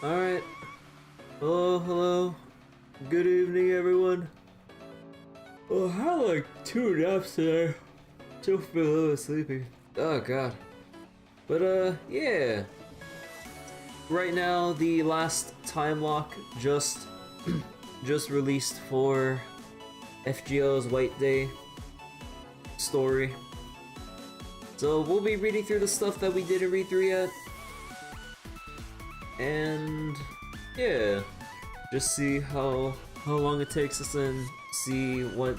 Alright. Hello, hello. Good evening, everyone. Oh, I had like 2 naps today. Still feel a little sleepy. Oh, God. But, yeah. Right now, the last time lock just released for FGO's White Day story. So we'll be reading through the stuff that we didn't read through yet. And yeah, just see how long it takes us and see what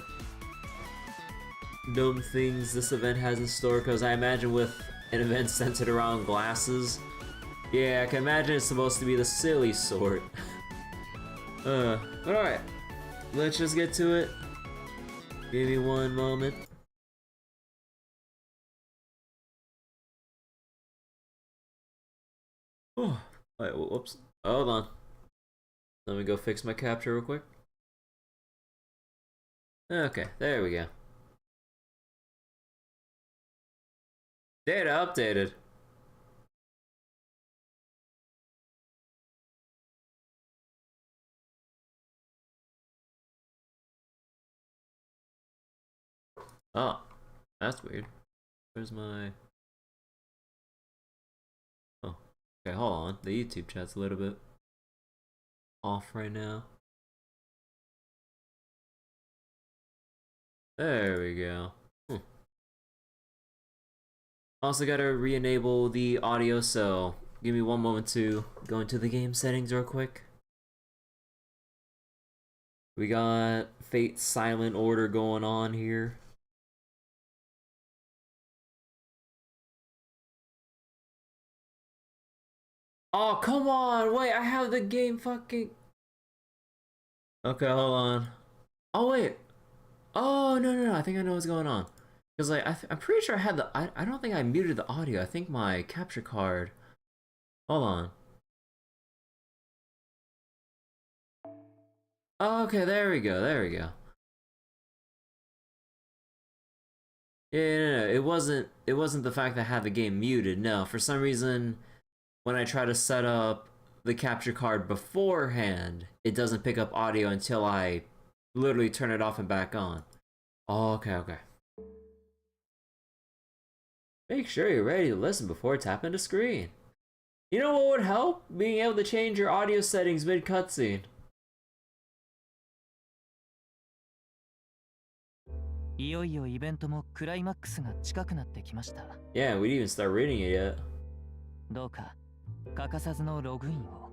dumb things this event has in store, because I imagine with an event centered around glasses, yeah, I can imagine it's supposed to be the silly sort. But alright, let's just get to it. Give me one moment. Oh, wait, whoops. Hold on. Let me go fix my capture real quick. Okay, there we go. Data updated. Oh, that's weird. Where's my... Oh, okay, hold on. The YouTube chat's a little bit off right now. There we go. Also gotta re-enable the audio, so give me one moment to go into the game settings real quick. We got Fate's Silent Order going on here. Oh, come on! Wait, I have the game fucking... Okay, hold on. Oh, wait! Oh, no, I think I know what's going on. Because, like, I'm pretty sure I had the... I don't think I muted the audio. I think my capture card... Hold on. Oh, okay, there we go, there we go. Yeah, no, it wasn't the fact that I had the game muted. No, for some reason, when I try to set up the capture card beforehand, it doesn't pick up audio until I literally turn it off and back on. Oh, okay. Make sure you're ready to listen before tapping the screen. You know what would help? Being able to change your audio settings mid-cutscene. Yeah, we didn't even start reading it yet. どうか欠かさずのログインを。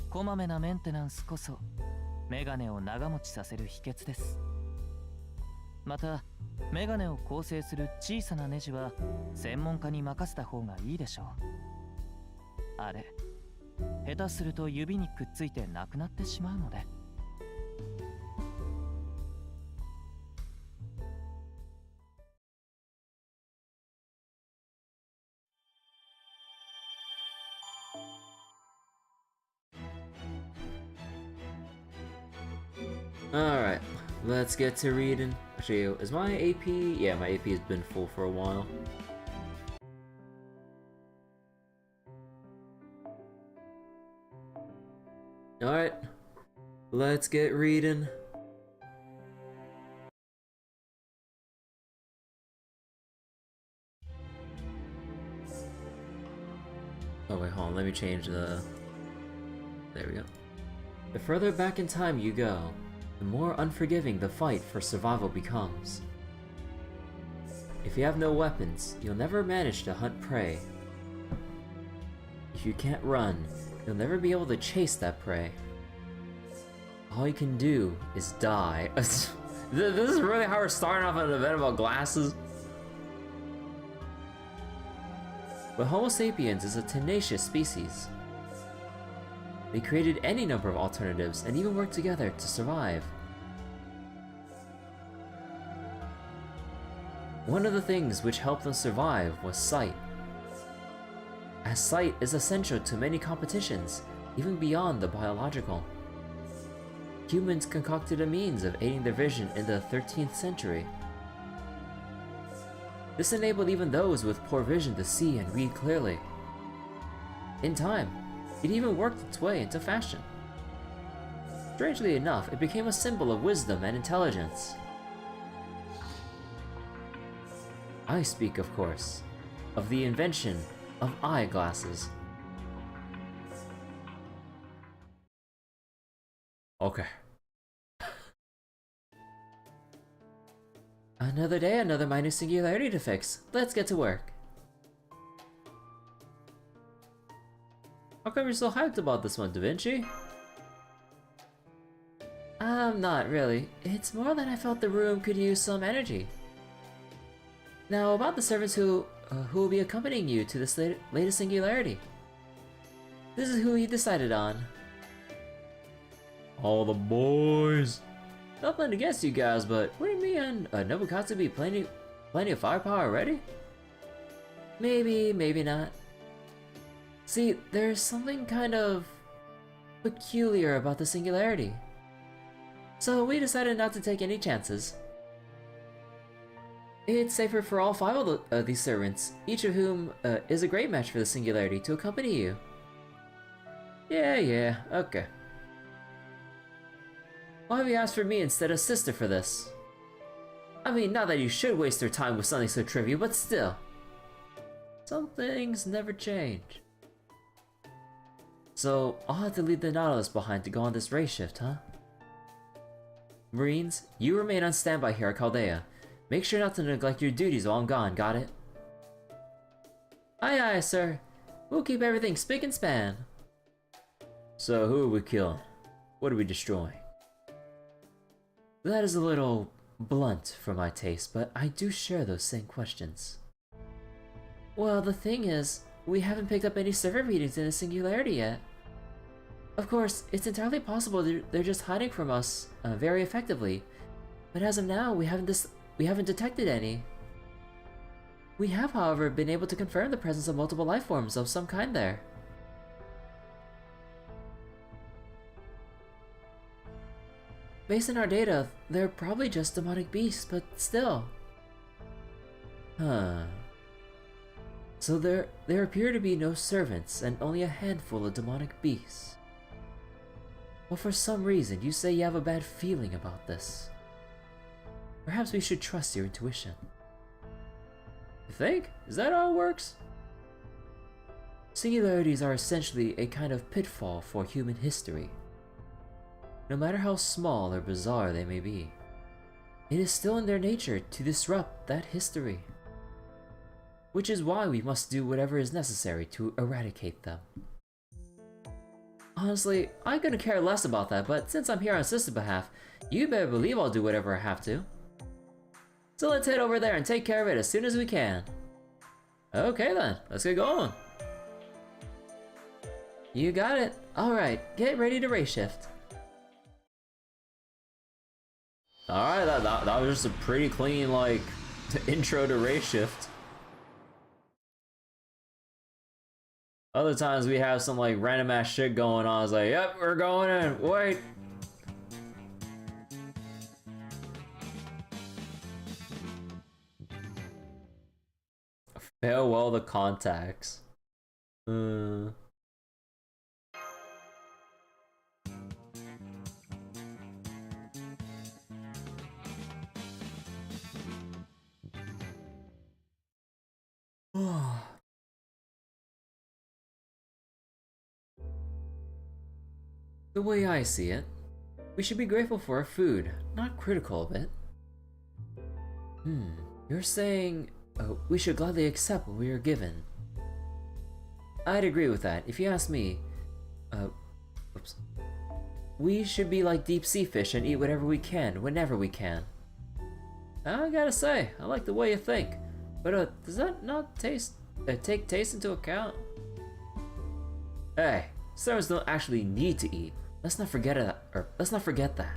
こまめなメンテナンスこそメガネを長持ちさせる秘訣です。また、メガネを構成する小さなネジは専門家に任せた方がいいでしょう。あれ、下手すると指にくっついてなくなってしまうので。Alright, let's get to reading. Actually, is my AP? Yeah, my AP has been full for a while. Alright, let's get reading. Oh wait, hold on, let me change the... There we go. The further back in time you go, the more unforgiving the fight for survival becomes. If you have no weapons, you'll never manage to hunt prey. If you can't run, you'll never be able to chase that prey. All you can do is die. This is really how we're starting off an event about glasses. But Homo sapiens is a tenacious species. They created any number of alternatives and even worked together to survive. One of the things which helped them survive was sight. As sight is essential to many competitions, even beyond the biological. Humans concocted a means of aiding their vision in the 13th century. This enabled even those with poor vision to see and read clearly. In time, It even worked its way into fashion. Strangely enough, it became a symbol of wisdom and intelligence. I speak, of course, of the invention of eyeglasses. Okay. Another day, another minor singularity to fix. Let's get to work. How come you're so hyped about this one, Da Vinci? Not really. It's more that I felt the room could use some energy. Now, about the servants who will be accompanying you to this latest singularity. This is who he decided on. All the boys. Nothing against you guys, but wouldn't me and Nobukatsu be plenty of firepower already? Maybe, maybe not. See, there's something kind of peculiar about the singularity. So we decided not to take any chances. It's safer for all 5 of these servants, each of whom is a great match for the singularity, to accompany you. Yeah, okay. Why have you asked for me instead of sister for this? I mean, not that you should waste your time with something so trivial, but still. Some things never change. So, I'll have to leave the Nautilus behind to go on this race shift, huh? Marines, you remain on standby here at Chaldea. Make sure not to neglect your duties while I'm gone, got it? Aye aye, sir. We'll keep everything spick and span. So who are we killing? What are we destroying? That is a little blunt for my taste, but I do share those same questions. Well, the thing is, we haven't picked up any server readings in the singularity yet. Of course, it's entirely possible they're just hiding from us very effectively, but as of now, we haven't detected any. We have, however, been able to confirm the presence of multiple life forms of some kind there. Based on our data, they're probably just demonic beasts, but still. Huh. So there appear to be no servants and only a handful of demonic beasts. Well, for some reason, you say you have a bad feeling about this. Perhaps we should trust your intuition. You think? Is that how it works? Singularities are essentially a kind of pitfall for human history. No matter how small or bizarre they may be, it is still in their nature to disrupt that history. Which is why we must do whatever is necessary to eradicate them. Honestly, I couldn't care less about that, but since I'm here on Sister's behalf, you better believe I'll do whatever I have to. So let's head over there and take care of it as soon as we can. Okay then, let's get going. You got it. Alright, get ready to race shift. Alright, that was just a pretty clean, like, intro to race shift. Other times we have some, like, random ass shit going on. It's like, yep, we're going in, wait. Farewell the contacts. The way I see it, we should be grateful for our food, not critical of it. You're saying we should gladly accept what we are given. I'd agree with that. If you ask me, we should be like deep sea fish and eat whatever we can, whenever we can. I gotta say, I like the way you think, but does that not take taste into account? Hey, servants don't actually need to eat. Let's not forget that.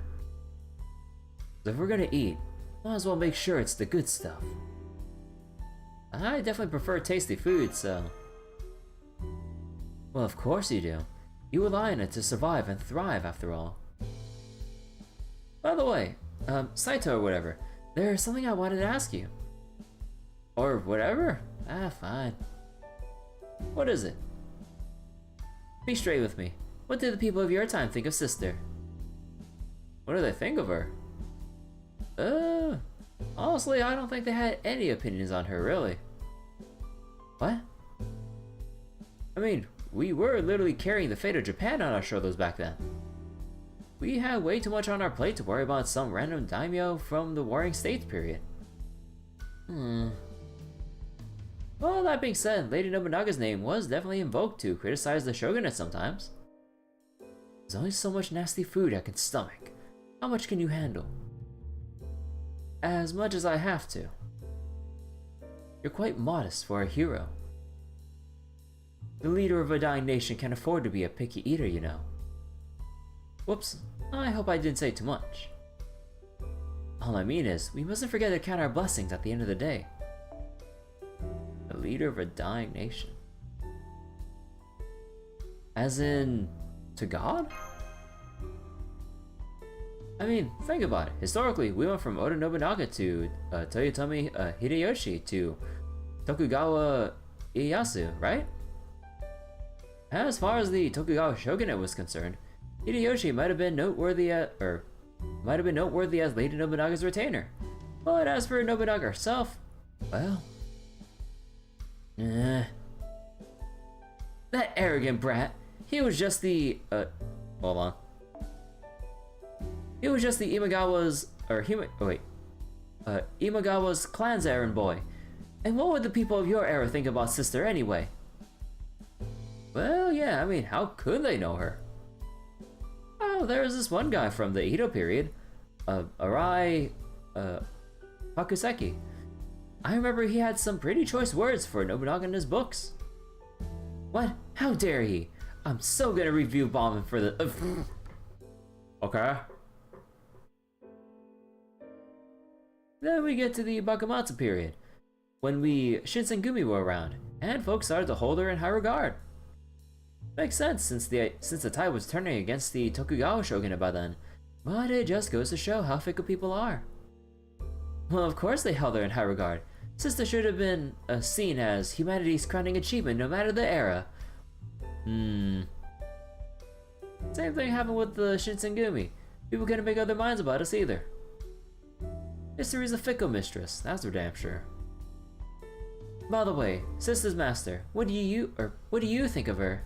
So if we're gonna eat, might as well make sure it's the good stuff. I definitely prefer tasty food, so... Well, of course you do. You rely on it to survive and thrive, after all. By the way, Saito or whatever, there's something I wanted to ask you. Or whatever? Ah, fine. What is it? Be straight with me. What did the people of your time think of Sister? What do they think of her? Honestly, I don't think they had any opinions on her, really. What? I mean, we were literally carrying the fate of Japan on our shoulders back then. We had way too much on our plate to worry about some random daimyo from the Warring States period. Well, that being said, Lady Nobunaga's name was definitely invoked to criticize the shogunate sometimes. There's only so much nasty food I can stomach. How much can you handle? As much as I have to. You're quite modest for a hero. The leader of a dying nation can afford to be a picky eater, you know. Whoops, I hope I didn't say too much. All I mean is, we mustn't forget to count our blessings at the end of the day. The leader of a dying nation. As in, to God? I mean, think about it. Historically, we went from Oda Nobunaga to Toyotomi Hideyoshi to Tokugawa Ieyasu, right? As far as the Tokugawa shogunate was concerned, Hideyoshi might have been noteworthy as Lady Nobunaga's retainer. But as for Nobunaga herself, well, that arrogant brat. He was just the hold on. He was just the Imagawa's clan's errand boy. And what would the people of your era think about Sister anyway? Well, yeah, I mean, how could they know her? Oh, there was this one guy from the Edo period, Arai Hakuseki. I remember he had some pretty choice words for Nobunaga in his books. What? How dare he? I'm so gonna review bombing for the... Okay. Then we get to the Bakumatsu period, when Shinsengumi were around, and folks started to hold her in high regard. Makes sense since the tide was turning against the Tokugawa shogunate by then, but it just goes to show how fickle people are. Well, of course they held her in high regard. Sister should have been seen as humanity's crowning achievement no matter the era. Same thing happened with the Shinsengumi. People couldn't make up their minds about us either. History's a fickle mistress, that's for damn sure. By the way, Sister's master, what do you think of her?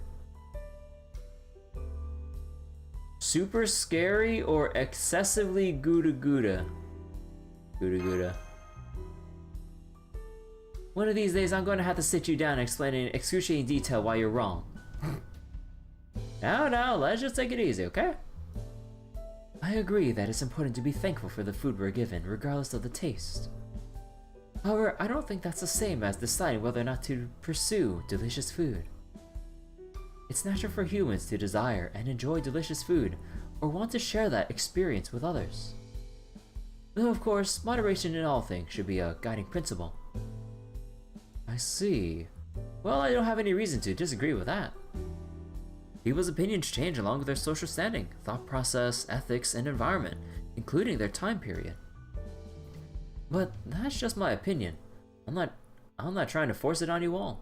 Super scary or excessively Gouda Gouda? Gouda Gouda. One of these days I'm going to have to sit you down and explain in excruciating detail why you're wrong. Now, let's just take it easy, okay? I agree that it's important to be thankful for the food we're given, regardless of the taste. However, I don't think that's the same as deciding whether or not to pursue delicious food. It's natural for humans to desire and enjoy delicious food, or want to share that experience with others. Though of course, moderation in all things should be a guiding principle. I see. Well, I don't have any reason to disagree with that. People's opinions change along with their social standing, thought process, ethics, and environment, including their time period. But that's just my opinion. I'm not trying to force it on you all.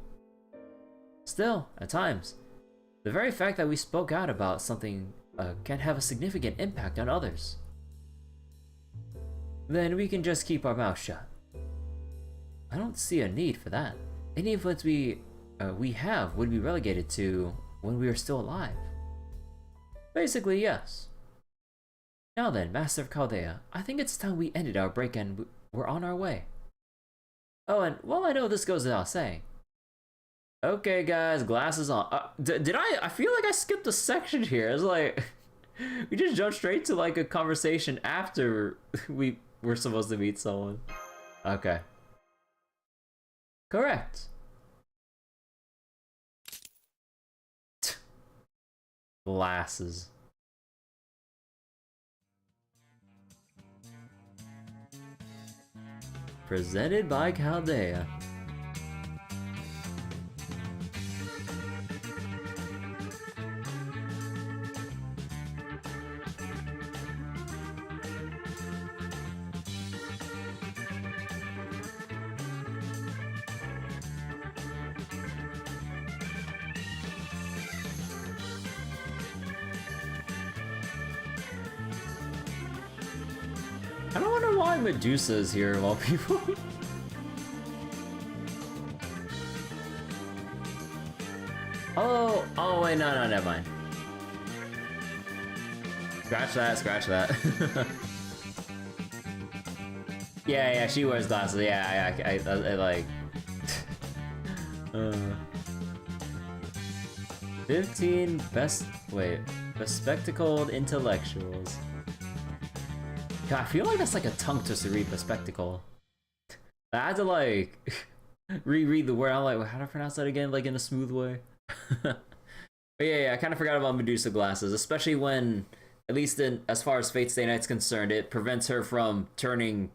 Still, at times, the very fact that we spoke out about something can have a significant impact on others. Then we can just keep our mouth shut. I don't see a need for that. Any influence we have would be relegated to when we are still alive. Basically, yes. Now then, Master of Chaldea, I think it's time we ended our break and we're on our way. Oh, and well, I know this goes without saying. Okay, guys, glasses on. Did I feel like I skipped a section here. It's like, we just jumped straight to like a conversation after we were supposed to meet someone. Okay. Correct. Glasses. Presented by Chaldea. I don't wonder why Medusa is here of all people. Oh wait, no, never mind. Scratch that. yeah, she wears glasses. Yeah, I like. 15 bespectacled intellectuals. God, I feel like that's like a tongue twister to read bespectacle. I had to like reread the word. I'm like, how do I pronounce that again? Like in a smooth way. But yeah, I kind of forgot about Medusa glasses, especially when, at least in as far as Fate Stay Night's concerned, it prevents her from turning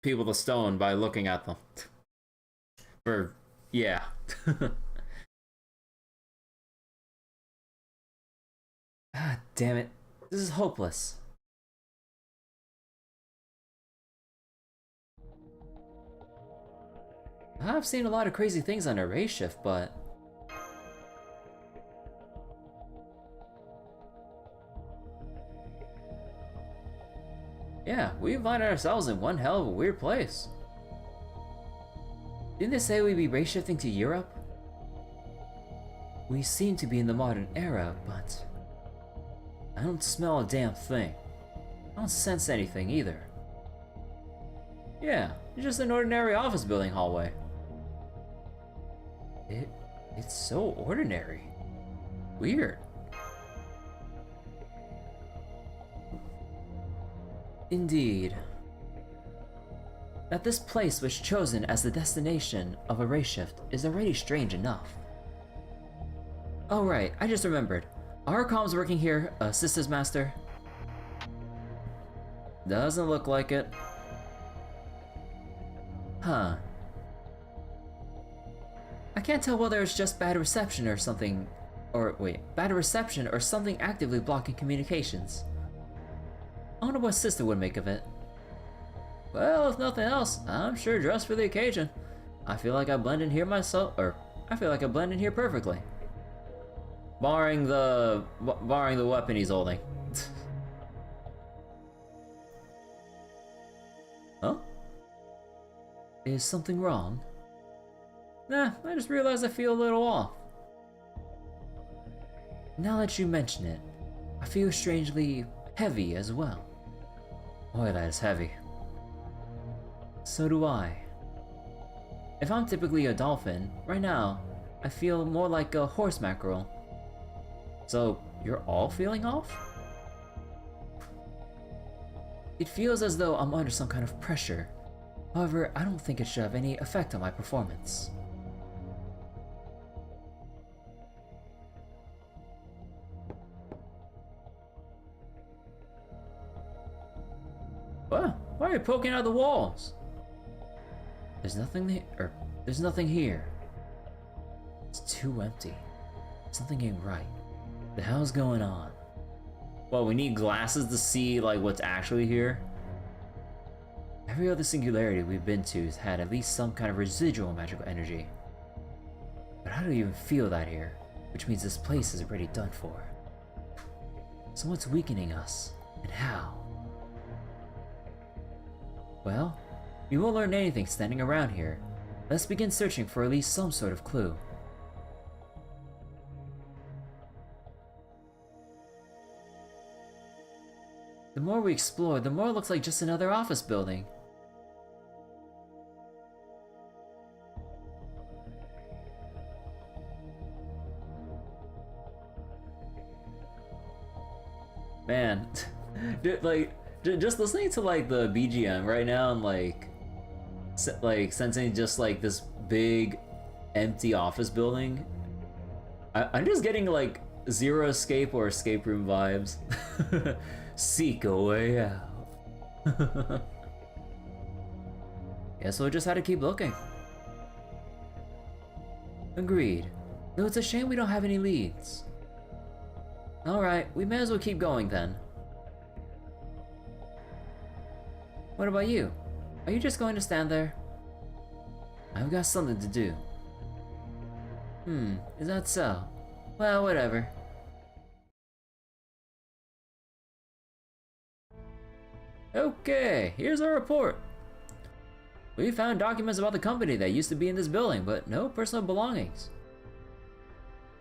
people to stone by looking at them. Yeah. Ah, damn it. This is hopeless. I've seen a lot of crazy things on a race shift, but... yeah, we find ourselves in one hell of a weird place. Didn't they say we'd be race shifting to Europe? We seem to be in the modern era, but... I don't smell a damn thing. I don't sense anything either. Yeah, it's just an ordinary office building hallway. It's so ordinary. Weird. Indeed. That this place was chosen as the destination of a race shift is already strange enough. Oh right, I just remembered. Are comms working here, Systems Master? Doesn't look like it. Huh. I can't tell whether it's just bad reception or something, bad reception or something actively blocking communications. I wonder what Sister would make of it. Well, if nothing else, I'm sure dressed for the occasion. I feel like I blend in here perfectly. Barring the weapon he's holding. Huh? Is something wrong? Nah, I just realized I feel a little off. Now that you mention it, I feel strangely heavy as well. Boy, that is heavy. So do I. If I'm typically a dolphin, right now, I feel more like a horse mackerel. So, you're all feeling off? It feels as though I'm under some kind of pressure. However, I don't think it should have any effect on my performance. What? Why are you poking out the walls? There's nothing here. It's too empty. Something ain't right. The hell's going on? Well, we need glasses to see like what's actually here. Every other singularity we've been to has had at least some kind of residual magical energy. But I don't even feel that here, which means this place is already done for. So what's weakening us, and how? Well, we won't learn anything standing around here. Let's begin searching for at least some sort of clue. The more we explore, the more it looks like just another office building. Man, dude, like, just listening to like the BGM right now, I'm like sensing just like this big empty office building. I'm just getting like Zero Escape or Escape Room vibes. Seek a way out. Guess we'll just have to keep looking. Agreed. Though it's a shame we don't have any leads. Alright, we may as well keep going then. What about you? Are you just going to stand there? I've got something to do. Is that so? Well, whatever. Okay, here's our report. We found documents about the company that used to be in this building, but no personal belongings.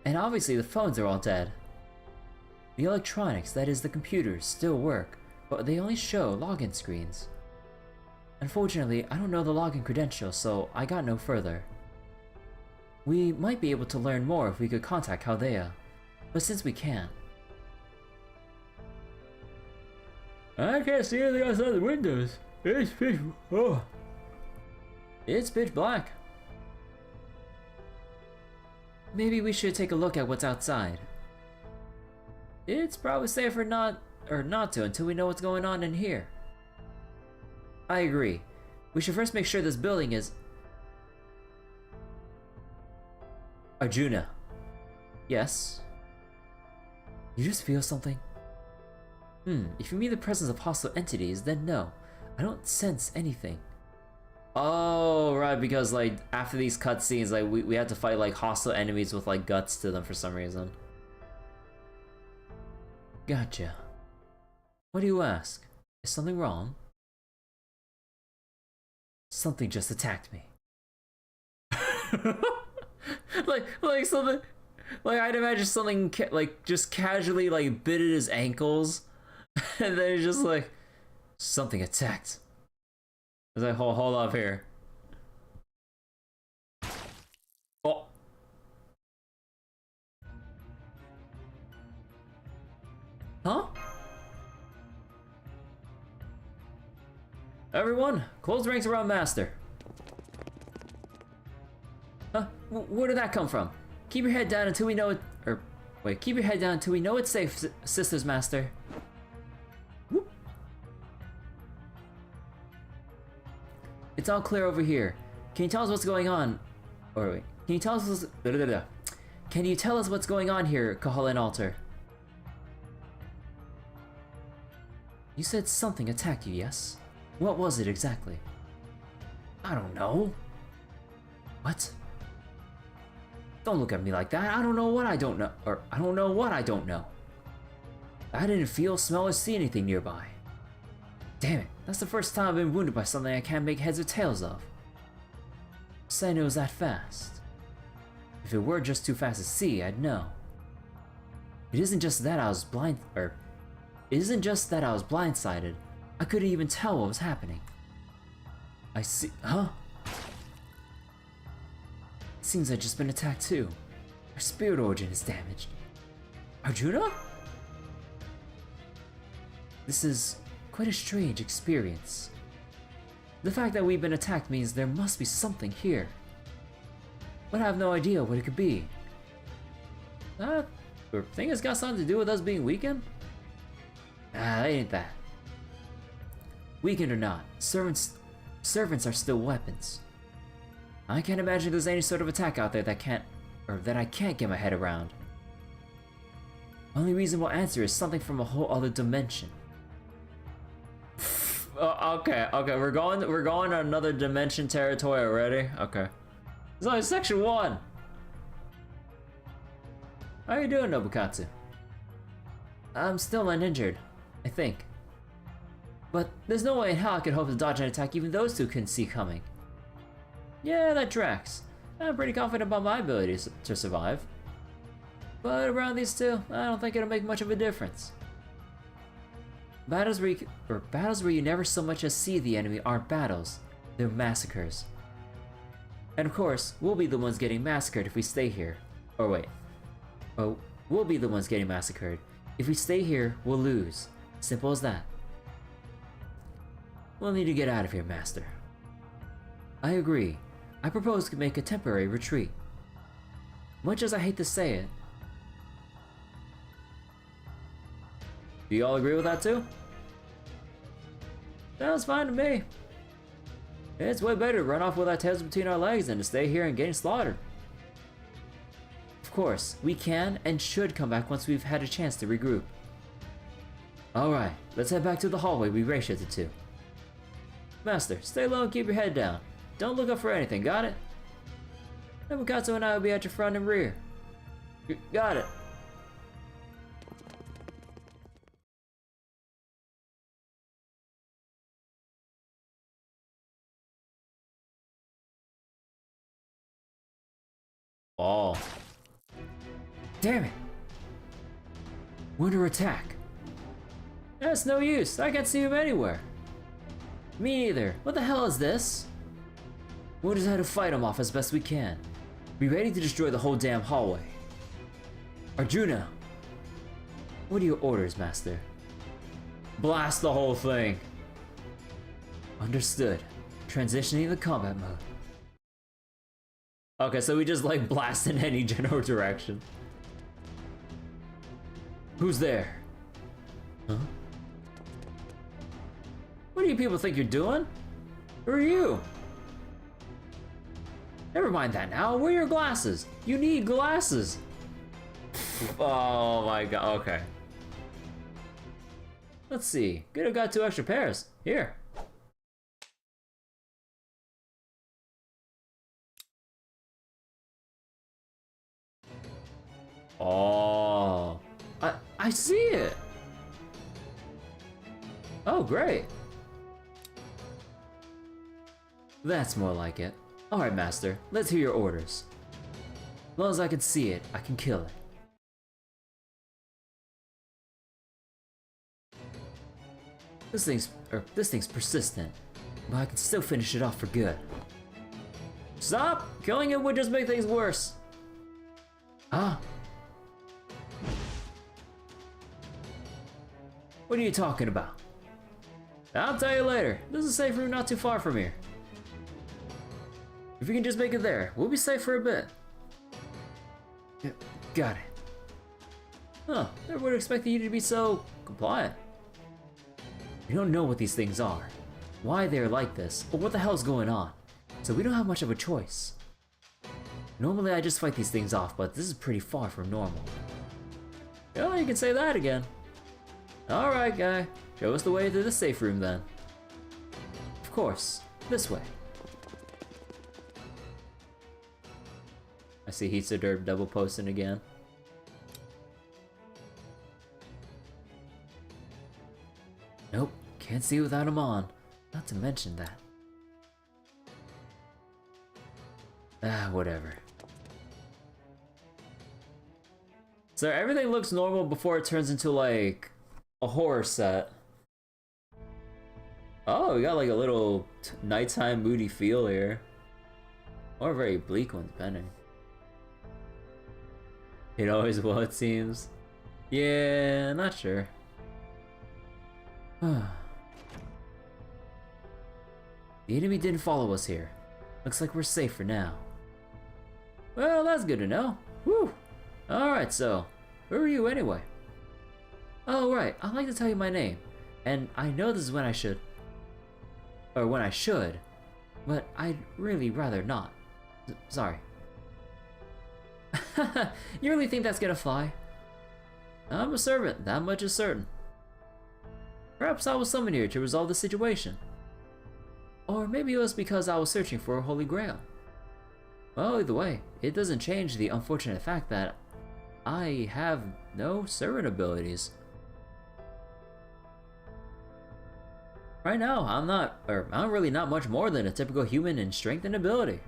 And obviously the phones are all dead. The electronics, that is the computers, still work, but they only show login screens. Unfortunately, I don't know the login credentials, so I got no further. We might be able to learn more if we could contact Chaldea, but since we can't... I can't see anything outside the windows. It's pitch. Oh. It's pitch black. Maybe we should take a look at what's outside. It's probably safer not to until we know what's going on in here. I agree. We should first make sure this building is... Arjuna. Yes? You just feel something? If you mean the presence of hostile entities, then no. I don't sense anything. Oh, right, because like after these cutscenes, like we had to fight like hostile enemies with like guts to them for some reason. Gotcha. What do you ask? Is something wrong? Something just attacked me. like something, like I'd imagine something like just casually like bit at his ankles, and then it's just like something attacked. It's like hold up here. Oh. Huh? Everyone, close ranks around Master. Huh? Where did that come from? Keep your head down until we know it. Or wait, keep your head down until we know it's safe, Sisters Master. Whoop. It's all clear over here. Can you tell us what's going on? Or wait, can you tell us what's... Can you tell us what's going on here, Kahalan Altar? You said something attacked you, yes? What was it exactly? I don't know. What? Don't look at me like that. I don't know what I don't know. Or I don't know what I don't know. I didn't feel, smell, or see anything nearby. Damn it. That's the first time I've been wounded by something I can't make heads or tails of. Saying it was that fast. If it were just too fast to see, I'd know. It isn't just that I was blindsided. I couldn't even tell what was happening. I see. Huh? Seems I've just been attacked too. Our spirit origin is damaged. Arjuna? This is quite a strange experience. The fact that we've been attacked means there must be something here. But I have no idea what it could be. I think it's got something to do with us being weakened? It ain't that. Weakened or not, servants are still weapons. I can't imagine there's any sort of attack out there that I can't get my head around. Only reasonable answer is something from a whole other dimension. Okay, we're going to another dimension territory already. Okay, it's only section 1. How are you doing, Nobukatsu? I'm still uninjured, I think. But there's no way in hell I could hope to dodge an attack even those two couldn't see coming. Yeah, that tracks. I'm pretty confident about my abilities to survive. But around these two, I don't think it'll make much of a difference. Battles where you never so much as see the enemy aren't battles, they're massacres. And of course, we'll be the ones getting massacred if we stay here. Or wait. Oh, we'll be the ones getting massacred. If we stay here, we'll lose. Simple as that. We'll need to get out of here, Master. I agree. I propose to make a temporary retreat. Much as I hate to say it. Do you all agree with that too? Sounds fine to me. It's way better to run off with our tails between our legs than to stay here and getting slaughtered. Of course, we can and should come back once we've had a chance to regroup. Alright, let's head back to the hallway we ratioed to. Master, stay low and keep your head down. Don't look up for anything, got it? Nobukatsu and I will be at your front and rear. Got it. Oh. Damn it! We're under attack. That's no use. I can't see him anywhere. Me neither. What the hell is this? We'll just have to fight him off as best we can. Be ready to destroy the whole damn hallway. Arjuna! What are your orders, Master? Blast the whole thing! Understood. Transitioning to combat mode. Okay, so we just like blast in any general direction. Who's there? Huh? What do you people think you're doing? Who are you? Never mind that now. Where are your glasses? You need glasses. Oh my god. Okay. Let's see. Could have got 2 extra pairs. Here. Oh. I see it. Oh, great. That's more like it. Alright, Master, let's hear your orders. As long as I can see it, I can kill it. This thing's persistent, but I can still finish it off for good. Stop! Killing it would just make things worse. Ah. What are you talking about? I'll tell you later. There's a safe room not too far from here. If you can just make it there, we'll be safe for a bit. Yeah, got it. Huh, never would have expected you to be so compliant. We don't know what these things are, why they're like this, or what the hell's going on, so we don't have much of a choice. Normally I just fight these things off, but this is pretty far from normal. Yeah, you can say that again. Alright, guy. Show us the way to the safe room then. Of course, this way. I see Hitsa Derb double posting again. Nope, can't see without him on. Not to mention that. Ah, whatever. So everything looks normal before it turns into like a horror set. Oh, we got like a little nighttime moody feel here. Or a very bleak one, depending. It always will, it seems. Yeah, not sure. The enemy didn't follow us here. Looks like we're safe for now. Well, that's good to know. Whew. Alright, so, who are you anyway? Oh, right, I'd like to tell you my name. And I know this is when I should, but I'd really rather not. Sorry. You really think that's gonna fly? I'm a servant, that much is certain. Perhaps I was summoned here to resolve the situation. Or maybe it was because I was searching for a holy grail. Well, either way, it doesn't change the unfortunate fact that I have no servant abilities. Right now, I'm really not much more than a typical human in strength and ability.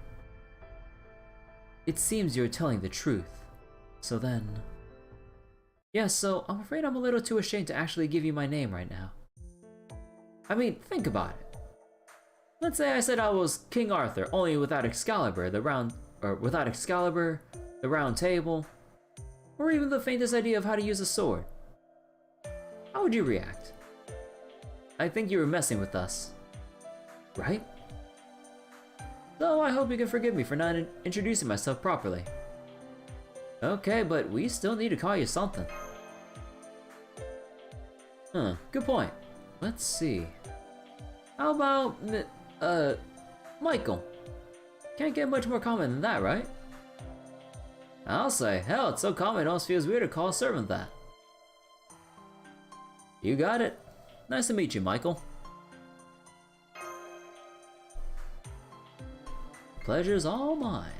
It seems you're telling the truth. So then... Yeah, so I'm afraid I'm a little too ashamed to actually give you my name right now. I mean, think about it. Let's say I said I was King Arthur, only without Excalibur, the round table, or even the faintest idea of how to use a sword. How would you react? I think you were messing with us, right? So I hope you can forgive me for not introducing myself properly. Okay, but we still need to call you something. Huh, good point. Let's see. How about, Michael? Can't get much more common than that, right? I'll say, hell, it's so common it almost feels weird to call a servant that. You got it. Nice to meet you, Michael. Pleasure's all mine.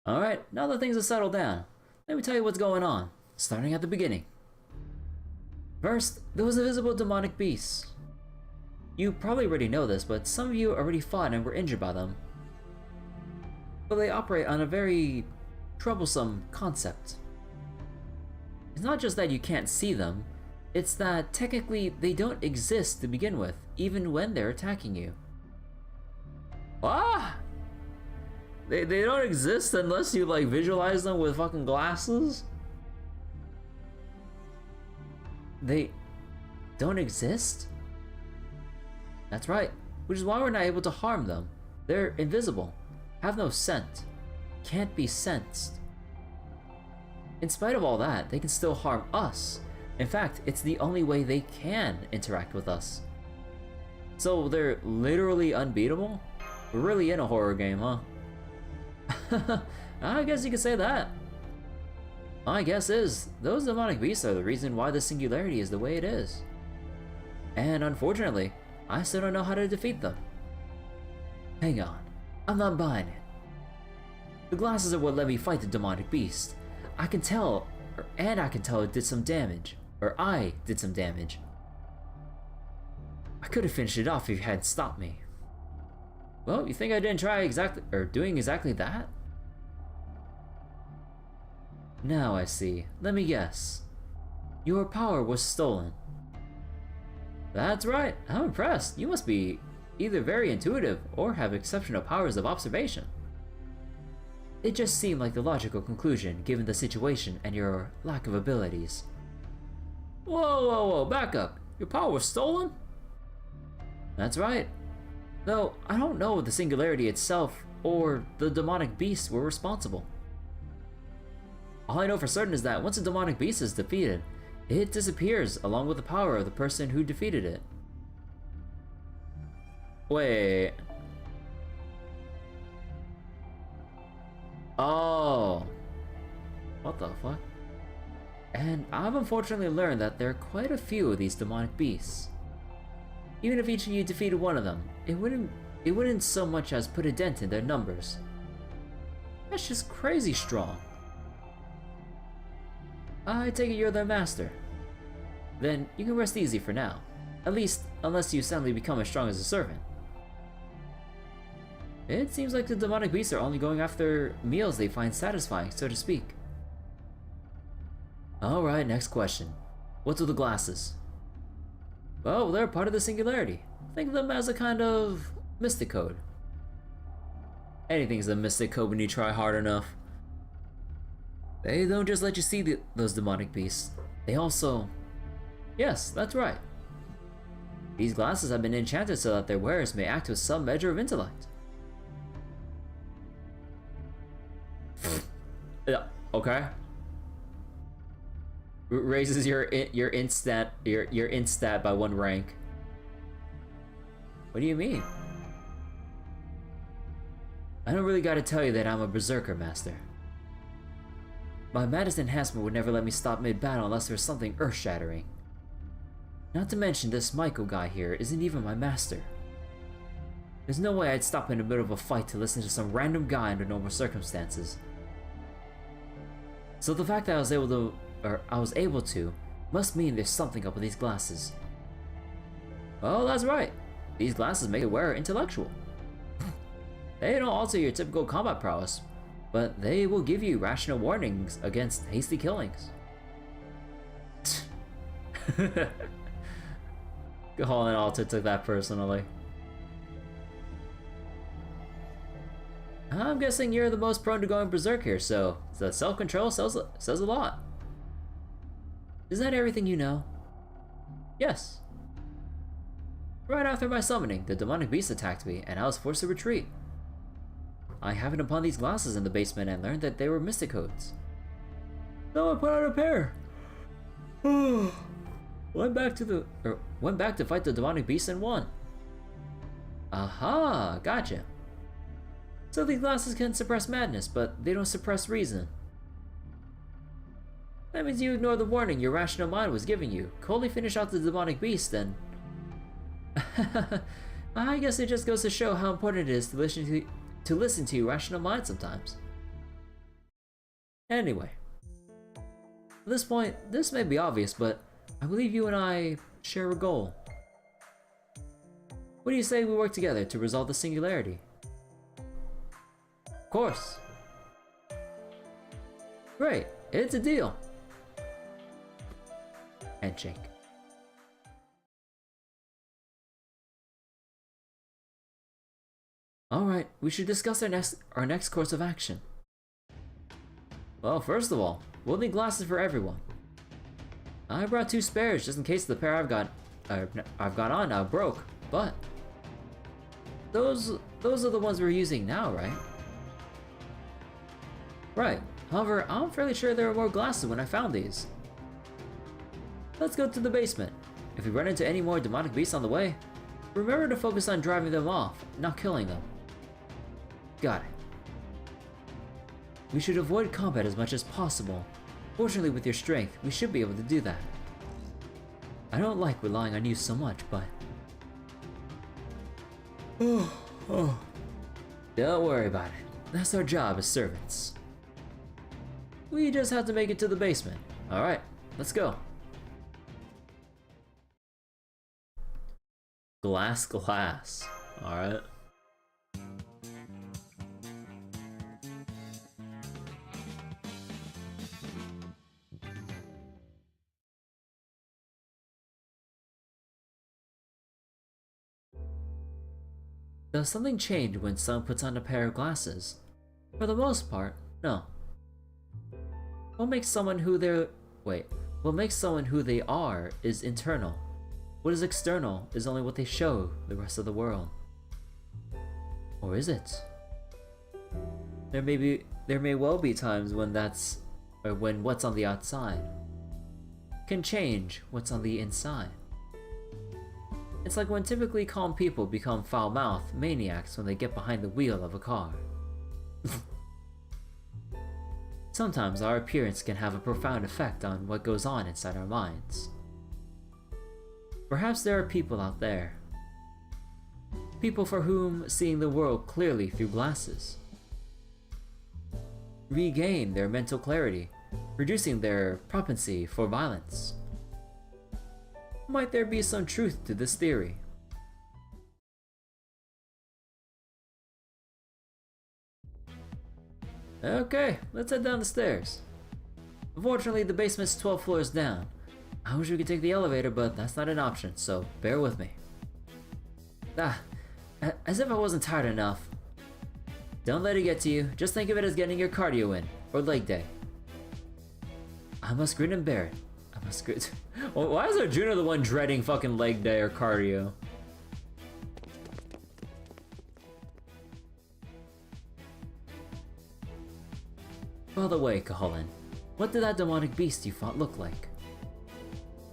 Alright, now that things have settled down, let me tell you what's going on, starting at the beginning. First, there was a visible demonic beast. You probably already know this, but some of you already fought and were injured by them. but they operate on a very troublesome concept. It's not just that you can't see them, it's that technically they don't exist to begin with, even when they're attacking you. Ah! They don't exist unless you like visualize them with fucking glasses? They don't exist? That's right, which is why we're not able to harm them. They're invisible, have no scent, can't be sensed. In spite of all that, they can still harm us. In fact, it's the only way they can interact with us. So they're literally unbeatable? We're really in a horror game, huh? I guess you could say that. My guess is, those demonic beasts are the reason why the singularity is the way it is. And unfortunately, I still don't know how to defeat them. Hang on, I'm not buying it. The glasses are what let me fight the demonic beast. I can tell it did some damage. Or I did some damage. I could have finished it off if you hadn't stopped me. Well, you think I didn't try doing exactly that? Now I see. Let me guess. Your power was stolen. That's right. I'm impressed. You must be either very intuitive or have exceptional powers of observation. It just seemed like the logical conclusion given the situation and your lack of abilities. Whoa, back up. Your power was stolen? That's right. Though, I don't know if the singularity itself or the demonic beast were responsible. All I know for certain is that once a demonic beast is defeated, it disappears along with the power of the person who defeated it. Wait. Oh. What the fuck? And I've unfortunately learned that there are quite a few of these demonic beasts. Even if each of you defeated one of them, it wouldn't so much as put a dent in their numbers. That's just crazy strong. I take it you're their master. Then you can rest easy for now. At least, unless you suddenly become as strong as a servant. It seems like the demonic beasts are only going after meals they find satisfying, so to speak. Alright, next question. What's with the glasses? Well, they're part of the singularity. Think of them as a kind of mystic code. Anything's a mystic code when you try hard enough. They don't just let you see those demonic beasts. They also... Yes, that's right. These glasses have been enchanted so that their wearers may act with some measure of intellect. Yeah, okay. Raises your instat by 1 rank. What do you mean? I don't really gotta tell you that I'm a berserker, master. My maddest enhancement would never let me stop mid-battle unless there was something earth-shattering. Not to mention this Michael guy here isn't even my master. There's no way I'd stop in the middle of a fight to listen to some random guy under normal circumstances. So the fact that I was able to must mean there's something up with these glasses. Well, that's right. These glasses make the wearer intellectual. They don't alter your typical combat prowess, but they will give you rational warnings against hasty killings. Colin Alter took that personally. I'm guessing you're the most prone to going berserk here, so the self-control says a lot. Is that everything you know? Yes. Right after my summoning, the demonic beast attacked me, and I was forced to retreat. I happened upon these glasses in the basement and learned that they were mystic codes. So I put on a pair. Went back to fight the demonic beast and won. Aha, gotcha. So these glasses can suppress madness, but they don't suppress reason. That means you ignore the warning your rational mind was giving you. Coldly finish out the demonic beast, then. I guess it just goes to show how important it is to listen to your rational mind sometimes. Anyway, at this point, this may be obvious, but I believe you and I share a goal. What do you say we work together to resolve the singularity? Of course. Great, it's a deal. Handshake. Alright, we should discuss our next course of action. Well, first of all, we'll need glasses for everyone. I brought 2 spares just in case the pair I've got on now broke, but those are the ones we're using now, right? Right. However, I'm fairly sure there were more glasses when I found these. Let's go to the basement. If we run into any more demonic beasts on the way, remember to focus on driving them off, not killing them. Got it. We should avoid combat as much as possible. Fortunately, with your strength, we should be able to do that. I don't like relying on you so much, but... Don't worry about it. That's our job as servants. We just have to make it to the basement. Alright, let's go. Glass. Alright. Does something change when someone puts on a pair of glasses? For the most part, no. What makes someone who they are is internal. What is external is only what they show the rest of the world. Or is it? There may well be times when when what's on the outside can change what's on the inside. It's like when typically calm people become foul-mouthed maniacs when they get behind the wheel of a car. Sometimes our appearance can have a profound effect on what goes on inside our minds. Perhaps there are people out there. People for whom seeing the world clearly through glasses regain their mental clarity, reducing their propensity for violence. Might there be some truth to this theory? Okay, let's head down the stairs. Unfortunately, the basement's 12 floors down. I wish we could take the elevator, but that's not an option, so bear with me. As if I wasn't tired enough. Don't let it get to you, just think of it as getting your cardio in, or leg day. I must grin and bear it. I must grin. Why is Arjuna the one dreading fucking leg day or cardio? By the way, Kaholan, what did that demonic beast you fought look like?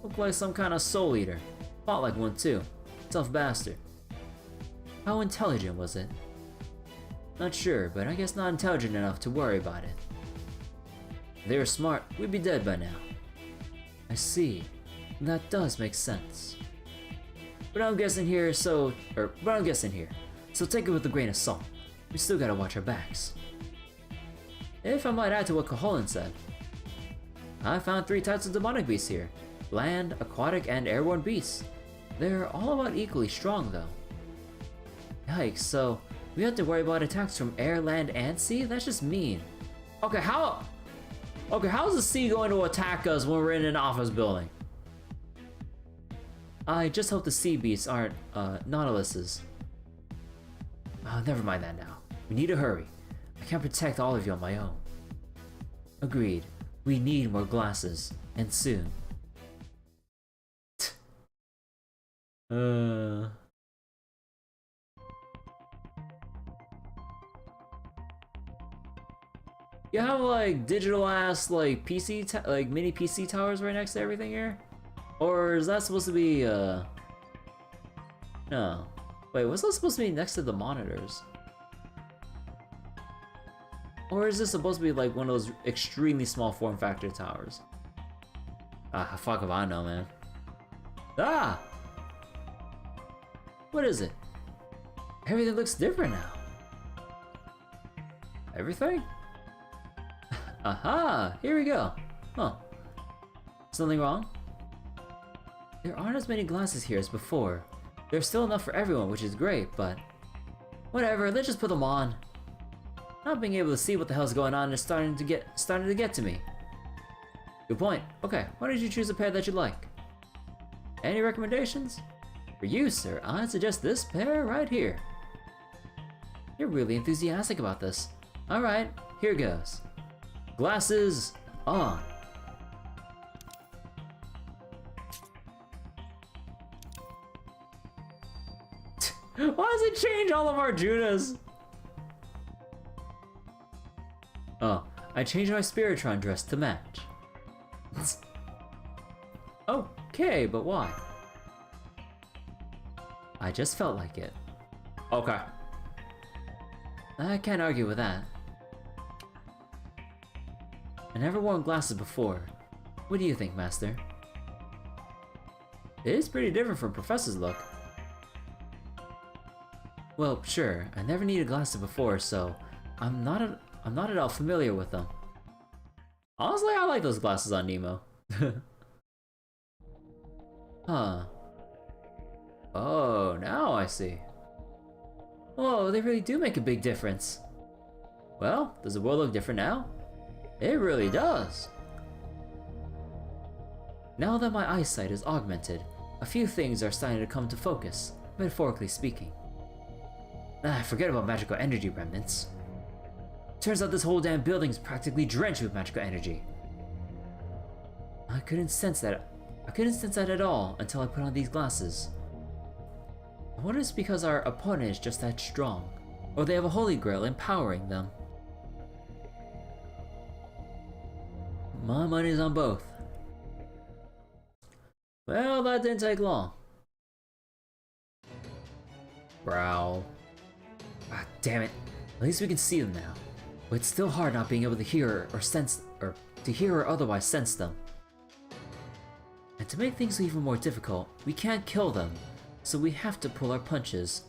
Looked like some kind of soul eater. Fought like one too. Tough bastard. How intelligent was it? Not sure, but I guess not intelligent enough to worry about it. If they were smart, we'd be dead by now. I see. That does make sense. But I'm guessing here, so take it with a grain of salt. We still gotta watch our backs. If I might add to what Kaholan said, I found 3 types of demonic beasts here. Land, aquatic, and airborne beasts. They're all about equally strong though. Yikes, so we have to worry about attacks from air, land, and sea? That's just mean. Okay, how's the sea going to attack us when we're in an office building? I just hope the sea beasts aren't, Nautiluses. Never mind that now. We need to hurry. I can't protect all of you on my own. Agreed. We need more glasses, and soon. You have like digital ass like PC mini PC towers right next to everything here? Or is that supposed to be no. Wait, what's that supposed to be next to the monitors? Or is this supposed to be like one of those extremely small form factor towers? Fuck if I know, man. Ah! What is it? Everything looks different now. Everything? Aha! Here we go. Huh. Something wrong? There aren't as many glasses here as before. There's still enough for everyone, which is great, but... whatever, let's just put them on. Not being able to see what the hell's going on is starting to get to me. Good point. Okay, why don't you choose a pair that you like? Any recommendations? For you, sir, I'd suggest this pair right here. You're really enthusiastic about this. Alright, here goes. Glasses on. Why does it change all of our Junas? Oh, I changed my Spiritron dress to match. Okay, but why? I just felt like it. Okay. I can't argue with that. I never worn glasses before. What do you think, Master? It is pretty different from Professor's look. Well, sure, I never needed glasses before, so I'm not at all familiar with them. Honestly, I like those glasses on Nemo. Huh. Oh, now I see. Oh, they really do make a big difference. Well, does the world look different now? It really does. Now that my eyesight is augmented, a few things are starting to come to focus, metaphorically speaking. Forget about magical energy remnants. Turns out this whole damn building's practically drenched with magical energy. I couldn't sense that at all until I put on these glasses. I wonder if it's because our opponent is just that strong, or they have a holy grail empowering them. My money's on both. Well, that didn't take long. Growl. Ah, damn it. At least we can see them now. But it's still hard not being able to hear or sense, or to hear or otherwise sense them. And to make things even more difficult, we can't kill them, so we have to pull our punches.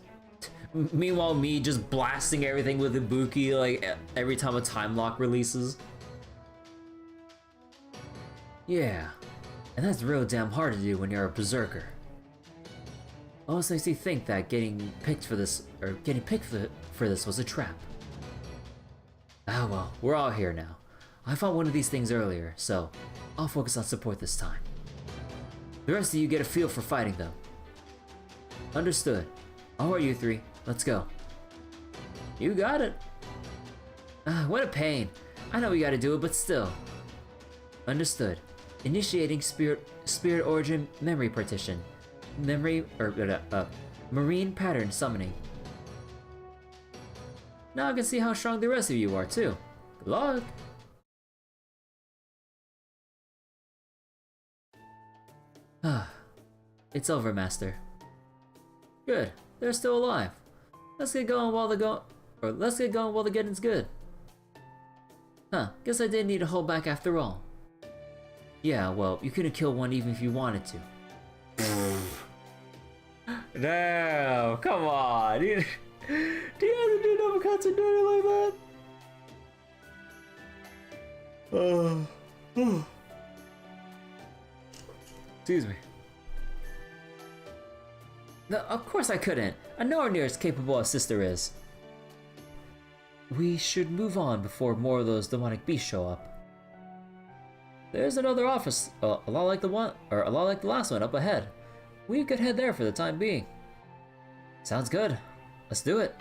Meanwhile, me just blasting everything with Ibuki like every time a time lock releases. Yeah, and that's real damn hard to do when you're a berserker. Also makes me think that getting picked for this was a trap. Ah well, we're all here now. I fought one of these things earlier, so I'll focus on support this time. The rest of you get a feel for fighting them. Understood. Alright, you three, let's go. You got it. What a pain. I know we gotta do it, but still. Understood. Initiating spirit origin memory partition. Marine pattern summoning. Now I can see how strong the rest of you are too. Good luck. It's over, Master. Good. They're still alive. Let's get going while the getting's good. Huh, guess I didn't need to hold back after all. Yeah, well, you couldn't kill one even if you wanted to. No, come on. Do you have to do uppercuts and dirty like that? Excuse me. No, of course I couldn't. I'm nowhere near as capable as Sister is. We should move on before more of those demonic beasts show up. There's another office, a lot like the last one up ahead. We could head there for the time being. Sounds good. Let's do it.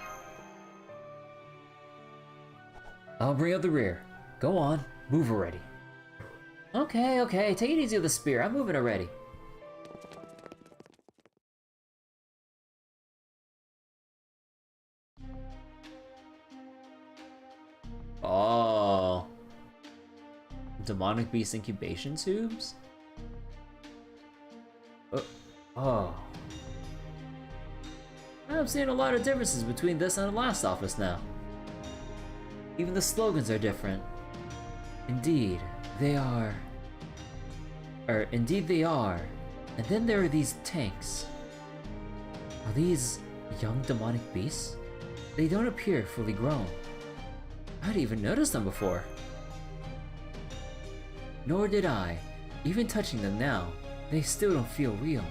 I'll bring up the rear. Go on, move already. Okay, take it easy with the spear. I'm moving already. Oh. Demonic beast incubation tubes? Oh. I'm seeing a lot of differences between this and the last office now. Even the slogans are different. Indeed, they are. Indeed they are. And then there are these tanks. Are these young demonic beasts? They don't appear fully grown. I hadn't even noticed them before. Nor did I. Even touching them now, they still don't feel real.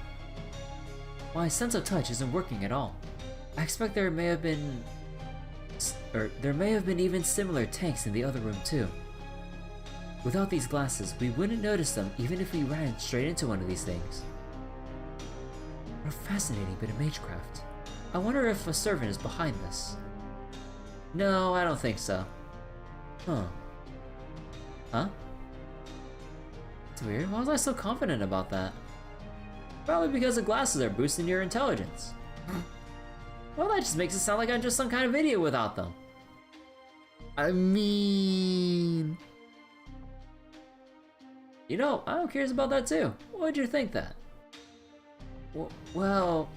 My sense of touch isn't working at all. I expect there may have been There may have been even similar tanks in the other room too. Without these glasses, we wouldn't notice them even if we ran straight into one of these things. What a fascinating bit of magecraft. I wonder if a servant is behind this. No, I don't think so. Huh? It's weird. Why was I so confident about that? Probably because the glasses are boosting your intelligence. Well, that just makes it sound like I'm just some kind of idiot without them. I mean... You know, I'm curious about that too. Why'd you think that? Well...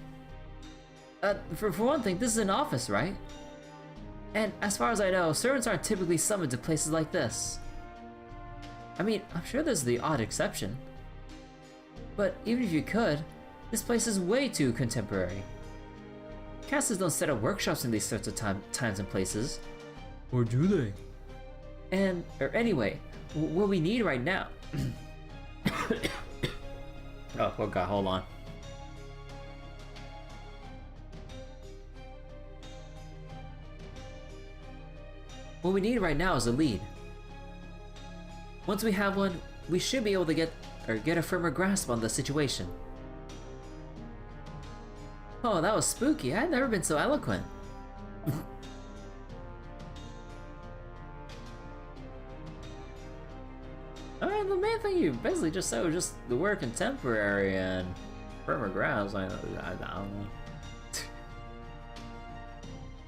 for one thing, this is an office, right? And as far as I know, servants aren't typically summoned to places like this. I mean, I'm sure there's the odd exception. But even if you could, this place is way too contemporary. Casters don't set up workshops in these sorts of times and places. Or do they? Anyway, what we need right now... oh god, hold on. What we need right now is a lead. Once we have one, we should be able to get a firmer grasp on the situation. Oh, that was spooky. I've never been so eloquent. I mean, the main thing you basically just said was just the word contemporary and firmer grasp. I don't know.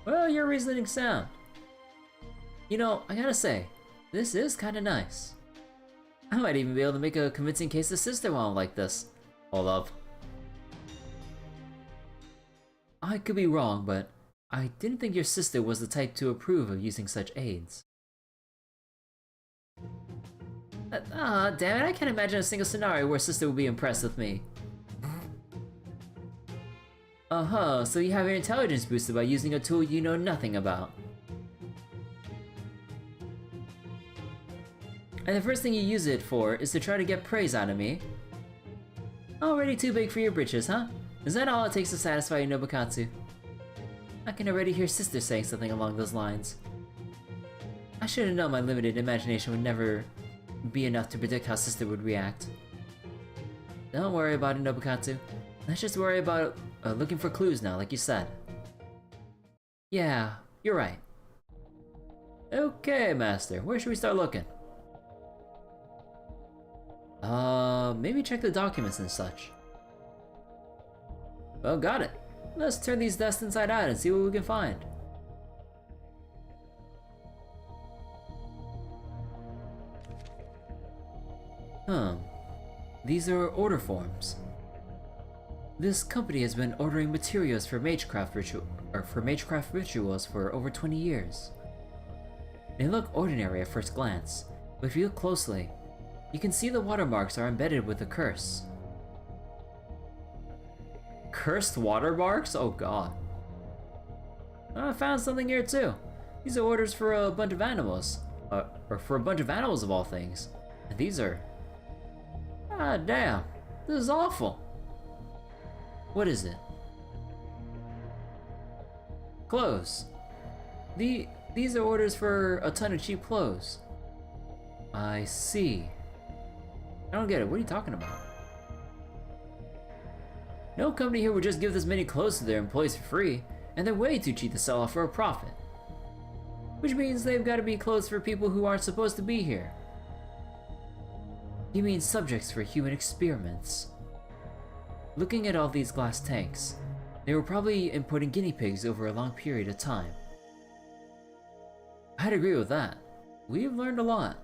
Well, your reasoning sound. You know, I gotta say, this is kinda nice. I might even be able to make a convincing case to Sister while I'm like this. Hold up. I could be wrong, but I didn't think your sister was the type to approve of using such aids. Damn it, I can't imagine a single scenario where sister would be impressed with me. Uh-huh, so you have your intelligence boosted by using a tool you know nothing about. And the first thing you use it for is to try to get praise out of me. Already too big for your britches, huh? Is that all it takes to satisfy your Nobukatsu? I can already hear sister saying something along those lines. I should have known my limited imagination would never be enough to predict how sister would react. Don't worry about it, Nobukatsu. Let's just worry about looking for clues now, like you said. Yeah, you're right. Okay, Master, where should we start looking? Maybe check the documents and such. Well, got it. Let's turn these desks inside out and see what we can find. These are order forms. This company has been ordering materials for magecraft rituals for over 20 years. They look ordinary at first glance, but if you look closely, you can see the watermarks are embedded with a curse. Cursed watermarks? Oh god. I found something here too. These are orders for a bunch of animals. Or for a bunch of animals of all things. And these are... Ah, damn. This is awful. What is it? Clothes. These are orders for a ton of cheap clothes. I see. I don't get it. What are you talking about? No company here would just give this many clothes to their employees for free, and they're way too cheap to sell off for a profit. Which means they've got to be clothes for people who aren't supposed to be here. You mean subjects for human experiments. Looking at all these glass tanks, they were probably importing guinea pigs over a long period of time. I'd agree with that. We've learned a lot.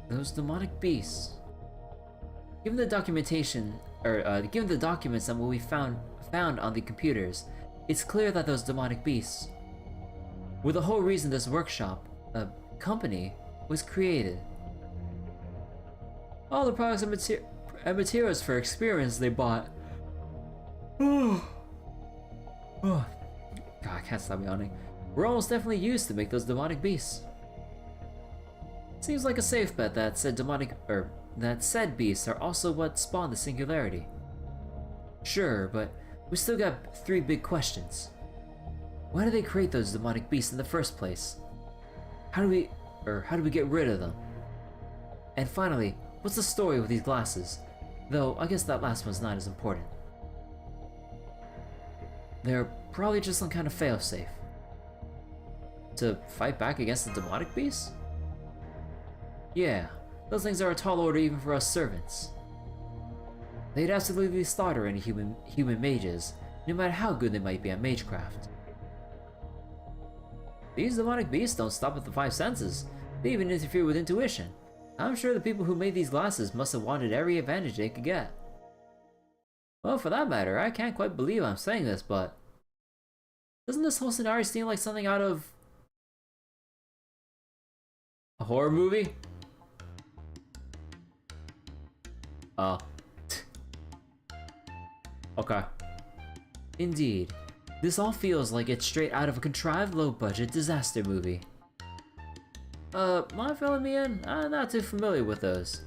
Those demonic beasts. Given the documentation, given the documents and what we found on the computers, it's clear that those demonic beasts were the whole reason this workshop, company, was created. All the products and materials for experiments they bought. Oh, God, I can't stop yawning. We're almost definitely used to make those demonic beasts. Seems like a safe bet that said said beasts are also what spawned the singularity. Sure, but we still got 3 big questions. Why do they create those demonic beasts in the first place? How do we get rid of them? And finally, what's the story with these glasses? Though, I guess that last one's not as important. They're probably just some kind of failsafe. To fight back against the demonic beasts? Yeah, those things are a tall order even for us servants. They'd absolutely slaughter any human mages, no matter how good they might be at magecraft. These demonic beasts don't stop at the 5 senses. They even interfere with intuition. I'm sure the people who made these glasses must have wanted every advantage they could get. Well, for that matter, I can't quite believe I'm saying this, but doesn't this whole scenario seem like something out of a horror movie? Oh. Okay. Indeed. This all feels like it's straight out of a contrived low-budget disaster movie. Mind filling me in? I'm not too familiar with those.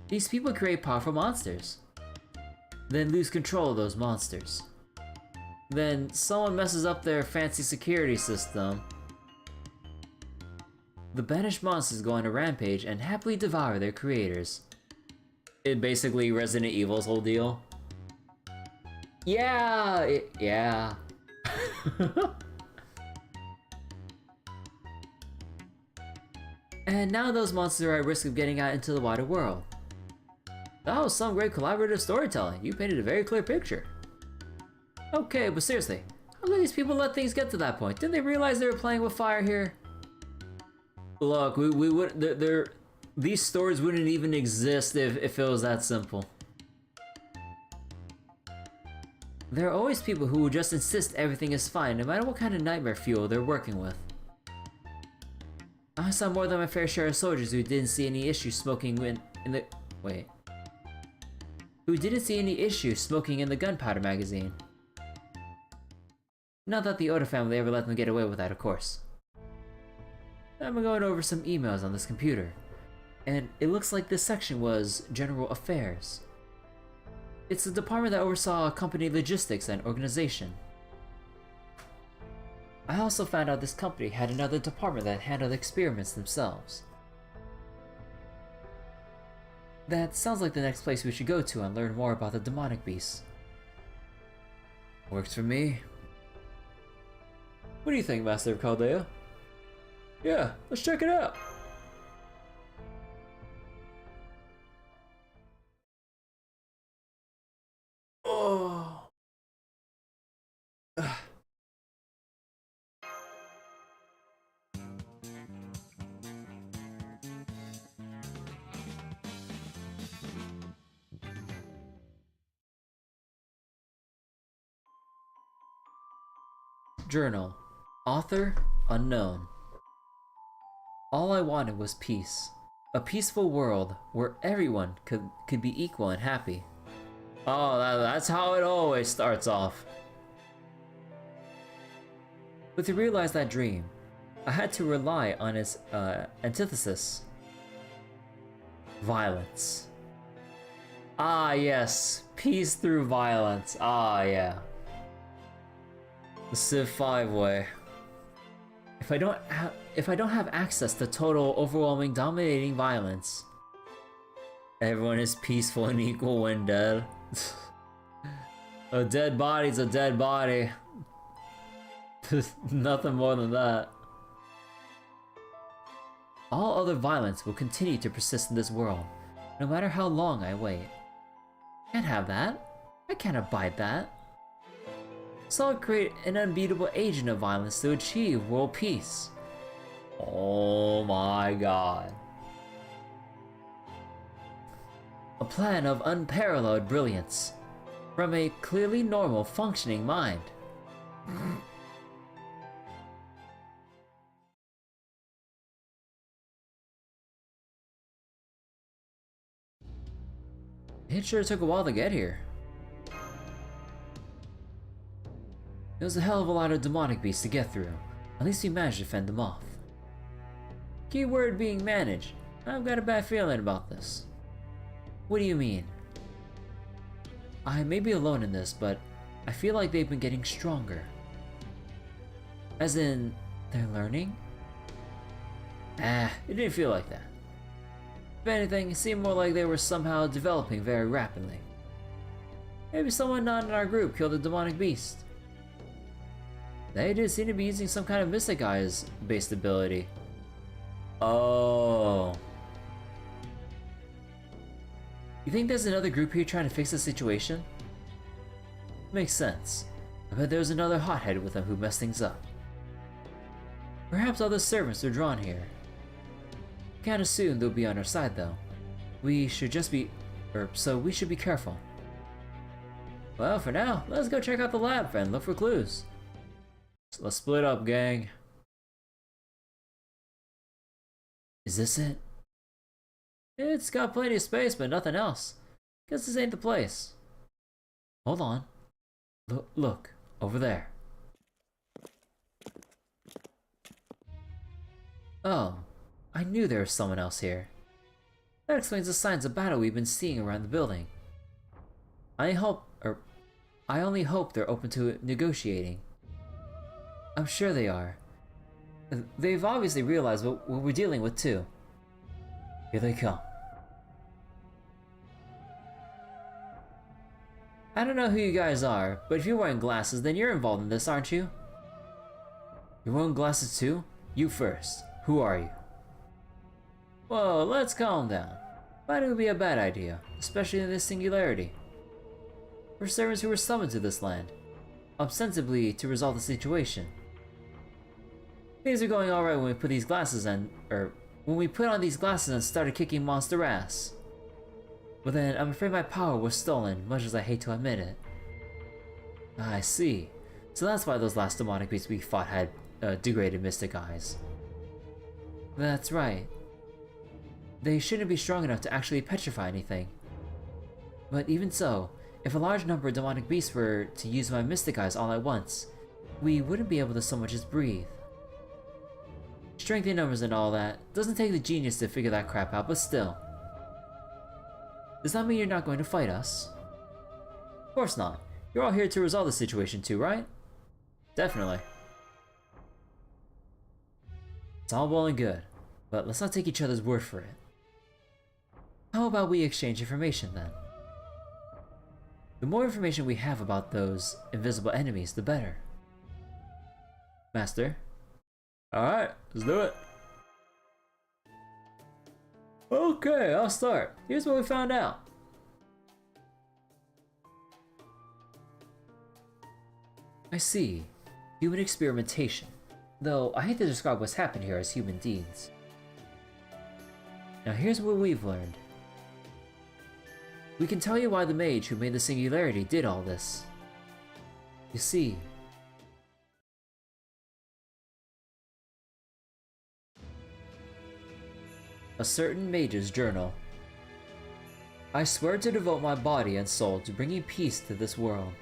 These people create powerful monsters, then lose control of those monsters. Then someone messes up their fancy security system. The banished monsters go on a rampage and happily devour their creators. It basically Resident Evil's whole deal. Yeah, yeah. And now those monsters are at risk of getting out into the wider world. That was some great collaborative storytelling. You painted a very clear picture. Okay, but seriously, how did these people let things get to that point? Didn't they realize they were playing with fire here? Look, we would these stories wouldn't even exist if it was that simple. There are always people who will just insist everything is fine, no matter what kind of nightmare fuel they're working with. I saw more than my fair share of soldiers who didn't see any issue smoking who didn't see any issue smoking in the gunpowder magazine. Not that the Oda family ever let them get away with that, of course. I'm going over some emails on this computer, and it looks like this section was General Affairs. It's the department that oversaw company logistics and organization. I also found out this company had another department that handled experiments themselves. That sounds like the next place we should go to and learn more about the demonic beasts. Works for me. What do you think, Master of Chaldea? Yeah, let's check it out! Oh. Journal. Author unknown. All I wanted was peace. A peaceful world where everyone could be equal and happy. Oh, that's how it always starts off. But to realize that dream, I had to rely on its antithesis. Violence. Ah yes, peace through violence. Ah yeah. The Civ 5 way. If I don't have access to total, overwhelming, dominating violence, everyone is peaceful and equal when dead. A dead body's a dead body. There's nothing more than that. All other violence will continue to persist in this world, no matter how long I wait. Can't have that. I can't abide that. So I'll create an unbeatable agent of violence to achieve world peace. Oh my god. A plan of unparalleled brilliance from a clearly normal functioning mind. It sure took a while to get here. It was a hell of a lot of demonic beasts to get through. At least we managed to fend them off. Keyword being managed. I've got a bad feeling about this. What do you mean? I may be alone in this, but I feel like they've been getting stronger. As in, they're learning? It didn't feel like that. If anything, it seemed more like they were somehow developing very rapidly. Maybe someone not in our group killed a demonic beast. They did seem to be using some kind of Mystic Eyes based ability. Oh. You think there's another group here trying to fix the situation? Makes sense. I bet there's another hothead with them who messed things up. Perhaps other servants are drawn here. Can't assume they'll be on our side though. We should be careful. Well, for now, let's go check out the lab and look for clues. So let's split up, gang. Is this it? It's got plenty of space, but nothing else. Guess this ain't the place. Hold on. Look, over there. Oh, I knew there was someone else here. That explains the signs of battle we've been seeing around the building. I only hope they're open to negotiating. I'm sure they are. They've obviously realized what we're dealing with too. Here they come. I don't know who you guys are, but if you're wearing glasses, then you're involved in this, aren't you? You're wearing glasses too? You first. Who are you? Whoa, let's calm down. Fighting would be a bad idea, especially in this singularity. We're servants who were summoned to this land, ostensibly to resolve the situation. Things are going alright when we put these glasses on, when we put on these glasses and started kicking monster ass. But then, I'm afraid my power was stolen, much as I hate to admit it. I see. So that's why those last demonic beasts we fought had degraded Mystic Eyes. That's right. They shouldn't be strong enough to actually petrify anything. But even so, if a large number of demonic beasts were to use my Mystic Eyes all at once, we wouldn't be able to so much as breathe. Strength in numbers and all that, doesn't take the genius to figure that crap out, but still. Does that mean you're not going to fight us? Of course not. You're all here to resolve the situation too, right? Definitely. It's all well and good, but let's not take each other's word for it. How about we exchange information then? The more information we have about those invisible enemies, the better. Master? Alright, let's do it. Okay, I'll start. Here's what we found out. I see. Human experimentation. Though, I hate to describe what's happened here as human deeds. Now here's what we've learned. We can tell you why the mage who made the singularity did all this. You see, a certain mage's journal. I swear to devote my body and soul to bringing peace to this world.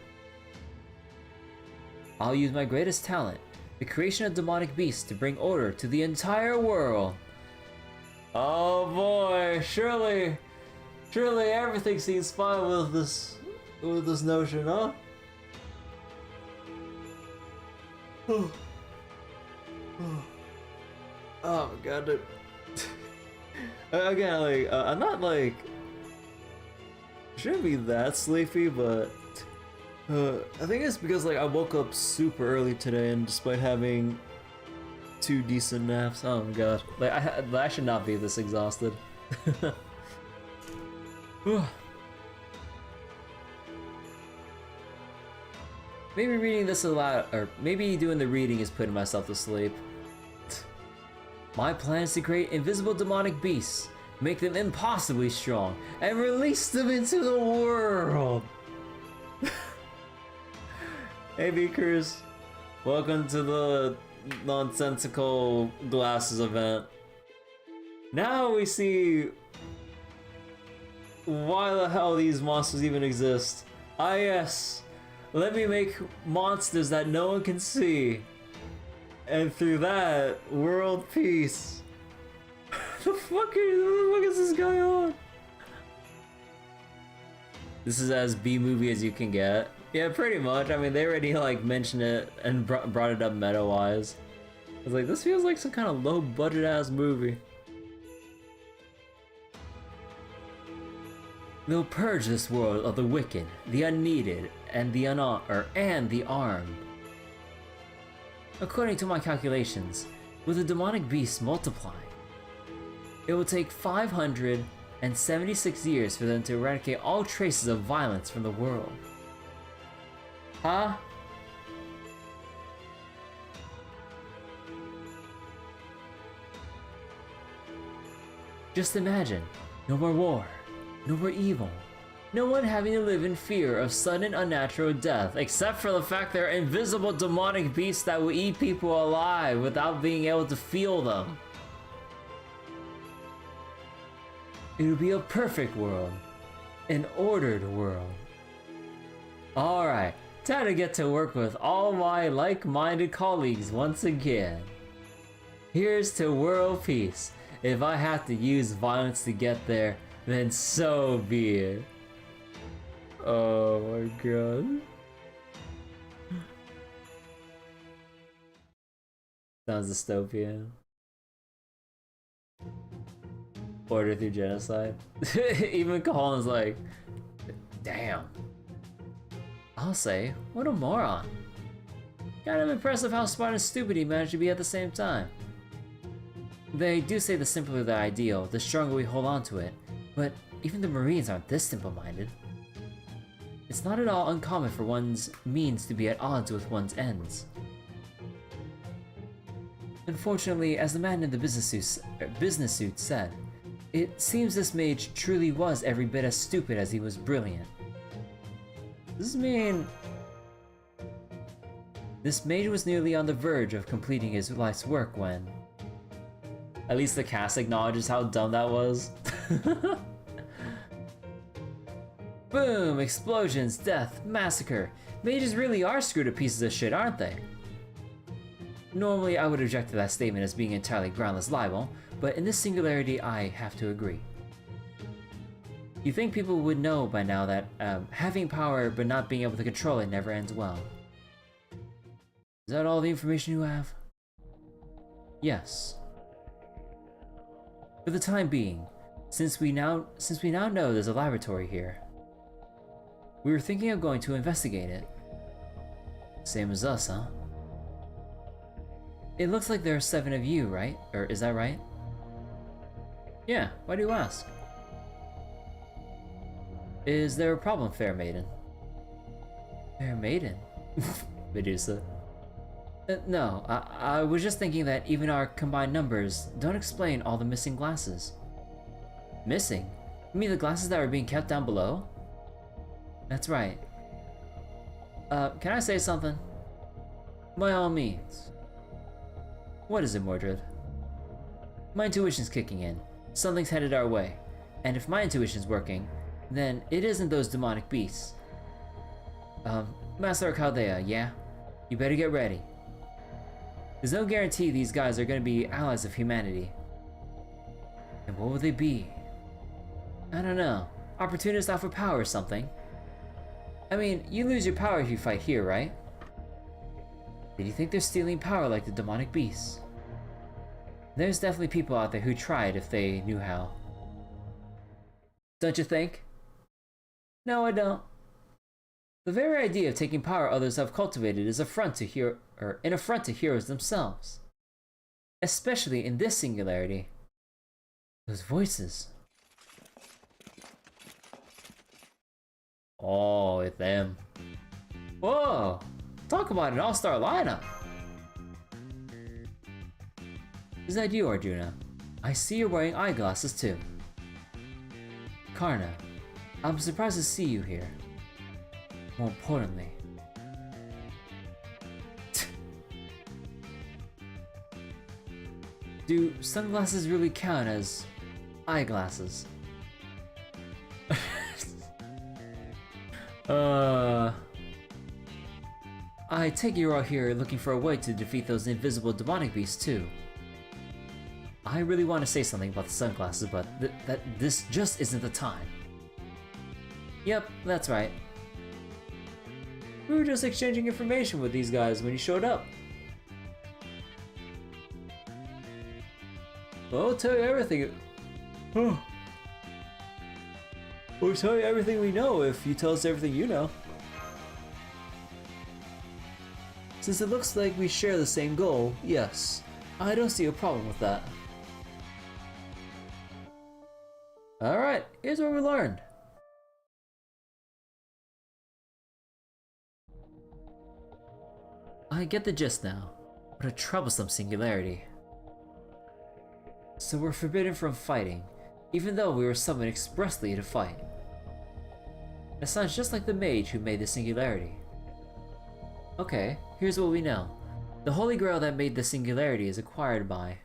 I'll use my greatest talent, the creation of demonic beasts, to bring order to the entire world. Oh boy, surely everything seems fine with this notion, huh? Oh my god, dude. Again, like, I'm not like, shouldn't be that sleepy, but I think it's because like I woke up super early today, and despite having 2 decent naps, oh my god, like I should not be this exhausted. Maybe reading this aloud, or maybe doing the reading is putting myself to sleep. My plan is to create invisible demonic beasts, make them impossibly strong, and release them into the world! Hey Beakers, welcome to the nonsensical glasses event. Now we see why the hell these monsters even exist. Ah yes, let me make monsters that no one can see. And through that, world peace. What the fuck is this going on? This is as B-movie as you can get. Yeah, pretty much. I mean, they already like mentioned it and brought it up meta-wise. I was like, this feels like some kind of low-budget ass movie. They'll purge this world of the wicked, the unneeded, and the armed. According to my calculations, with the demonic beast multiplying, it will take 576 years for them to eradicate all traces of violence from the world. Huh? Just imagine, no more war, no more evil, no one having to live in fear of sudden unnatural death, except for the fact there are invisible demonic beasts that will eat people alive without being able to feel them. It would be a perfect world, an ordered world. Alright, time to get to work with all my like-minded colleagues once again. Here's to world peace. If I have to use violence to get there, then so be it. Oh my god. Sounds dystopian. Order through genocide. Even Colin's like, damn. I'll say, what a moron. Kind of impressive how smart and stupid he managed to be at the same time. They do say the simpler the ideal, the stronger we hold on to it, but even the Marines aren't this simple-minded. It's not at all uncommon for one's means to be at odds with one's ends. Unfortunately, as the man in the business suit said, it seems this mage truly was every bit as stupid as he was brilliant. Does this mean this mage was nearly on the verge of completing his life's work when... At least the cast acknowledges how dumb that was. Boom! Explosions, death, massacre. Mages really are screwed to pieces of shit, aren't they? Normally, I would object to that statement as being entirely groundless libel, but in this singularity, I have to agree. You think people would know by now that having power but not being able to control it never ends well. Is that all the information you have? Yes. For the time being, since we now know there's a laboratory here, we were thinking of going to investigate it. Same as us, huh? It looks like there are 7 of you, right? Or is that right? Yeah, why do you ask? Is there a problem, Fair Maiden? Fair Maiden? Medusa. No, I was just thinking that even our combined numbers don't explain all the missing glasses. Missing? You mean the glasses that were being kept down below? That's right. Can I say something? By all means. What is it, Mordred? My intuition's kicking in. Something's headed our way. And if my intuition's working, then it isn't those demonic beasts. Master Chaldea, yeah? You better get ready. There's no guarantee these guys are gonna be allies of humanity. And what will they be? I don't know. Opportunists out for power or something. I mean, you lose your power if you fight here, right? Did you think they're stealing power like the demonic beasts? There's definitely people out there who tried if they knew how. Don't you think? No, I don't. The very idea of taking power others have cultivated is an affront to heroes themselves. Especially in this singularity. Those voices. Oh, it's them. Whoa! Talk about an all-star lineup! Is that you, Arjuna? I see you're wearing eyeglasses too. Karna, I'm surprised to see you here. More importantly, do sunglasses really count as eyeglasses? I take you're out here looking for a way to defeat those invisible demonic beasts too. I really want to say something about the sunglasses, but this just isn't the time. Yep, that's right. We were just exchanging information with these guys when you showed up. I'll tell you everything. Oh. We'll tell you everything we know if you tell us everything you know. Since it looks like we share the same goal, yes. I don't see a problem with that. Alright, here's what we learned. I get the gist now. What a troublesome singularity. So we're forbidden from fighting, even though we were summoned expressly to fight. It sounds just like the mage who made the singularity. Okay, here's what we know. The Holy Grail that made the singularity is acquired by...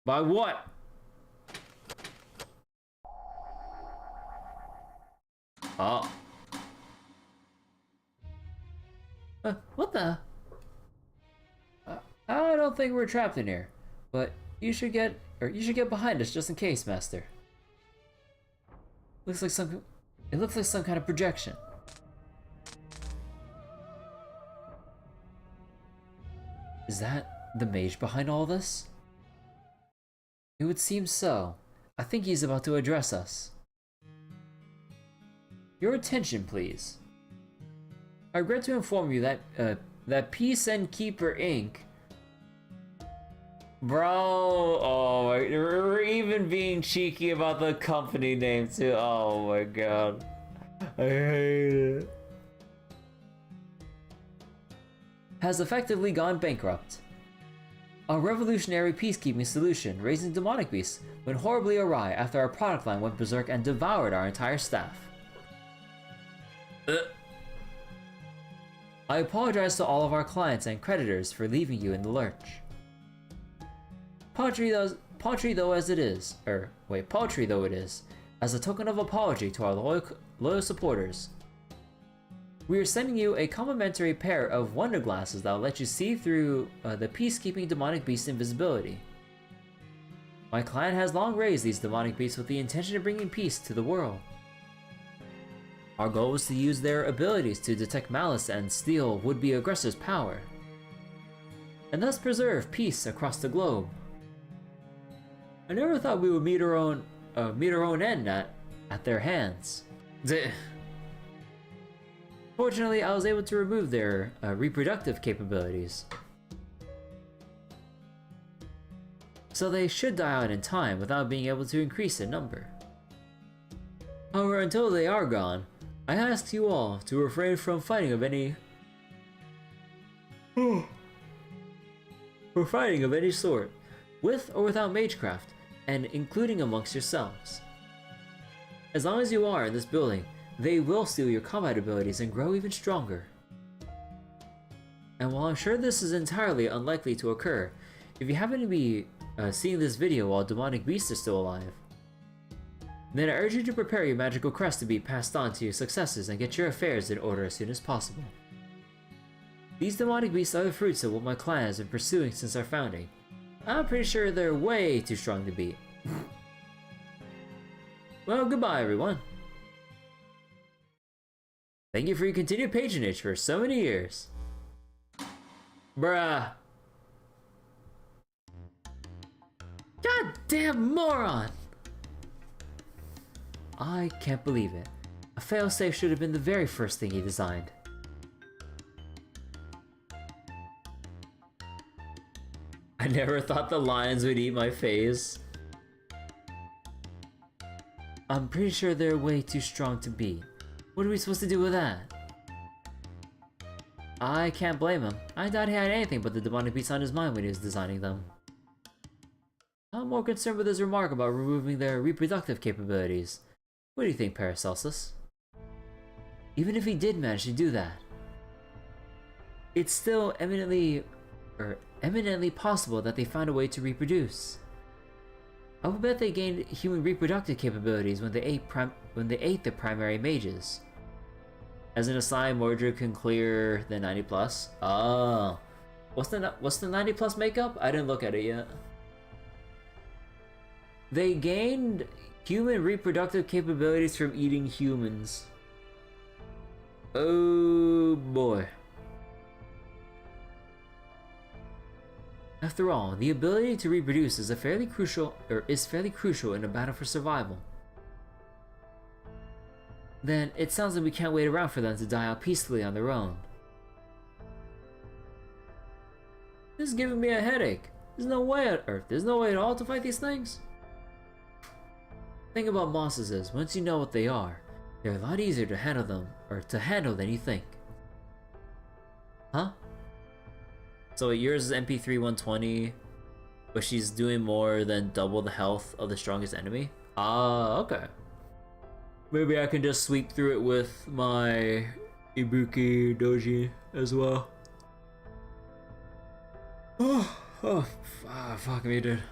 By what? Oh. What the? I don't think we're trapped in here, but you should get behind us just in case, Master. It looks like some kind of projection. Is that the mage behind all this? It would seem so. I think he's about to address us. Your attention, please. I regret to inform you that that Peace and Keeper Inc. Bro, oh my, we're even being cheeky about the company name too. Oh my god, I hate it. Has effectively gone bankrupt. A revolutionary peacekeeping solution, raising demonic beasts, went horribly awry after our product line went berserk and devoured our entire staff. I apologize to all of our clients and creditors for leaving you in the lurch. Paltry though it is, as a token of apology to our loyal supporters, we are sending you a complimentary pair of wonder glasses that will let you see through the peacekeeping demonic beast invisibility. My client has long raised these demonic beasts with the intention of bringing peace to the world. Our goal was to use their abilities to detect malice and steal would-be aggressors' power, and thus preserve peace across the globe. I never thought we would meet our own end at their hands. Fortunately, I was able to remove their reproductive capabilities, so they should die out in time without being able to increase in number. However, until they are gone, I ask you all to refrain from fighting of any sort, with or without magecraft, and including amongst yourselves. As long as you are in this building, they will steal your combat abilities and grow even stronger. And while I'm sure this is entirely unlikely to occur, if you happen to be seeing this video while demonic beasts are still alive, then I urge you to prepare your magical crest to be passed on to your successors and get your affairs in order as soon as possible. These demonic beasts are the fruits of what my clan has been pursuing since our founding. I'm pretty sure they're way too strong to beat. Well, goodbye everyone. Thank you for your continued patronage for so many years. Bruh. Goddamn moron! I can't believe it. A failsafe should have been the very first thing he designed. I never thought the lions would eat my face. I'm pretty sure they're way too strong to beat. What are we supposed to do with that? I can't blame him. I doubt he had anything but the demonic beasts on his mind when he was designing them. I'm more concerned with his remark about removing their reproductive capabilities. What do you think, Paracelsus? Even if he did manage to do that, it's still eminently possible that they found a way to reproduce. I would bet they gained human reproductive capabilities when they ate the primary mages. As an aside, Mordred can clear the 90 plus. Oh, what's the 90 plus makeup? I didn't look at it yet. They gained Human reproductive capabilities from eating humans. Oh boy. After all, the ability to reproduce is fairly crucial in a battle for survival. Then it sounds like we can't wait around for them to die out peacefully on their own. This is giving me a headache. There's no way on Earth. There's no way at all to fight these things. The thing about monsters is, once you know what they are, they're a lot easier to handle than you think. Huh? So yours is MP3 120, but she's doing more than double the health of the strongest enemy? Ah, okay. Maybe I can just sweep through it with my Ibuki Doji as well. Fuck me, dude.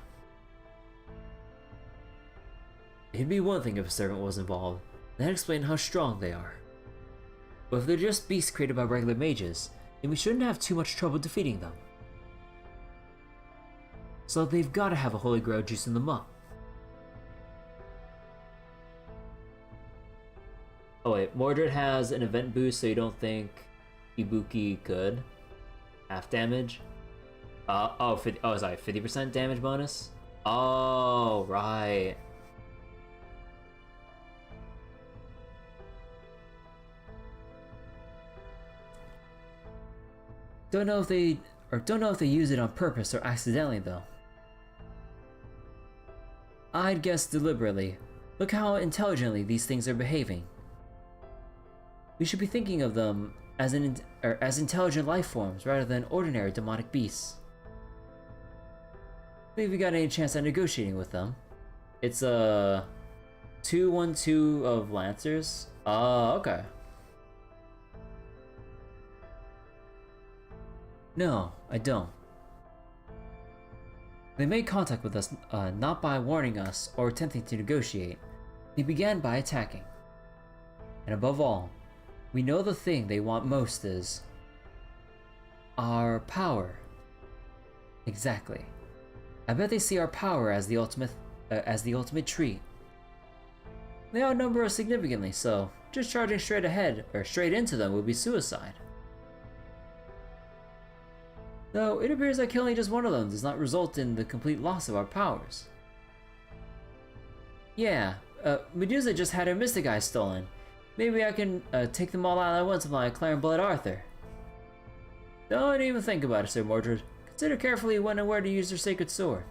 It'd be one thing if a servant was involved, that'd explain how strong they are. But if they're just beasts created by regular mages, then we shouldn't have too much trouble defeating them. So they've gotta have a holy grail juicing them up. Oh wait, Mordred has an event boost, so you don't think Ibuki could? Half damage? Sorry, 50% damage bonus? Oh, right. Don't know if they use it on purpose or accidentally though. I'd guess deliberately. Look how intelligently these things are behaving. We should be thinking of them as intelligent life forms rather than ordinary demonic beasts. Think we got any chance at negotiating with them? It's a 2-1-2 of Lancers. Okay. No, I don't. They made contact with us not by warning us or attempting to negotiate. They began by attacking. And above all, we know the thing they want most is our power. Exactly. I bet they see our power as the ultimate treat. They outnumber us significantly, so just charging straight ahead or straight into them would be suicide. Though it appears that killing just one of them does not result in the complete loss of our powers. Yeah, Medusa just had her Mystic Eye stolen. Maybe I can take them all out at once like Claire and Blood Arthur. Don't even think about it, Sir Mordred. Consider carefully when and where to use their sacred sword.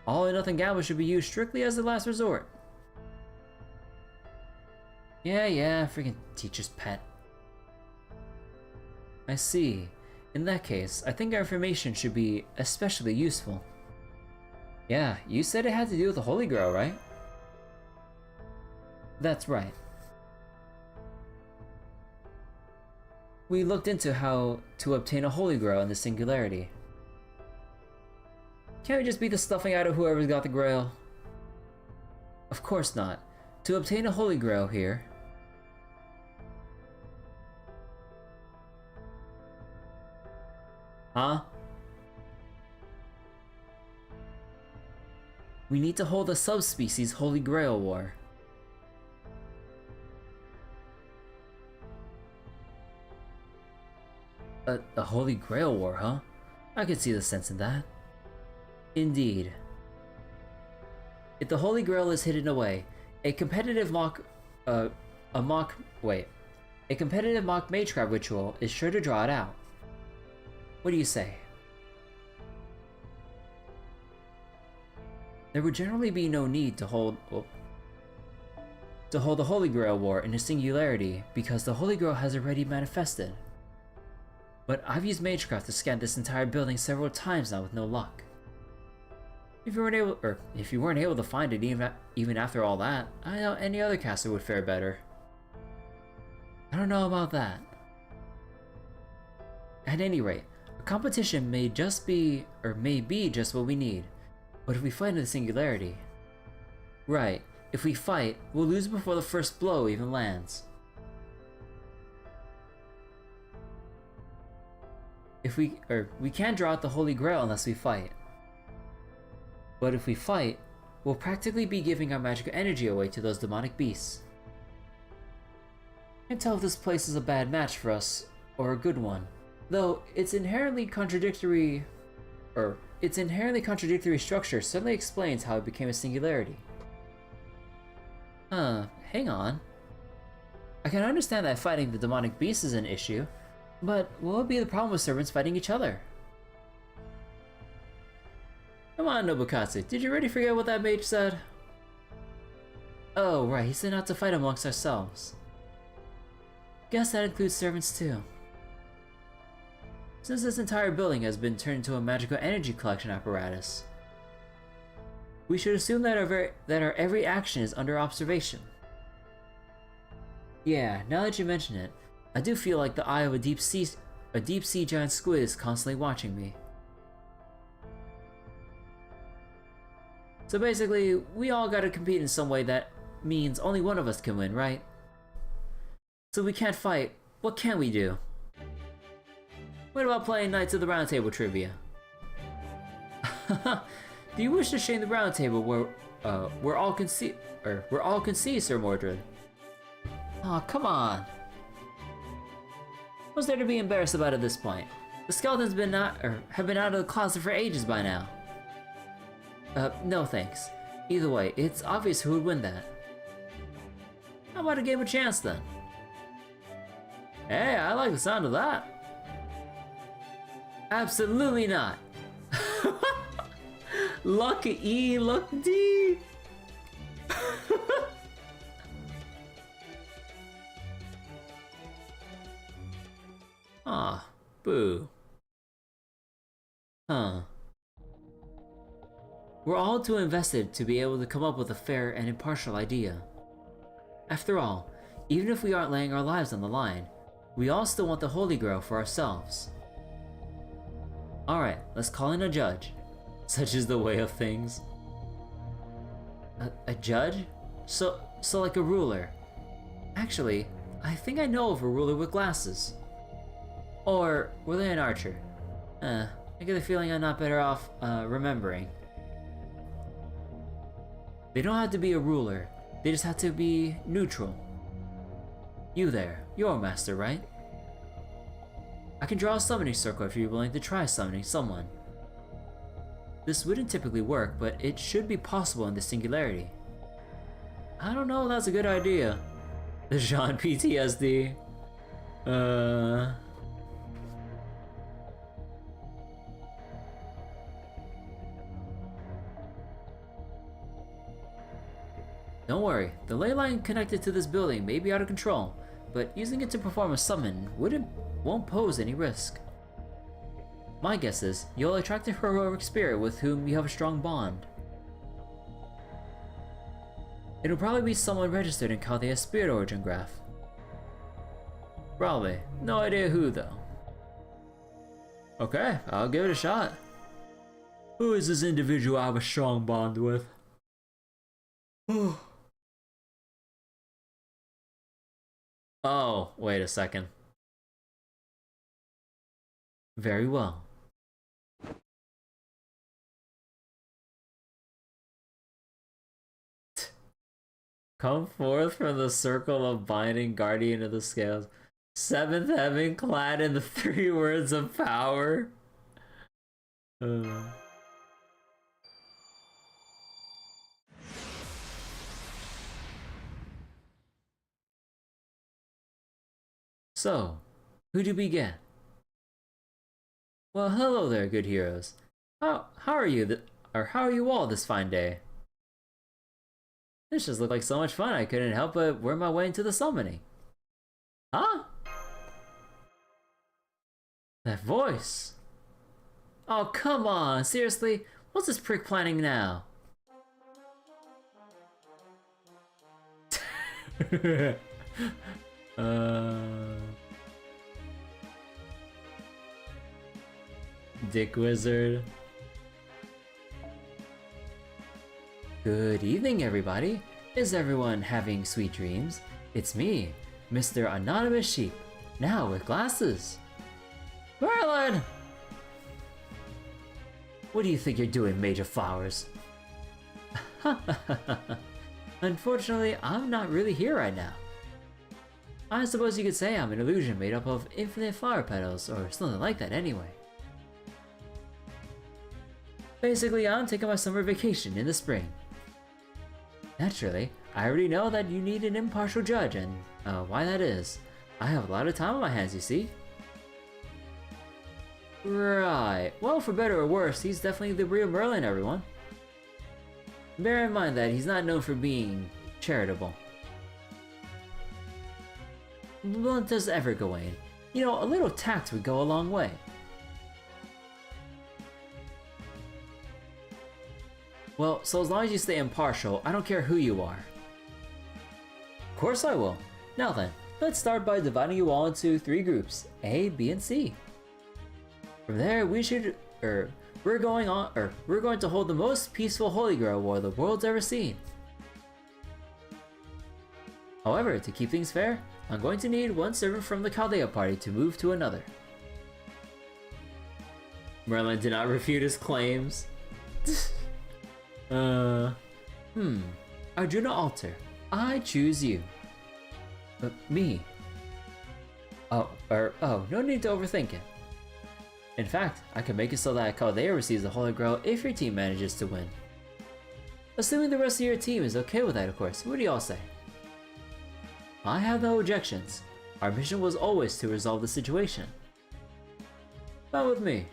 All or nothing gamble should be used strictly as the last resort. Yeah, freaking teacher's pet. I see. In that case, I think our information should be especially useful. Yeah, you said it had to do with the Holy Grail, right? That's right. We looked into how to obtain a Holy Grail in the Singularity. Can't we just beat the stuffing out of whoever's got the Grail? Of course not. To obtain a Holy Grail here... Huh? We need to hold a subspecies Holy Grail war. A Holy Grail war, huh? I could see the sense in that. Indeed. If the Holy Grail is hidden away, a competitive mock magecraft ritual is sure to draw it out. What do you say? There would generally be no need to hold the Holy Grail war in a Singularity because the Holy Grail has already manifested. But I've used magecraft to scan this entire building several times now with no luck. If you weren't able to find it even after all that, I know any other caster would fare better. I don't know about that. At any rate, a competition may be just what we need. But if we fight in the Singularity... Right, if we fight, we'll lose before the first blow even lands. We can't draw out the Holy Grail unless we fight. But if we fight, we'll practically be giving our magical energy away to those demonic beasts. Can't tell if this place is a bad match for us, or a good one. Though its inherently contradictory structure certainly explains how it became a singularity. Hang on. I can understand that fighting the demonic beast is an issue, but what would be the problem with servants fighting each other? Come on, Nobukatsu, did you already forget what that mage said? Oh, right, he said not to fight amongst ourselves. Guess that includes servants too. Since this entire building has been turned into a magical energy collection apparatus, we should assume that our every action is under observation. Yeah, now that you mention it, I do feel like the eye of a deep sea giant squid is constantly watching me. So basically, we all gotta compete in some way that means only one of us can win, right? So we can't fight, what can we do? What about playing Knights of the Round Table trivia? Do you wish to shame the Round Table where we're all can see, Sir Mordred? Aw, come on. What's there to be embarrassed about at this point? The skeletons have been out of the closet for ages by now. No thanks. Either way, it's obvious who would win that. How about a game of chance then? Hey, I like the sound of that. Absolutely not. Luck E, luck D. Aw, boo. Huh. We're all too invested to be able to come up with a fair and impartial idea. After all, even if we aren't laying our lives on the line, we all still want the Holy Grail for ourselves. Alright, let's call in a judge. Such is the way of things. A judge? So like a ruler. Actually, I think I know of a ruler with glasses. Or were they an archer? I get the feeling I'm not better off remembering. They don't have to be a ruler, they just have to be neutral. You there, you're a master, right? I can draw a summoning circle if you're willing to try summoning someone. This wouldn't typically work, but it should be possible in the singularity. I don't know if that's a good idea. The Jean PTSD. Don't worry, the ley line connected to this building may be out of control, but using it to perform a summon won't pose any risk. My guess is you'll attract a heroic spirit with whom you have a strong bond. It'll probably be someone registered in Chaldea's spirit origin graph. Probably. No idea who though. Okay, I'll give it a shot. Who is this individual I have a strong bond with? Oh, wait a second. Very well. Come forth from the circle of binding, guardian of the scales. Seventh heaven clad in the 3 words of power. So, who do we get? Well, hello there, good heroes. How are you? How are you all this fine day? This just looked like so much fun. I couldn't help but worm my way into the summoning. Huh? That voice. Oh, come on! Seriously, what's this prick planning now? Dick Wizard. Good evening, everybody. Is everyone having sweet dreams? It's me, Mr. Anonymous Sheep, now with glasses. Merlin! What do you think you're doing, Mage of Flowers? Unfortunately, I'm not really here right now. I suppose you could say I'm an illusion made up of infinite flower petals, or something like that anyway. Basically, I'm taking my summer vacation in the spring. Naturally, I already know that you need an impartial judge, and why that is. I have a lot of time on my hands, you see. Right, well, for better or worse, he's definitely the real Merlin, everyone. Bear in mind that he's not known for being charitable. Blunt as ever, Gawain. You know, a little tact would go a long way. Well, so as long as you stay impartial, I don't care who you are. Of course I will. Now then, let's start by dividing you all into 3 groups, A, B, and C. From there, we're going to hold the most peaceful Holy Grail War the world's ever seen. However, to keep things fair, I'm going to need one servant from the Chaldea party to move to another. Merlin did not refute his claims. Arjuna Alter, I choose you. Me? Oh, no need to overthink it. In fact, I can make it so that Chaldea receives the Holy Grail if your team manages to win. Assuming the rest of your team is okay with that, of course. What do y'all say? I have no objections. Our mission was always to resolve the situation. Not with me.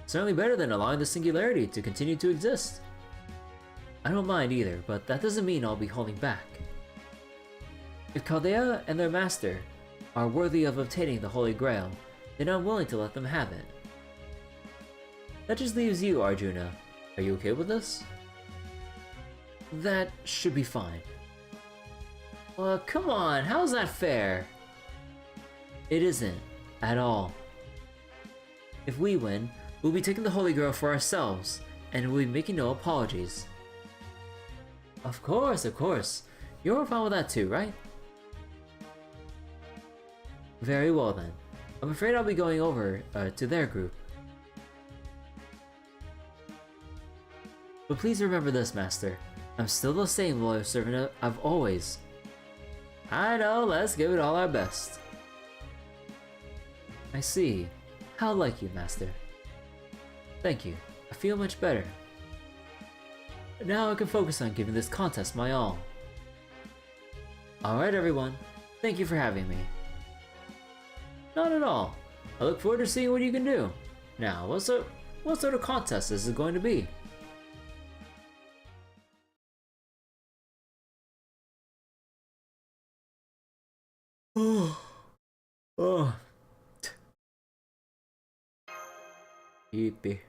Certainly better than allowing the singularity to continue to exist. I don't mind either, but that doesn't mean I'll be holding back. If Chaldea and their master are worthy of obtaining the Holy Grail, then I'm willing to let them have it. That just leaves you, Arjuna. Are you okay with this? That should be fine. Well, come on, how's that fair? It isn't, at all. If we win, we'll be taking the Holy Grail for ourselves, and we'll be making no apologies. Of course, of course. You're fine with that too, right? Very well then. I'm afraid I'll be going over to their group. But please remember this, Master. I'm still the same loyal servant I've always. I know, let's give it all our best. I see. How like you, Master. Thank you. I feel much better. Now I can focus on giving this contest my all. Alright everyone, thank you for having me. Not at all. I look forward to seeing what you can do. Now, what sort of contest is it going to be? Yippee.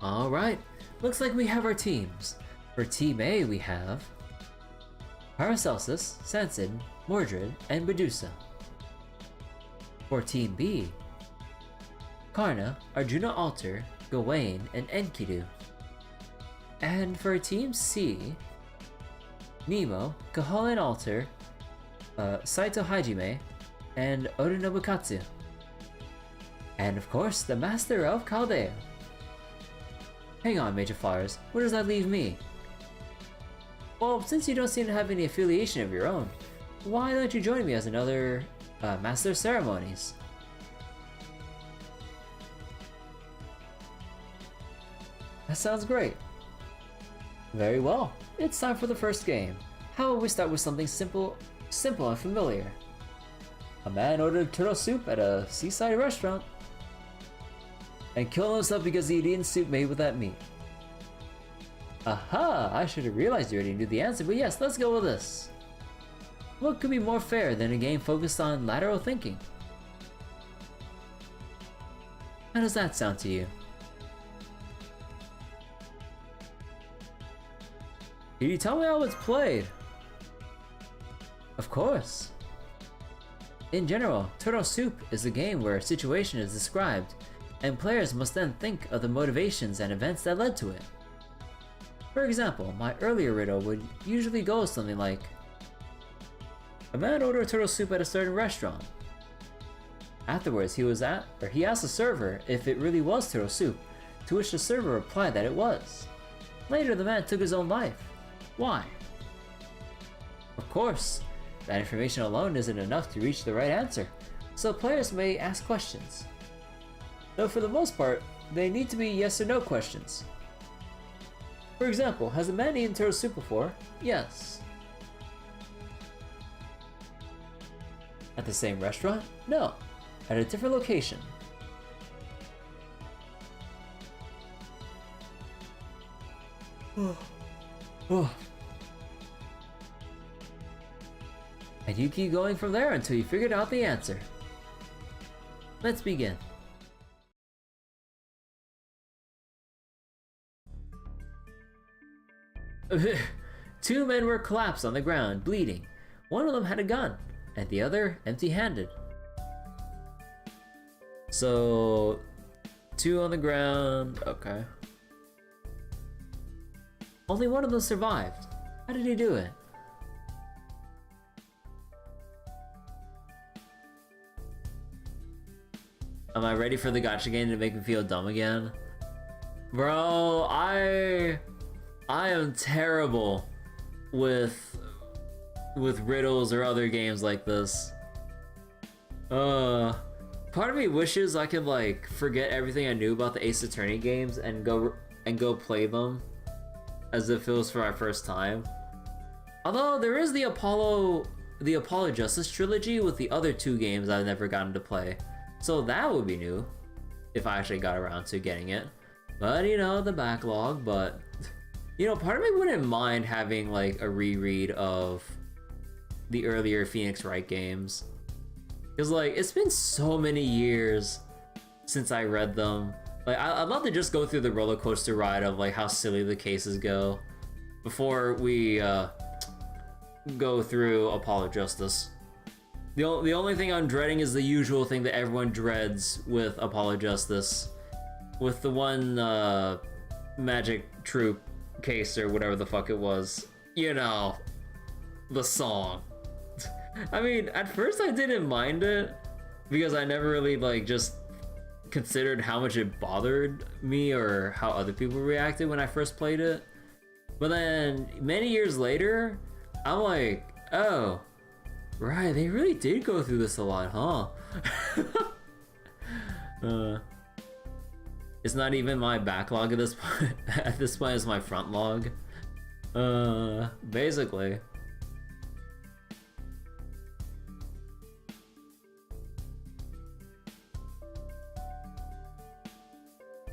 Alright, looks like we have our teams. For Team A we have Paracelsus, Sanson, Mordred, and Medusa. For Team B, Karna, Arjuna Alter, Gawain, and Enkidu. And for Team C, Nemo, Kahala and Alter, Saito Hajime, and Oda Nobukatsu. And of course, the Master of Chaldea. Hang on, Major Flowers, where does that leave me? Well, since you don't seem to have any affiliation of your own, why don't you join me as another Master of Ceremonies? That sounds great. Very well, it's time for the first game. How about we start with something simple and familiar? A man ordered turtle soup at a seaside restaurant and killed himself because he eaten soup made with that meat. Aha! I should have realized you already knew the answer, but yes, let's go with this. What could be more fair than a game focused on lateral thinking? How does that sound to you? Can you tell me how it's played? Of course. In general, Turtle Soup is a game where a situation is described, and players must then think of the motivations and events that led to it. For example, my earlier riddle would usually go something like, a man ordered turtle soup at a certain restaurant. Afterwards, he asked the server if it really was turtle soup, to which the server replied that it was. Later, the man took his own life. Why? Of course, that information alone isn't enough to reach the right answer, so players may ask questions. Though for the most part, they need to be yes or no questions. For example, has a man eaten turtle soup before? Yes. At the same restaurant? No. At a different location. And you keep going from there until you figured out the answer. Let's begin. Two men were collapsed on the ground, bleeding. One of them had a gun, and the other empty-handed. So, two on the ground, okay. Only one of them survived. How did he do it? Am I ready for the gacha game to make me feel dumb again? Bro, I am terrible with riddles or other games like this. Part of me wishes I could like forget everything I knew about the Ace Attorney games and go play them as if it was for my first time. Although there is the Apollo Justice trilogy with the other two games I've never gotten to play. So that would be new if I actually got around to getting it. But you know, the backlog, but you know, part of me wouldn't mind having like a reread of the earlier Phoenix Wright games. Cause like, it's been so many years since I read them. Like, I'd love to just go through the roller coaster ride of like how silly the cases go before we go through Apollo Justice. The only thing I'm dreading is the usual thing that everyone dreads with Apollo Justice. With the one Magic Troop case or whatever the fuck it was. You know, the song. I mean, at first I didn't mind it because I never really like just considered how much it bothered me or how other people reacted when I first played it. But then many years later, I'm like, oh, right, they really did go through this a lot, huh? It's not even my backlog at this point. At this point, it's my front log. Basically.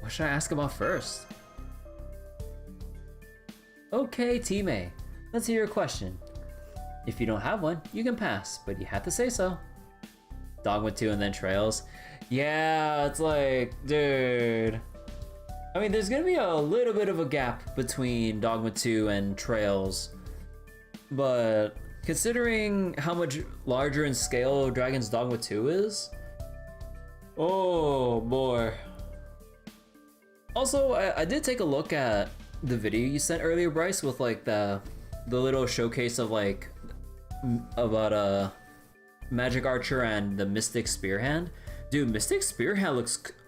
What should I ask about first? Okay, Team A. Let's hear your question. If you don't have one, you can pass, but you have to say so. Dogma 2 and then Trails. Yeah, it's like, dude. I mean, there's gonna be a little bit of a gap between Dogma 2 and Trails. But considering how much larger in scale Dragon's Dogma 2 is, oh boy. Also, I did take a look at the video you sent earlier, Bryce, with like the little showcase of like about Magic Archer and the Mystic Spearhand. Dude, Mystic Spearhand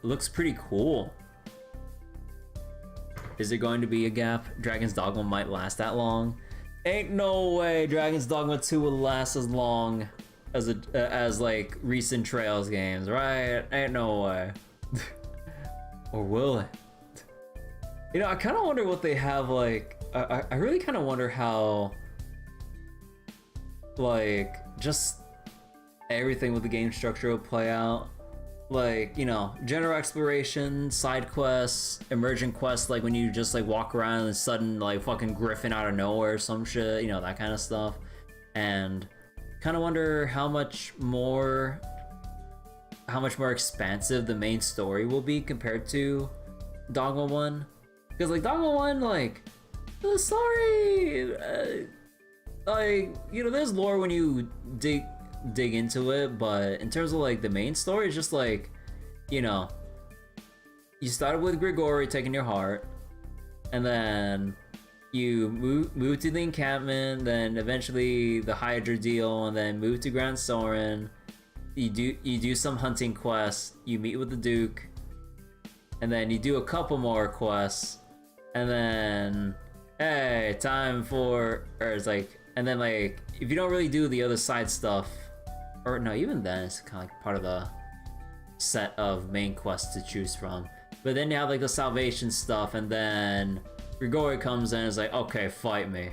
looks pretty cool. Is there going to be a gap? Dragon's Dogma might last that long. Ain't no way Dragon's Dogma 2 will last as long as like recent Trails games, right? Ain't no way. Or will it? You know, I kind of wonder what they have like. I really kind of wonder how, like, just everything with the game structure will play out. Like, you know, general exploration, side quests, emergent quests, like when you just like walk around and sudden like fucking griffin out of nowhere or some shit, you know, that kind of stuff. And kind of wonder how much more expansive the main story will be compared to Dogma 1. Because like Dogma 1, like, the story, like, you know, there's lore when you dig dig into it, but in terms of like the main story, it's just like, you know, you started with Grigori taking your heart, and then you move to the encampment, then eventually the Hydra deal, and then move to Grand Soren. You do some hunting quests, you meet with the Duke, and then you do a couple more quests, and then hey, time for, or it's like, and then like if you don't really do the other side stuff, or no, even then it's kind of like part of the set of main quests to choose from. But then you have like the salvation stuff, and then Grigori comes in and is like, okay, fight me.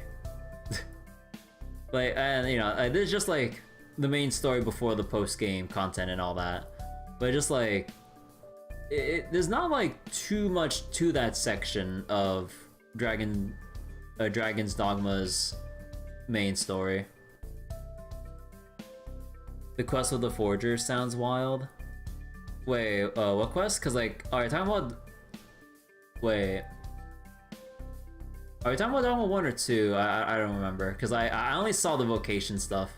Like, and you know, this is just like the main story before the post-game content and all that. But just like, there's not like too much to that section of Dragon's Dogma's main story. The quest with the Forger sounds wild. Wait, what quest? Cause like, are you talking about? Wait, are we talking about Dogma 1 or 2? I don't remember, cause I only saw the vocation stuff.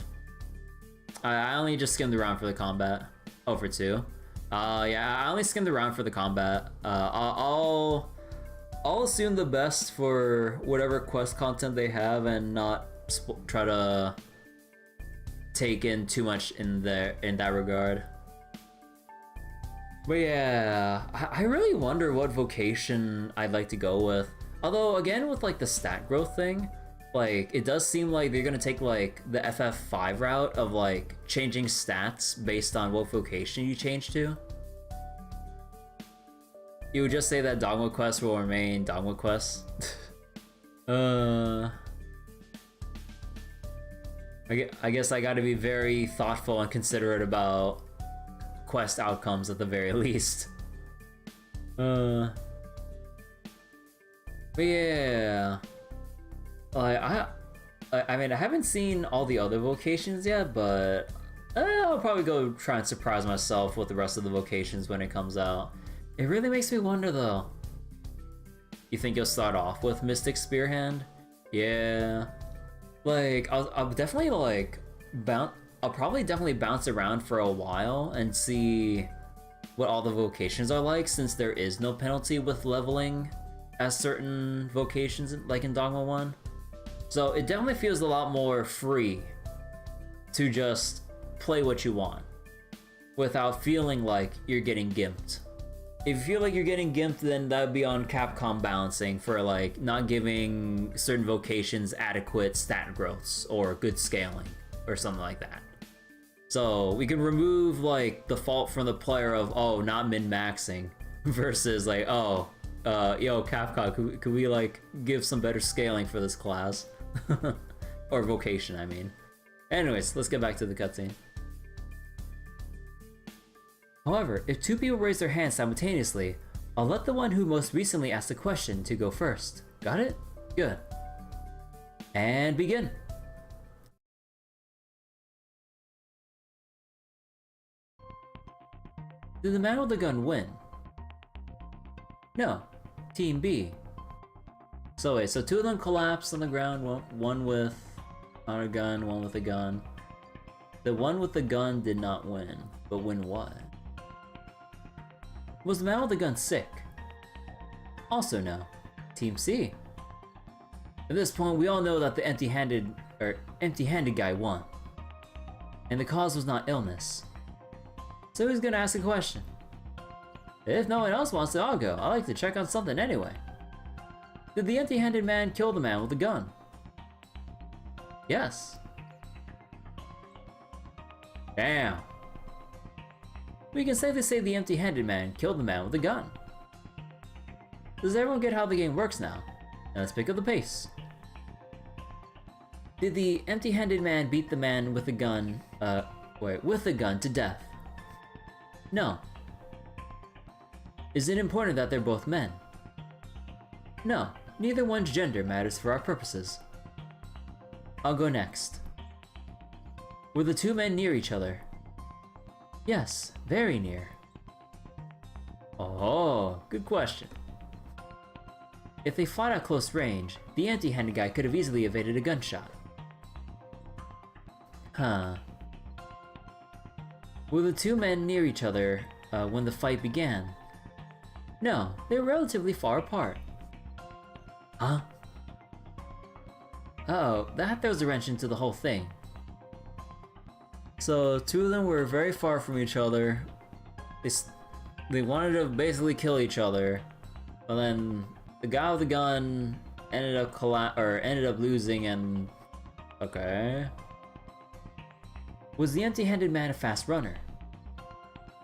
I only just skimmed around for the combat. Oh, for 2. Yeah, I only skimmed around for the combat. I'll assume the best for whatever quest content they have, and not try to take in too much in that regard. But yeah, I really wonder what vocation I'd like to go with. Although again, with like the stat growth thing, like it does seem like they're gonna take like the FF5 route of like changing stats based on what vocation you change to. You would just say that Dogma quests will remain Dogma quests. I guess I gotta be very thoughtful and considerate about quest outcomes at the very least. But yeah, I mean, I haven't seen all the other vocations yet, but I'll probably go try and surprise myself with the rest of the vocations when it comes out. It really makes me wonder though. You think you'll start off with Mystic Spearhand? Yeah. Like, I'll definitely like I'll probably definitely bounce around for a while and see what all the vocations are like, since there is no penalty with leveling as certain vocations like in Dogma 1. So it definitely feels a lot more free to just play what you want without feeling like you're getting gimped. If you feel like you're getting gimped, then that would be on Capcom balancing for like not giving certain vocations adequate stat growths or good scaling or something like that. So we can remove like the fault from the player of, oh, not min-maxing versus like, oh, yo, Capcom, could we like give some better scaling for this class? Or vocation, I mean. Anyways, let's get back to the cutscene. However, if 2 people raise their hands simultaneously, I'll let the one who most recently asked the question to go first. Got it? Good. And begin. Did the man with the gun win? No. Team B. So wait, so 2 of them collapsed on the ground, one with not a gun, one with a gun. The one with the gun did not win, but win what? Was the man with the gun sick? Also no. Team C. At this point, we all know that the empty-handed guy won. And the cause was not illness. So who's gonna ask a question? If no one else wants to, I'll go. I like to check on something anyway. Did the empty-handed man kill the man with the gun? Yes. Damn. We can safely say the empty-handed man killed the man with the gun. Does everyone get how the game works now? Now let's pick up the pace. Did the empty-handed man beat the man with the gun, with the gun to death? No. Is it important that they're both men? No, neither one's gender matters for our purposes. I'll go next. Were the 2 men near each other? Yes, very near. Oh, good question. If they fought at close range, the empty-handed guy could have easily evaded a gunshot. Huh. Were the two men near each other when the fight began? No, they were relatively far apart. Huh? Uh-oh, that throws a wrench into the whole thing. So, two of them were very far from each other. They wanted to basically kill each other, but then the guy with the gun ended up losing and... Okay. Was the empty-handed man a fast runner?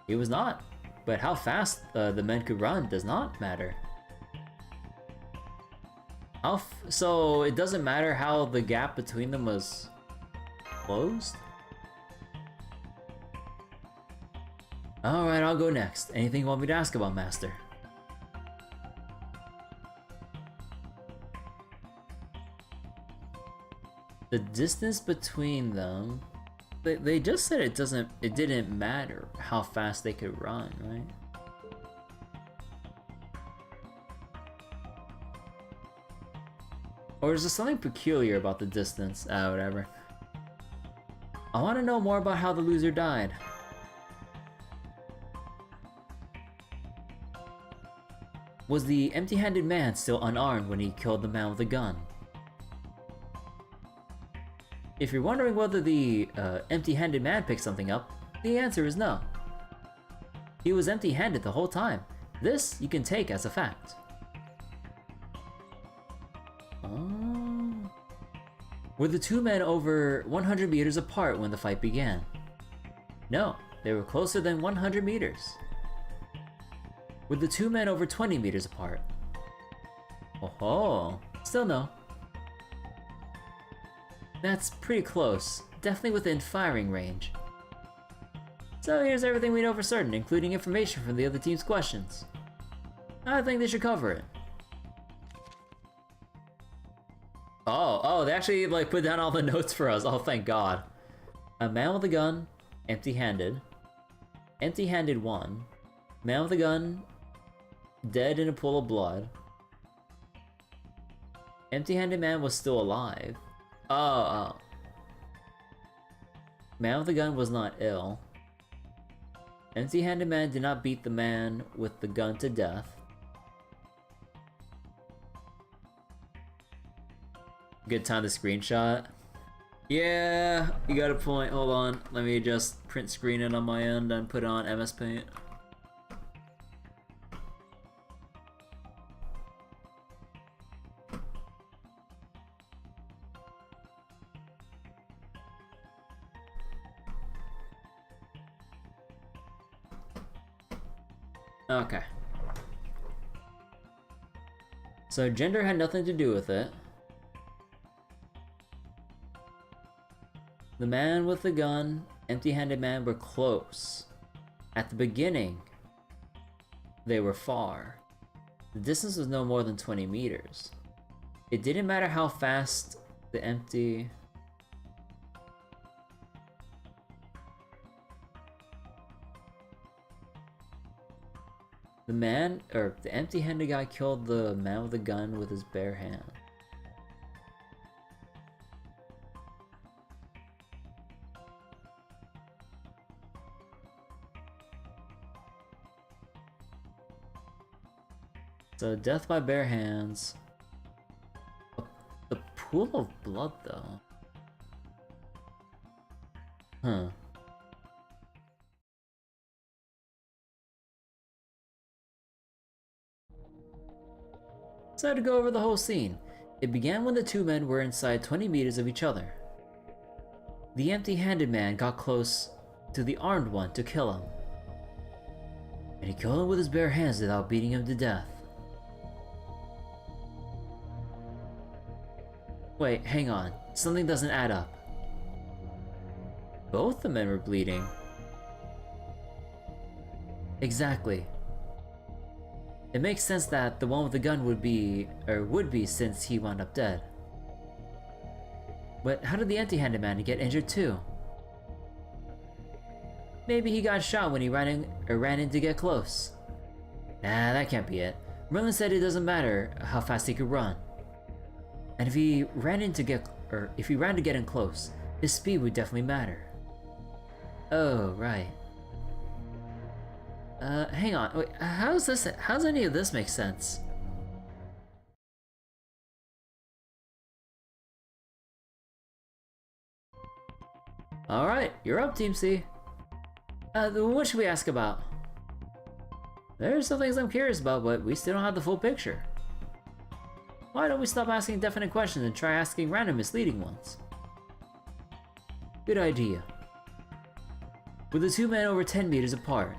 He was not, but how fast the men could run does not matter. So it doesn't matter how the gap between them was closed? Alright, I'll go next. Anything you want me to ask about, Master? The distance between them... They just said it didn't matter how fast they could run, right? Or is there something peculiar about the distance? Whatever. I want to know more about how the loser died. Was the empty-handed man still unarmed when he killed the man with the gun? If you're wondering whether the empty-handed man picked something up, the answer is no. He was empty-handed the whole time. This you can take as a fact. Oh. Were the two men over 100 meters apart when the fight began? No, they were closer than 100 meters. Were the two men over 20 meters apart? Oh, still no. That's pretty close, definitely within firing range. So here's everything we know for certain, including information from the other team's questions. I think they should cover it. Oh, they actually like put down all the notes for us. Oh, thank God. A man with a gun, empty-handed. Empty-handed 1. Man with a gun, dead in a pool of blood. Empty-handed man was still alive. Oh. Man with the gun was not ill. Empty-handed man did not beat the man with the gun to death. Good time to screenshot. Yeah, you got a point. Hold on. Let me just print screen it on my end and put it on MS Paint. Okay. So gender had nothing to do with it. The man with the gun, empty-handed man were close. At the beginning, they were far. The distance was no more than 20 meters. It didn't matter how fast the empty... The empty-handed guy killed the man with the gun with his bare hand. So death by bare hands. The pool of blood though. Huh. So to go over the whole scene. It began when the two men were inside 20 meters of each other. The empty-handed man got close to the armed one to kill him. And he killed him with his bare hands without beating him to death. Wait, hang on. Something doesn't add up. Both the men were bleeding. Exactly. It makes sense that the one with the gun would be since he wound up dead. But how did the empty-handed man get injured too? Maybe he got shot when he ran in to get close. Nah, that can't be it. Merlin said it doesn't matter how fast he could run. And if he ran to get in close, his speed would definitely matter. Oh, right. Hang on. Wait, how's any of this make sense? Alright, you're up, Team C. What should we ask about? There's some things I'm curious about, but we still don't have the full picture. Why don't we stop asking definite questions and try asking random misleading ones? Good idea. Were the two men over 10 meters apart?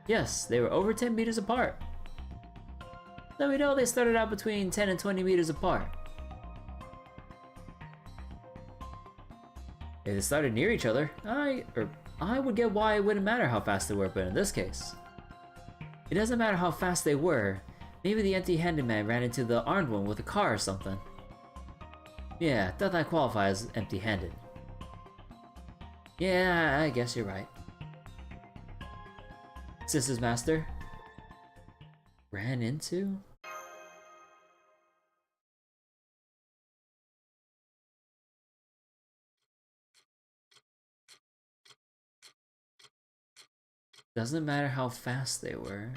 Yes, they were over 10 meters apart. So we know they started out between 10 and 20 meters apart. If they started near each other, I would get why it wouldn't matter how fast they were, but in this case, it doesn't matter how fast they were. Maybe the empty-handed man ran into the armed one with a car or something. Yeah, thought that qualifies as empty-handed. Yeah, I guess you're right. Sisters Master? Ran into? Doesn't matter how fast they were.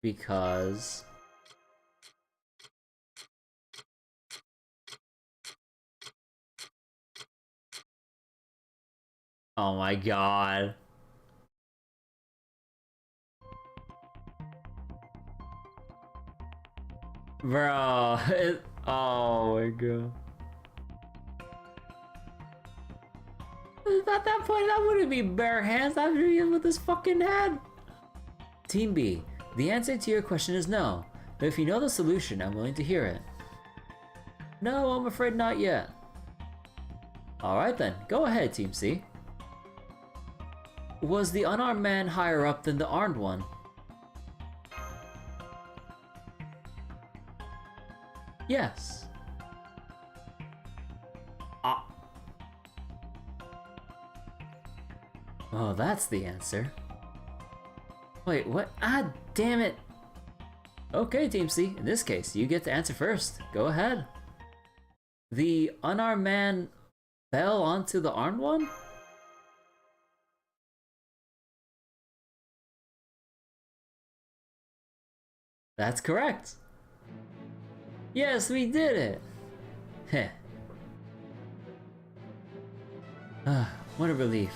Because... oh my god. Bro, oh my god. At that point, that wouldn't be bare hands after you with his fucking head. Team B, the answer to your question is no. But if you know the solution, I'm willing to hear it. No, I'm afraid not yet. Alright then, go ahead, Team C. Was the unarmed man higher up than the armed one? Yes. Ah. Oh, that's the answer. Wait, what? Ah, damn it! Okay, Team C, in this case, you get to answer first. Go ahead. The unarmed man fell onto the armed one? That's correct. Yes, we did it! Heh. Ah, what a relief.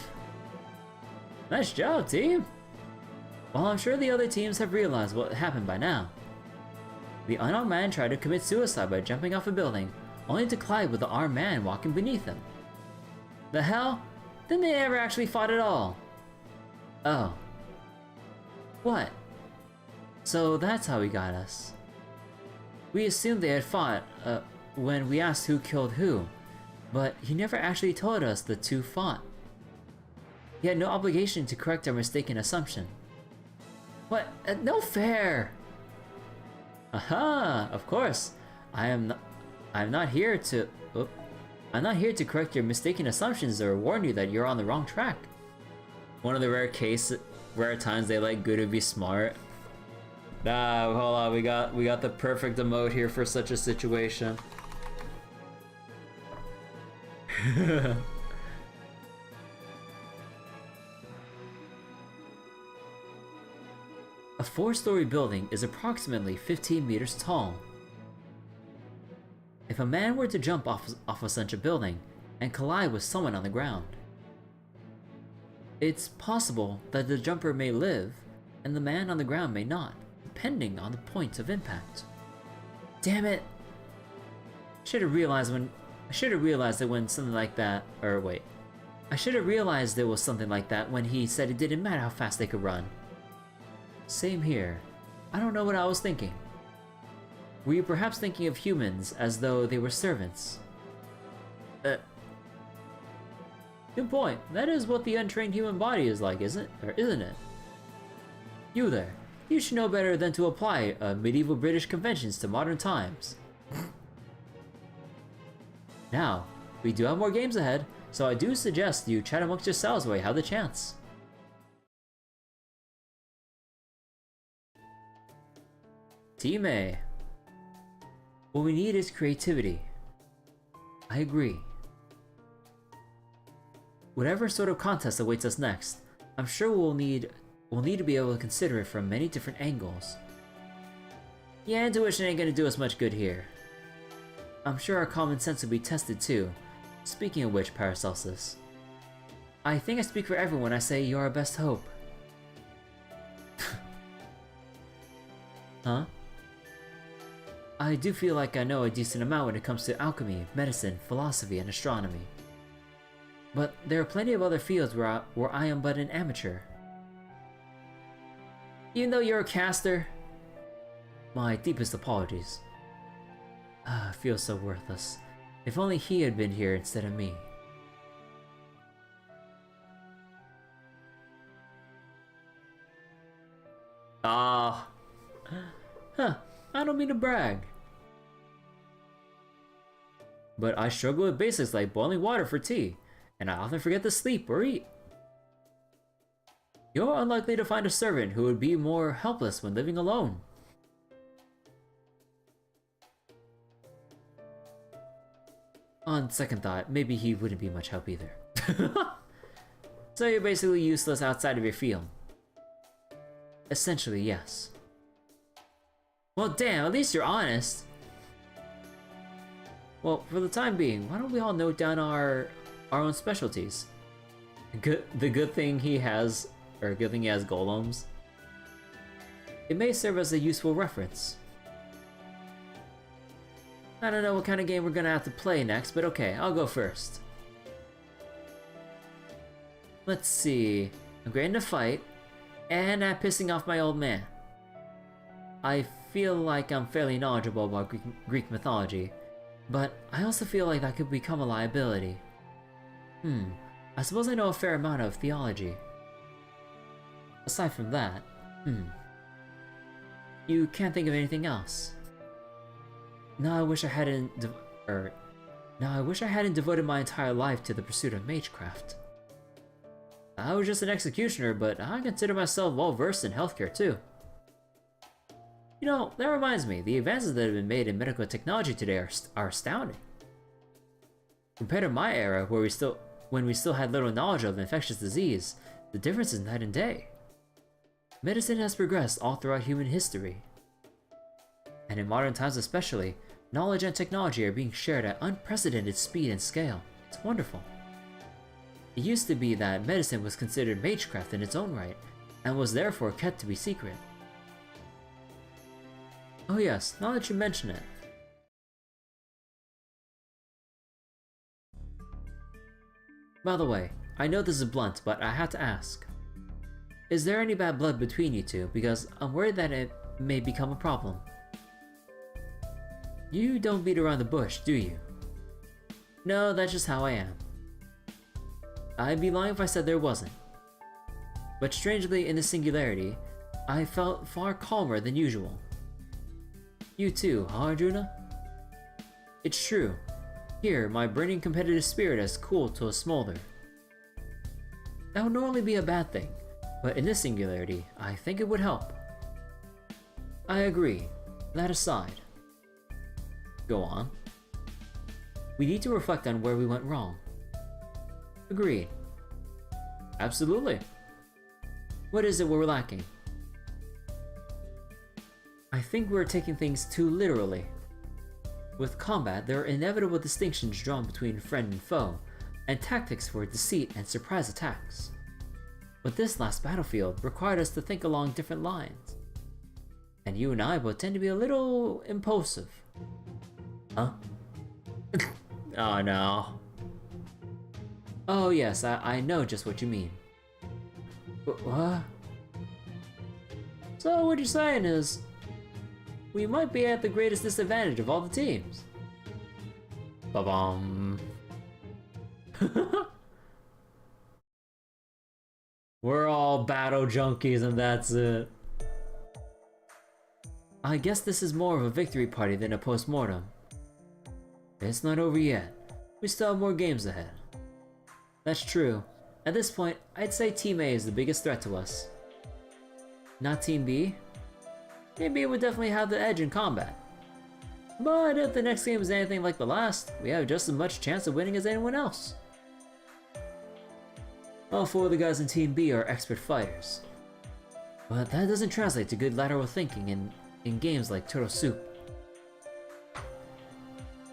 Nice job, team! Well, I'm sure the other teams have realized what happened by now. The unarmed man tried to commit suicide by jumping off a building, only to collide with the armed man walking beneath him. The hell? Then they never actually fought at all. Oh. What? So that's how he got us. We assumed they had fought, when we asked who killed who, but he never actually told us the two fought. He had no obligation to correct our mistaken assumption. What? No fair! Aha! Of course! I'm not here to correct your mistaken assumptions or warn you that you're on the wrong track. One of the rare times they let Guru be smart. Nah, hold on, we got the perfect emote here for such a situation. A 4-story building is approximately 15 meters tall. If a man were to jump off of such a building and collide with someone on the ground, it's possible that the jumper may live and the man on the ground may not, depending on the point of impact. Damn it! I should have realized it when something like that, or wait. I should have realized there was something like that when he said it didn't matter how fast they could run. Same here. I don't know what I was thinking. Were you perhaps thinking of humans as though they were servants? Good point. That is what the untrained human body is like, isn't it? You there. You should know better than to apply medieval British conventions to modern times. Now, we do have more games ahead, so I do suggest you chat amongst yourselves while you have the chance. Team A. What we need is creativity. I agree. whatever sort of contest awaits us next, I'm sure we'll need to be able to consider it from many different angles. Yeah, intuition ain't gonna do us much good here. I'm sure our common sense will be tested too. Speaking of which, Paracelsus, I think I speak for everyone when I say you're our best hope. Huh? I do feel like I know a decent amount when it comes to alchemy, medicine, philosophy, and astronomy. But there are plenty of other fields where I am but an amateur. Even though you're a caster? My deepest apologies. I feel so worthless. If only he had been here instead of me. Ah. Huh, I don't mean to brag. But I struggle with basics like boiling water for tea, and I often forget to sleep or eat. You're unlikely to find a servant who would be more helpless when living alone. On second thought, maybe he wouldn't be much help either. So you're basically useless outside of your field. Essentially, yes. Well, damn, at least you're honest. Well, for the time being, why don't we all note down our own specialties? The good thing he has golems. It may serve as a useful reference. I don't know what kind of game we're gonna have to play next, but okay, I'll go first. Let's see. I'm great in a fight, and at pissing off my old man. I feel like I'm fairly knowledgeable about Greek mythology, but I also feel like that could become a liability. I suppose I know a fair amount of theology. Aside from that, you can't think of anything else. Now I wish I hadn't devoted my entire life to the pursuit of magecraft. I was just an executioner, but I consider myself well versed in healthcare too. You know, that reminds me, the advances that have been made in medical technology today are astounding. Compared to my era, when we still had little knowledge of infectious disease, the difference is night and day. Medicine has progressed all throughout human history. And in modern times especially, knowledge and technology are being shared at unprecedented speed and scale. It's wonderful. It used to be that medicine was considered magecraft in its own right, and was therefore kept to be secret. Oh yes, now that you mention it. By the way, I know this is blunt, but I have to ask. Is there any bad blood between you two? Because I'm worried that it may become a problem. You don't beat around the bush, do you? No, that's just how I am. I'd be lying if I said there wasn't. But strangely, in the singularity, I felt far calmer than usual. You too, huh, Arjuna? It's true. Here, my burning competitive spirit has cooled to a smolder. That would normally be a bad thing, but in this singularity, I think it would help. I agree. That aside. Go on. We need to reflect on where we went wrong. Agreed. Absolutely. What is it we're lacking? I think we're taking things too literally. With combat, there are inevitable distinctions drawn between friend and foe, and tactics for deceit and surprise attacks. But this last battlefield required us to think along different lines. And you and I both tend to be a little impulsive. Huh? Oh no. Oh yes, I know just what you mean. What? So what you're saying is, we might be at the greatest disadvantage of all the teams. Ba-bum. We're all battle junkies and that's it. I guess this is more of a victory party than a post-mortem. It's not over yet. We still have more games ahead. That's true. At this point, I'd say Team A is the biggest threat to us. Not Team B? Team B would definitely have the edge in combat. But if the next game is anything like the last, we have just as much chance of winning as anyone else. All 4 of the guys in Team B are expert fighters. But that doesn't translate to good lateral thinking in games like Turtle Soup.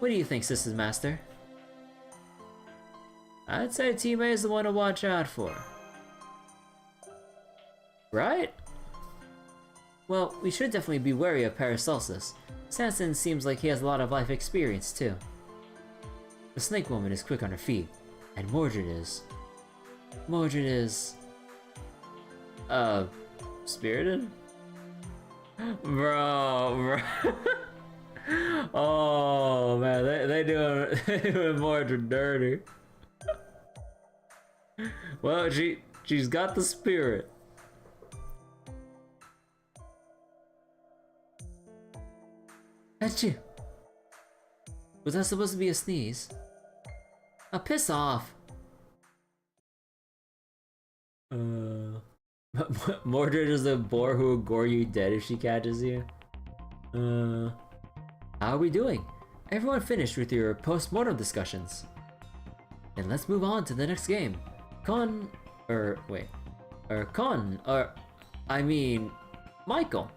What do you think, System Master? I'd say Team A is the one to watch out for. Right? Well, we should definitely be wary of Paracelsus. Sanson seems like he has a lot of life experience too. The Snake Woman is quick on her feet, and Mordred is... spirited? Bro. Oh man, they doing Mordred dirty. Well, she's got the spirit. Achoo! Was that supposed to be a sneeze? Oh, piss off! Mordred is the boar who will gore you dead if she catches you. How are we doing? Everyone finished with your post-mortem discussions? Then let's move on to the next game. Michael.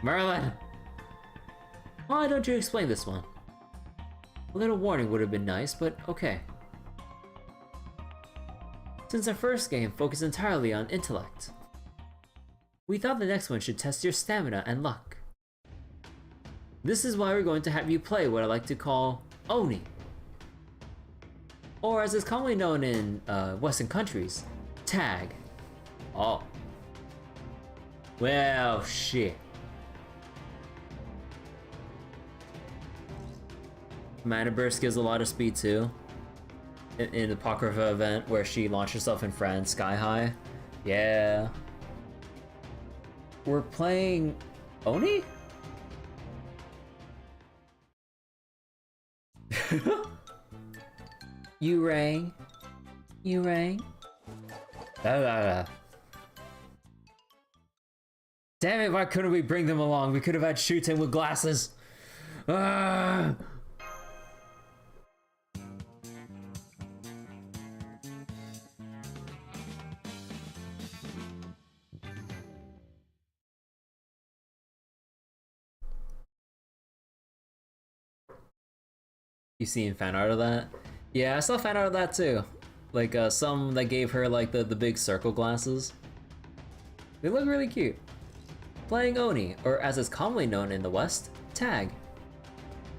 Merlin! Why don't you explain this one? A little warning would have been nice, but okay. Since our first game focused entirely on intellect, we thought the next one should test your stamina and luck. This is why we're going to have you play what I like to call Oni. Or as is commonly known in Western countries, tag. Oh. Well, shit. Mana Burst gives a lot of speed too. In the Apocrypha event where she launched herself in France sky high. Yeah. We're playing Oni? You rang. Damn it, why couldn't we bring them along? We could have had Shooten with glasses. Ah! You seen fan art of that? Yeah, I saw fan art of that too. Like some that gave her like the big circle glasses. They look really cute. Playing Oni, or as it's commonly known in the West, tag.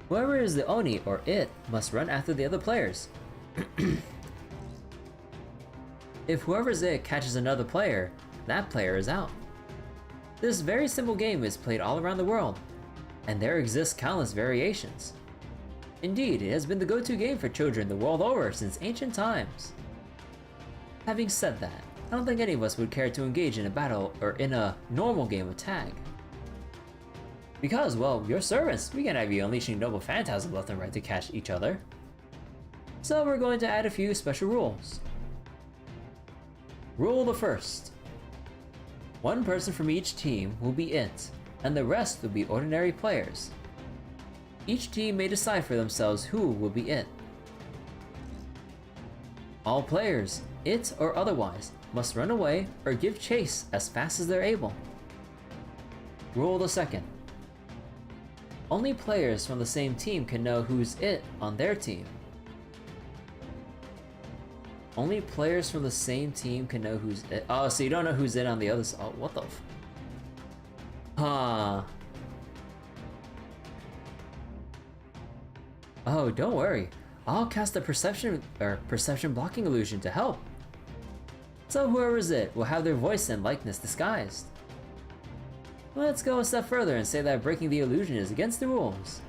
Whoever is the Oni or it must run after the other players. If whoever's it catches another player, that player is out. This very simple game is played all around the world, and there exist countless variations. Indeed, it has been the go-to game for children the world over since ancient times. Having said that, I don't think any of us would care to engage in a battle or in a normal game of tag. Because, well, you're servants, we can't have you unleashing noble phantasm left and right to catch each other. So we're going to add a few special rules. Rule the first. One person from each team will be it, and the rest will be ordinary players. Each team may decide for themselves who will be it. All players, it or otherwise, must run away or give chase as fast as they're able. Rule the second. Only players from the same team can know who's it on their team. Only players from the same team can know who's it. Oh, so you don't know who's it on the other side. Oh, what the f... Huh. Oh, don't worry. I'll cast a perception blocking illusion to help. So whoever's it will have their voice and likeness disguised. Let's go a step further and say that breaking the illusion is against the rules.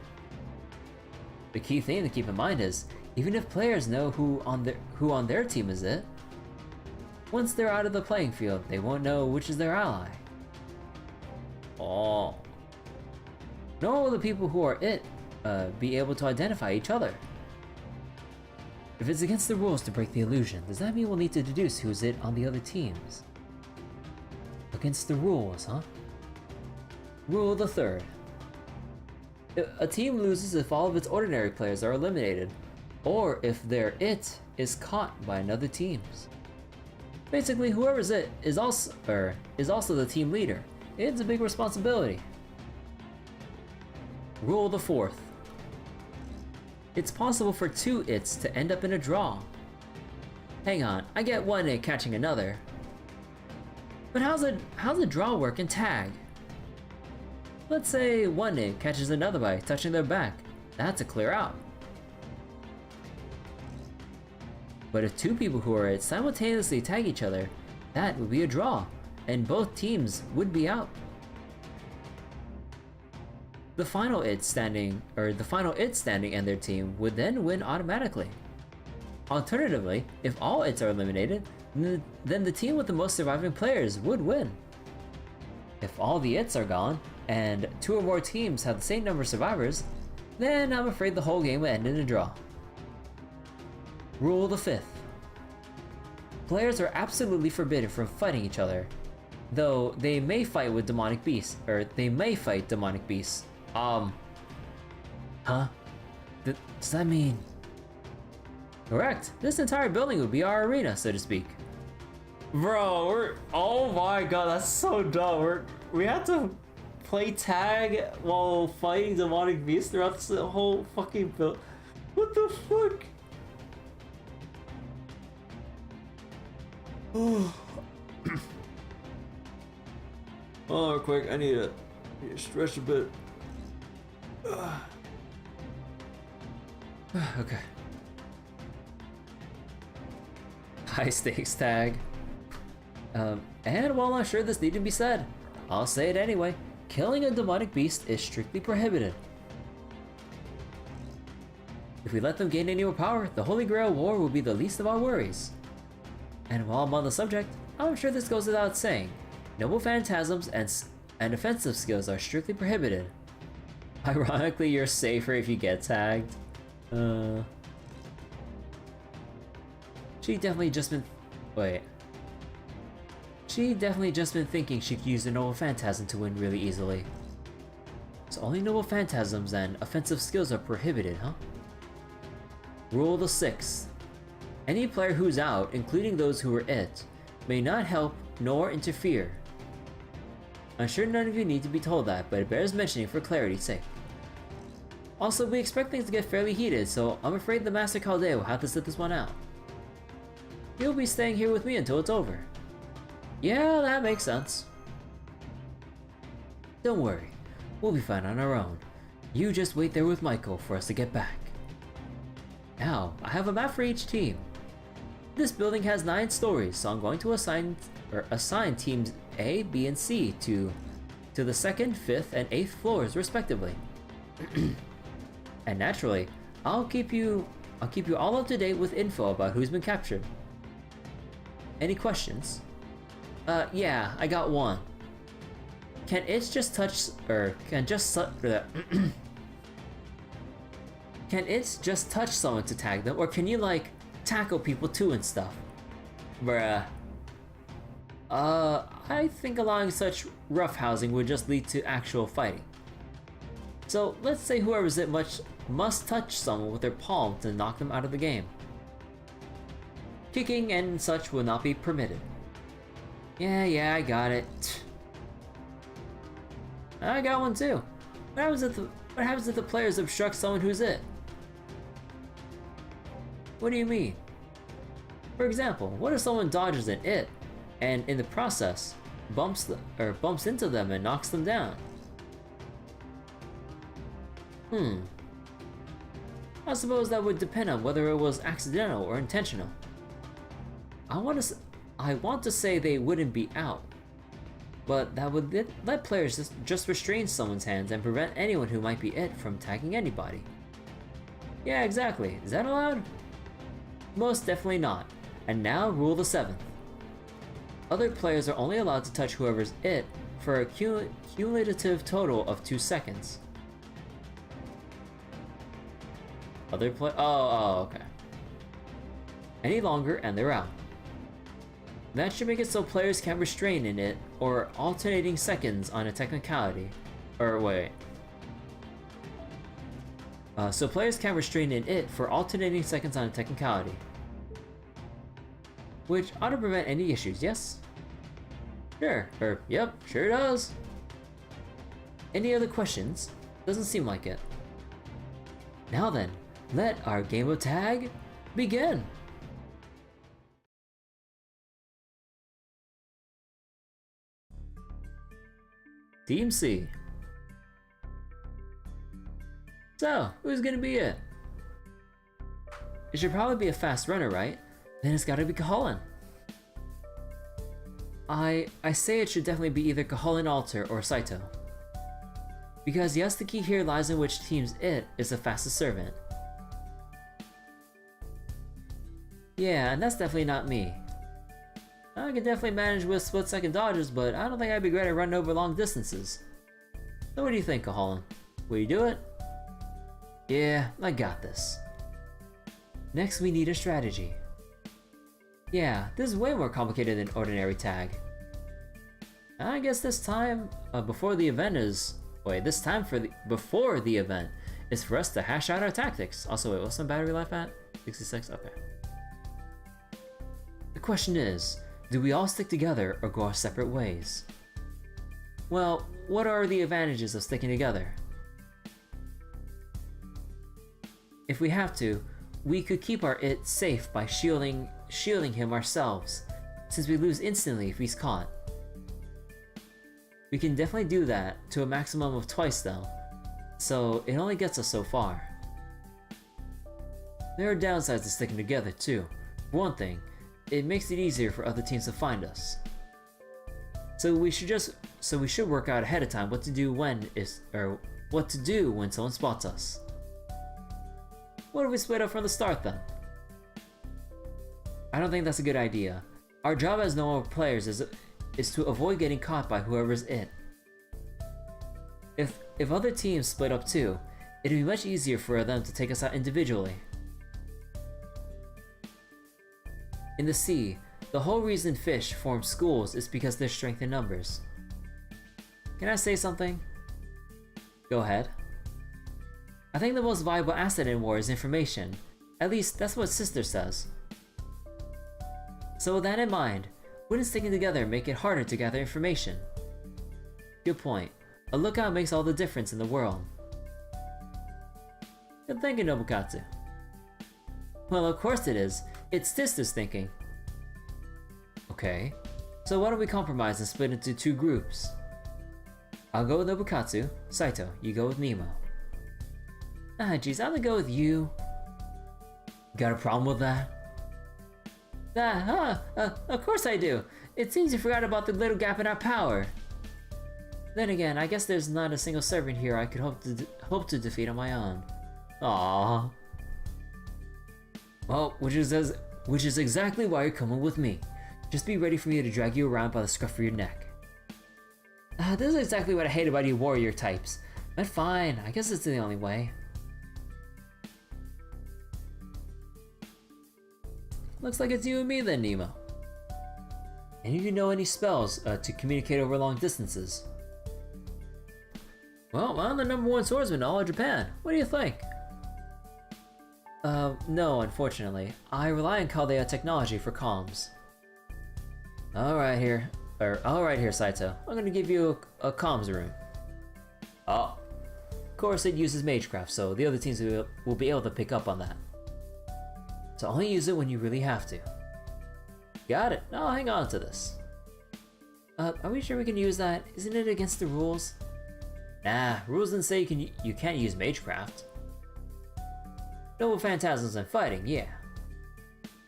The key thing to keep in mind is, even if players know who on their team is it, once they're out of the playing field, they won't know which is their ally. Oh. Nor will the people who are it be able to identify each other. If it's against the rules to break the illusion, does that mean we'll need to deduce who's it on the other teams? Against the rules, huh? Rule the third. A team loses if all of its ordinary players are eliminated, or if their it is caught by another team's. Basically, whoever's it is also the team leader. It's a big responsibility. Rule the fourth. It's possible for two its to end up in a draw. Hang on, I get one it catching another. But how's a draw work in tag? Let's say one it catches another by touching their back. That's a clear out. But if two people who are it simultaneously tag each other, that would be a draw, and both teams would be out. The final it standing and their team would then win automatically. Alternatively, if all its are eliminated, then the team with the most surviving players would win. If all the its are gone, and two or more teams have the same number of survivors, then I'm afraid the whole game will end in a draw. Rule the fifth. Players are absolutely forbidden from fighting each other, though they may fight with demonic beasts, Huh? Does that mean? Correct. This entire building would be our arena, so to speak. Bro, oh my god, that's so dumb. We have to play tag while fighting demonic beasts throughout the whole fucking build. What the fuck? Oh, quick, I need to stretch a bit. Okay. High stakes tag. And while I'm sure this needn't be said, I'll say it anyway. Killing a demonic beast is strictly prohibited. If we let them gain any more power, the Holy Grail War will be the least of our worries. And while I'm on the subject, I'm sure this goes without saying, noble phantasms and offensive skills are strictly prohibited. Ironically, you're safer if you get tagged. She definitely just been thinking she could use a noble phantasm to win really easily. So only noble phantasms and offensive skills are prohibited, huh? Rule the sixth. Any player who's out, including those who are it, may not help nor interfere. I'm sure none of you need to be told that, but it bears mentioning for clarity's sake. Also, we expect things to get fairly heated, so I'm afraid the Master Calde will have to sit this one out. He'll be staying here with me until it's over. Yeah, that makes sense. Don't worry, we'll be fine on our own. You just wait there with Michael for us to get back. Now, I have a map for each team. This building has 9 stories, so I'm going to assign teams A, B, and C to the 2nd, 5th, and 8th floors respectively. And naturally, I'll keep you all up to date with info about who's been captured. Any questions? Yeah, I got one. Can it just touch someone to tag them, or can you like tackle people too and stuff? Bruh. I think allowing such roughhousing would just lead to actual fighting. So let's say whoever's it must touch someone with their palm to knock them out of the game. Kicking and such will not be permitted. Yeah, I got it. I got one too. What happens if the players obstruct someone who's it? What do you mean? For example, what if someone dodges an it, and in the process, bumps into them and knocks them down? I suppose that would depend on whether it was accidental or intentional. I want to say they wouldn't be out, but that would let players just restrain someone's hands and prevent anyone who might be it from tagging anybody. Yeah, exactly. Is that allowed? Most definitely not. And now, rule the 7th. Other players are only allowed to touch whoever's it for a cumulative total of 2 seconds. Okay. Any longer and they're out. That should make it so players can't restrain in it or alternating seconds on a technicality. Or wait. So players can restrain in it for alternating seconds on a technicality. Which ought to prevent any issues, yes? Sure, yep, sure does. Any other questions? Doesn't seem like it. Now then, let our game of tag begin! Team C. So, who's gonna be it? It should probably be a fast runner, right? Then it's gotta be Kaholan. I say it should definitely be either Kaholan Alter or Saito. Because yes, the key here lies in which team's it is the fastest servant. Yeah, and that's definitely not me. I can definitely manage with split-second dodges, but I don't think I'd be great at running over long distances. So what do you think, Kaholan? Will you do it? Yeah, I got this. Next we need a strategy. Yeah, this is way more complicated than ordinary tag. I guess this time, before the event is... Wait, this time before the event is for us to hash out our tactics. Also, wait, what's my battery life at? 66? Okay. The question is, do we all stick together or go our separate ways? Well, what are the advantages of sticking together? If we have to, we could keep our it safe by shielding him ourselves, since we lose instantly if he's caught. We can definitely do that to a maximum of twice though, so it only gets us so far. There are downsides to sticking together too. For one thing, it makes it easier for other teams to find us. So we should work out ahead of time what to do when someone spots us. What if we split up from the start then? I don't think that's a good idea. Our job as normal players is to avoid getting caught by whoever's it. If other teams split up too, it'd be much easier for them to take us out individually. In the sea, the whole reason fish form schools is because there's strength in numbers. Can I say something? Go ahead. I think the most valuable asset in war is information. At least, that's what Sister says. So with that in mind, wouldn't sticking together make it harder to gather information? Good point. A lookout makes all the difference in the world. Good thinking, Nobukatsu. Well, of course it is. It's Sister's thinking. Okay, so why don't we compromise and split into two groups? I'll go with Nobukatsu. Saito, you go with Nemo. Ah, geez, I'm gonna go with you. Got a problem with that? Of course I do. It seems you forgot about the little gap in our power. Then again, I guess there's not a single servant here I could hope to defeat on my own. Aww. Well, which is exactly why you're coming with me. Just be ready for me to drag you around by the scruff of your neck. This is exactly what I hate about you warrior types. But fine, I guess it's the only way. Looks like it's you and me then, Nemo. And you know any spells to communicate over long distances? Well, I'm the #1 swordsman in all of Japan. What do you think? No, unfortunately. I rely on Caldea technology for comms. Alright here, Saito. I'm gonna give you a comms room. Oh. Of course it uses magecraft, so the other teams will be able to pick up on that. So only use it when you really have to. Got it. I'll hang on to this. Are we sure we can use that? Isn't it against the rules? Nah, rules didn't say you can't use magecraft. Noble phantasms and fighting, yeah.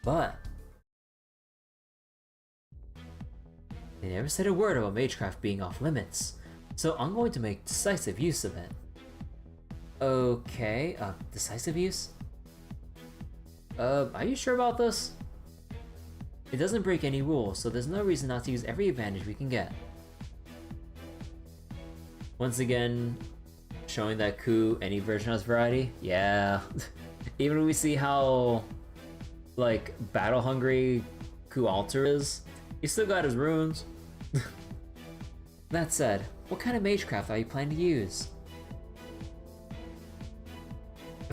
But they never said a word about magecraft being off limits, so I'm going to make decisive use of it. Okay, decisive use? Are you sure about this? It doesn't break any rules, so there's no reason not to use every advantage we can get. Once again, showing that Ku any version has variety? Yeah. Even when we see how, like, battle-hungry Ku Alter is, he's still got his runes. That said, what kind of magecraft are you planning to use?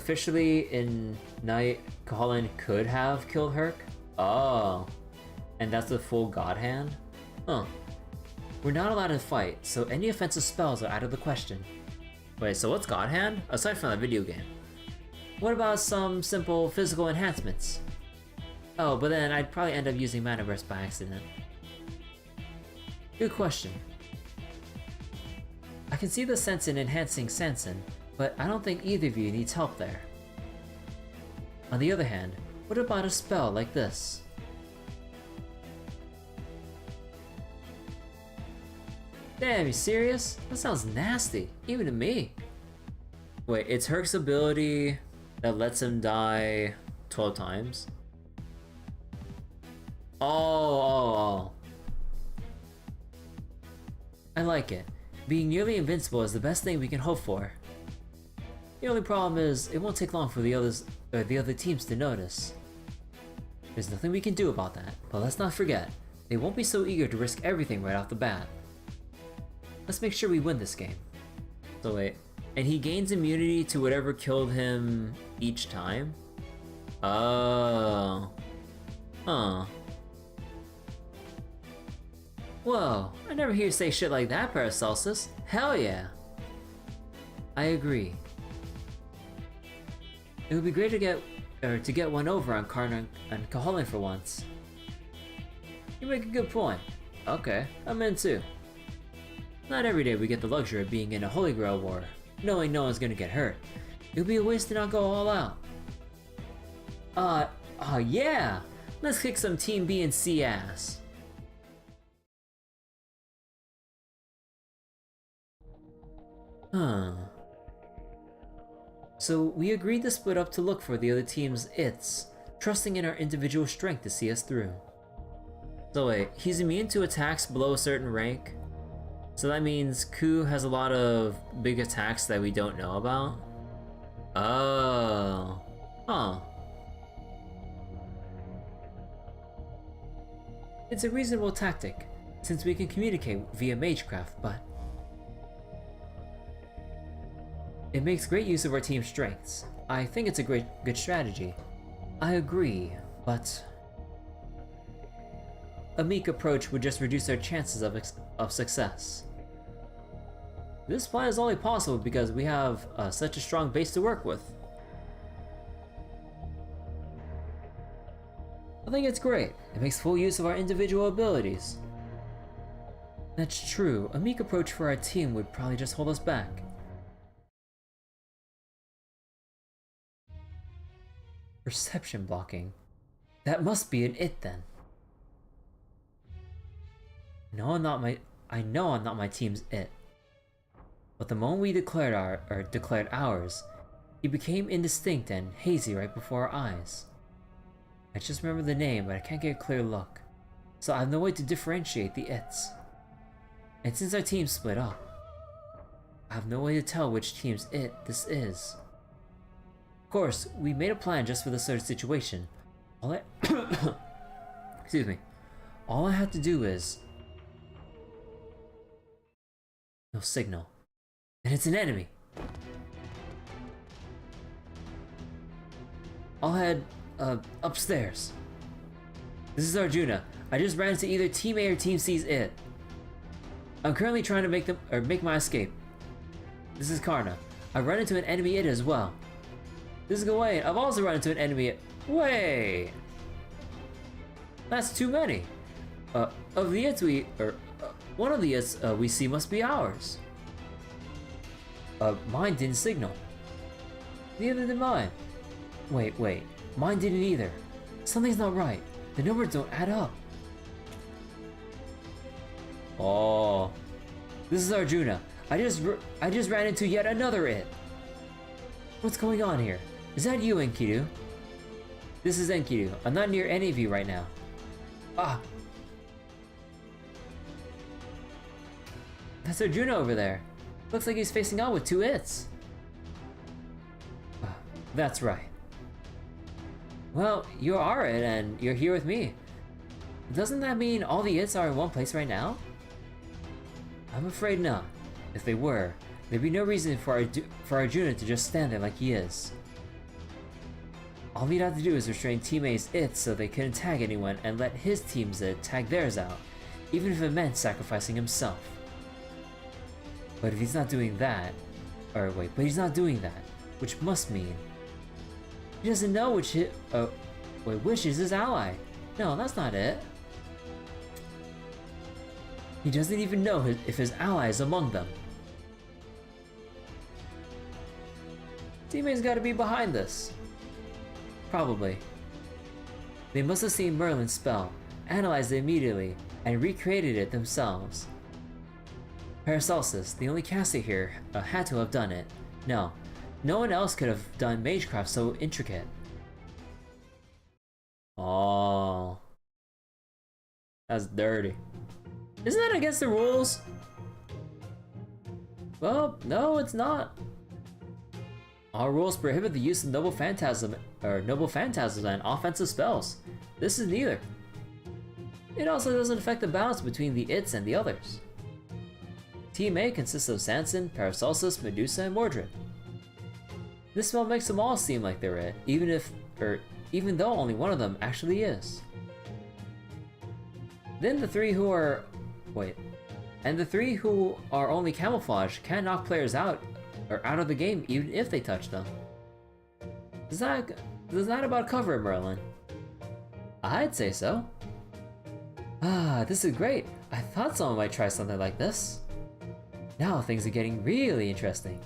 officially in Night, Colin could have killed Herc? Oh. And that's the full God Hand? Huh. We're not allowed to fight, so any offensive spells are out of the question. Wait, so what's God Hand? Aside from that video game. What about some simple physical enhancements? Oh, but then I'd probably end up using Mana Burst by accident. Good question. I can see the sense in enhancing Sanson, but I don't think either of you needs help there. On the other hand, what about a spell like this? Damn, you serious? That sounds nasty, even to me. Wait, it's Herc's ability that lets him die 12 times? Oh. I like it. Being nearly invincible is the best thing we can hope for. The only problem is, it won't take long for the other teams to notice. There's nothing we can do about that, but let's not forget, they won't be so eager to risk everything right off the bat. Let's make sure we win this game. So wait, and he gains immunity to whatever killed him each time? Oh. Huh. Whoa, I never hear you say shit like that, Paracelsus. Hell yeah. I agree. It would be great to get one over on Karna and Kaholin for once. You make a good point. Okay, I'm in too. Not every day we get the luxury of being in a Holy Grail war, knowing no one's gonna get hurt. It would be a waste to not go all out. Yeah! Let's kick some Team B and C ass. Huh. So we agreed to split up to look for the other team's its, trusting in our individual strength to see us through. So wait, he's immune to attacks below a certain rank? So that means Ku has a lot of big attacks that we don't know about? Oh. Huh. It's a reasonable tactic, since we can communicate via Magecraft, but it makes great use of our team's strengths. I think it's a good strategy. I agree, but a meek approach would just reduce our chances of success. This plan is only possible because we have such a strong base to work with. I think it's great. It makes full use of our individual abilities. That's true. A meek approach for our team would probably just hold us back. Perception blocking. That must be an it then. No, I know I'm not my team's it. But the moment we declared ours, he became indistinct and hazy right before our eyes. I just remember the name, but I can't get a clear look. So I have no way to differentiate the its. And since our team split up, I have no way to tell which team's it this is. Of course, we made a plan just for this sort of situation. Excuse me. All I had to do is no signal. And it's an enemy. I'll head upstairs. This is Arjuna. I just ran into either Team A or Team C's it. I'm currently trying to make my escape. This is Karna. I've run into an enemy it as well. This is Gawain. I've also run into an enemy it. Wait. That's too many. Of the its one of the its we see must be ours. Mine didn't signal. Neither did mine. Wait. Mine didn't either. Something's not right. The numbers don't add up. Oh. This is Arjuna. I just ran into yet another it. What's going on here? Is that you, Enkidu? This is Enkidu. I'm not near any of you right now. Ah. That's Arjuna over there. Looks like he's facing out with two its. That's right. Well, you're our it and you're here with me. Doesn't that mean all the its are in one place right now? I'm afraid not. If they were, there'd be no reason for Arjuna to just stand there like he is. All he'd have to do is restrain Team A's it so they couldn't tag anyone and let his team's it tag theirs out, even if it meant sacrificing himself. But if he's not doing that, but he's not doing that, which must mean he doesn't know which is his ally. No, that's not it. He doesn't even know if his ally is among them. Teammates gotta be behind this. Probably. They must have seen Merlin's spell, analyzed it immediately, and recreated it themselves. Paracelsus, the only caster here, had to have done it. No one else could have done magecraft so intricate. Oh, that's dirty. Isn't that against the rules? Well, no, it's not. Our rules prohibit the use of noble phantasms and offensive spells. This is neither. It also doesn't affect the balance between the its and the others. Team A consists of Sanson, Paracelsus, Medusa, and Mordred. This spell makes them all seem like they're it, even though only one of them actually is. Then the three who are only camouflage can knock players out of the game even if they touch them. Does that about cover it, Merlin? I'd say so. Ah, this is great. I thought someone might try something like this. Now things are getting really interesting.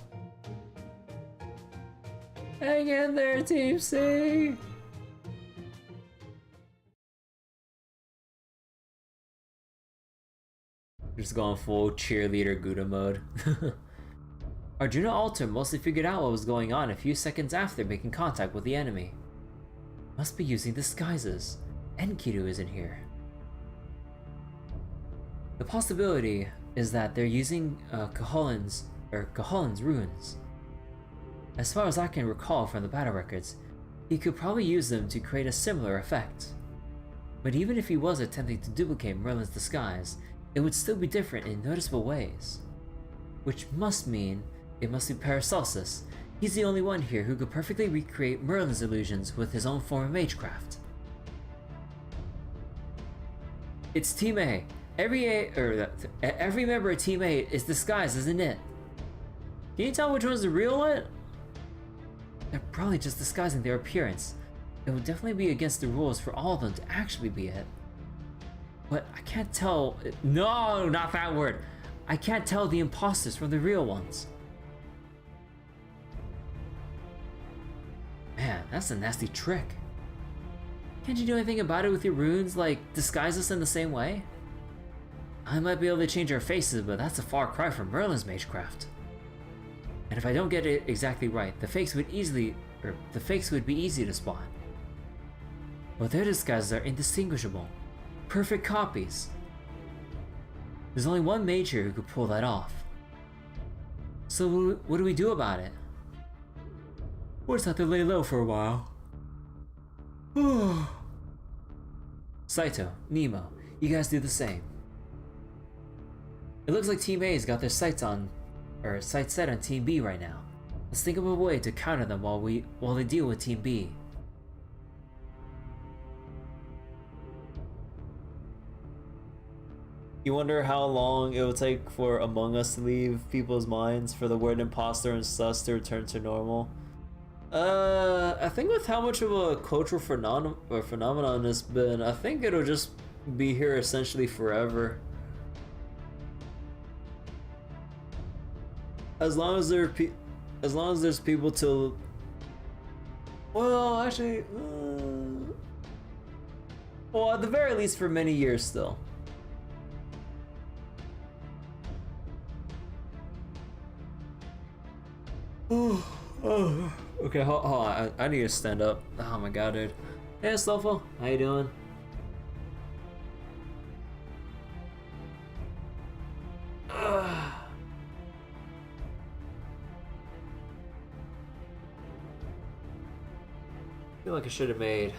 Hang in there, Team C! Just going full cheerleader Gouda mode. Arjuna Alter mostly figured out what was going on a few seconds after making contact with the enemy. Must be using disguises. Enkidu isn't here. The possibility is that they're using Caholin's runes. As far as I can recall from the battle records, he could probably use them to create a similar effect. But even if he was attempting to duplicate Merlin's disguise, it would still be different in noticeable ways. Which must mean it must be Paracelsus. He's the only one here who could perfectly recreate Merlin's illusions with his own form of magecraft. It's Team A. Every member of Team A is disguised as an it. Can you tell which one's the real it? They're probably just disguising their appearance. It would definitely be against the rules for all of them to actually be it. But I can't tell. No, not that word. I can't tell the imposters from the real ones. Man, that's a nasty trick. Can't you do anything about it with your runes, like disguise us in the same way? I might be able to change our faces, but that's a far cry from Merlin's magecraft. And if I don't get it exactly right, the fakes would be easy to spot. But their disguises are indistinguishable. Perfect copies. There's only one mage here who could pull that off. So what do we do about it? We'll just have to lay low for a while. Saito, Nemo, you guys do the same. It looks like Team A's got their sights set on Team B right now. Let's think of a way to counter them while they deal with Team B. You wonder how long it will take for Among Us to leave people's minds for the word imposter and sus to return to normal? I think with how much of a cultural phenomenon it's been, I think it'll just be here essentially forever. As long as there's people to, well, actually, well, at the very least for many years still. Okay, hold on. I need to stand up. Oh my god, dude. Hey, Stoffel. How you doing? I feel like I should have made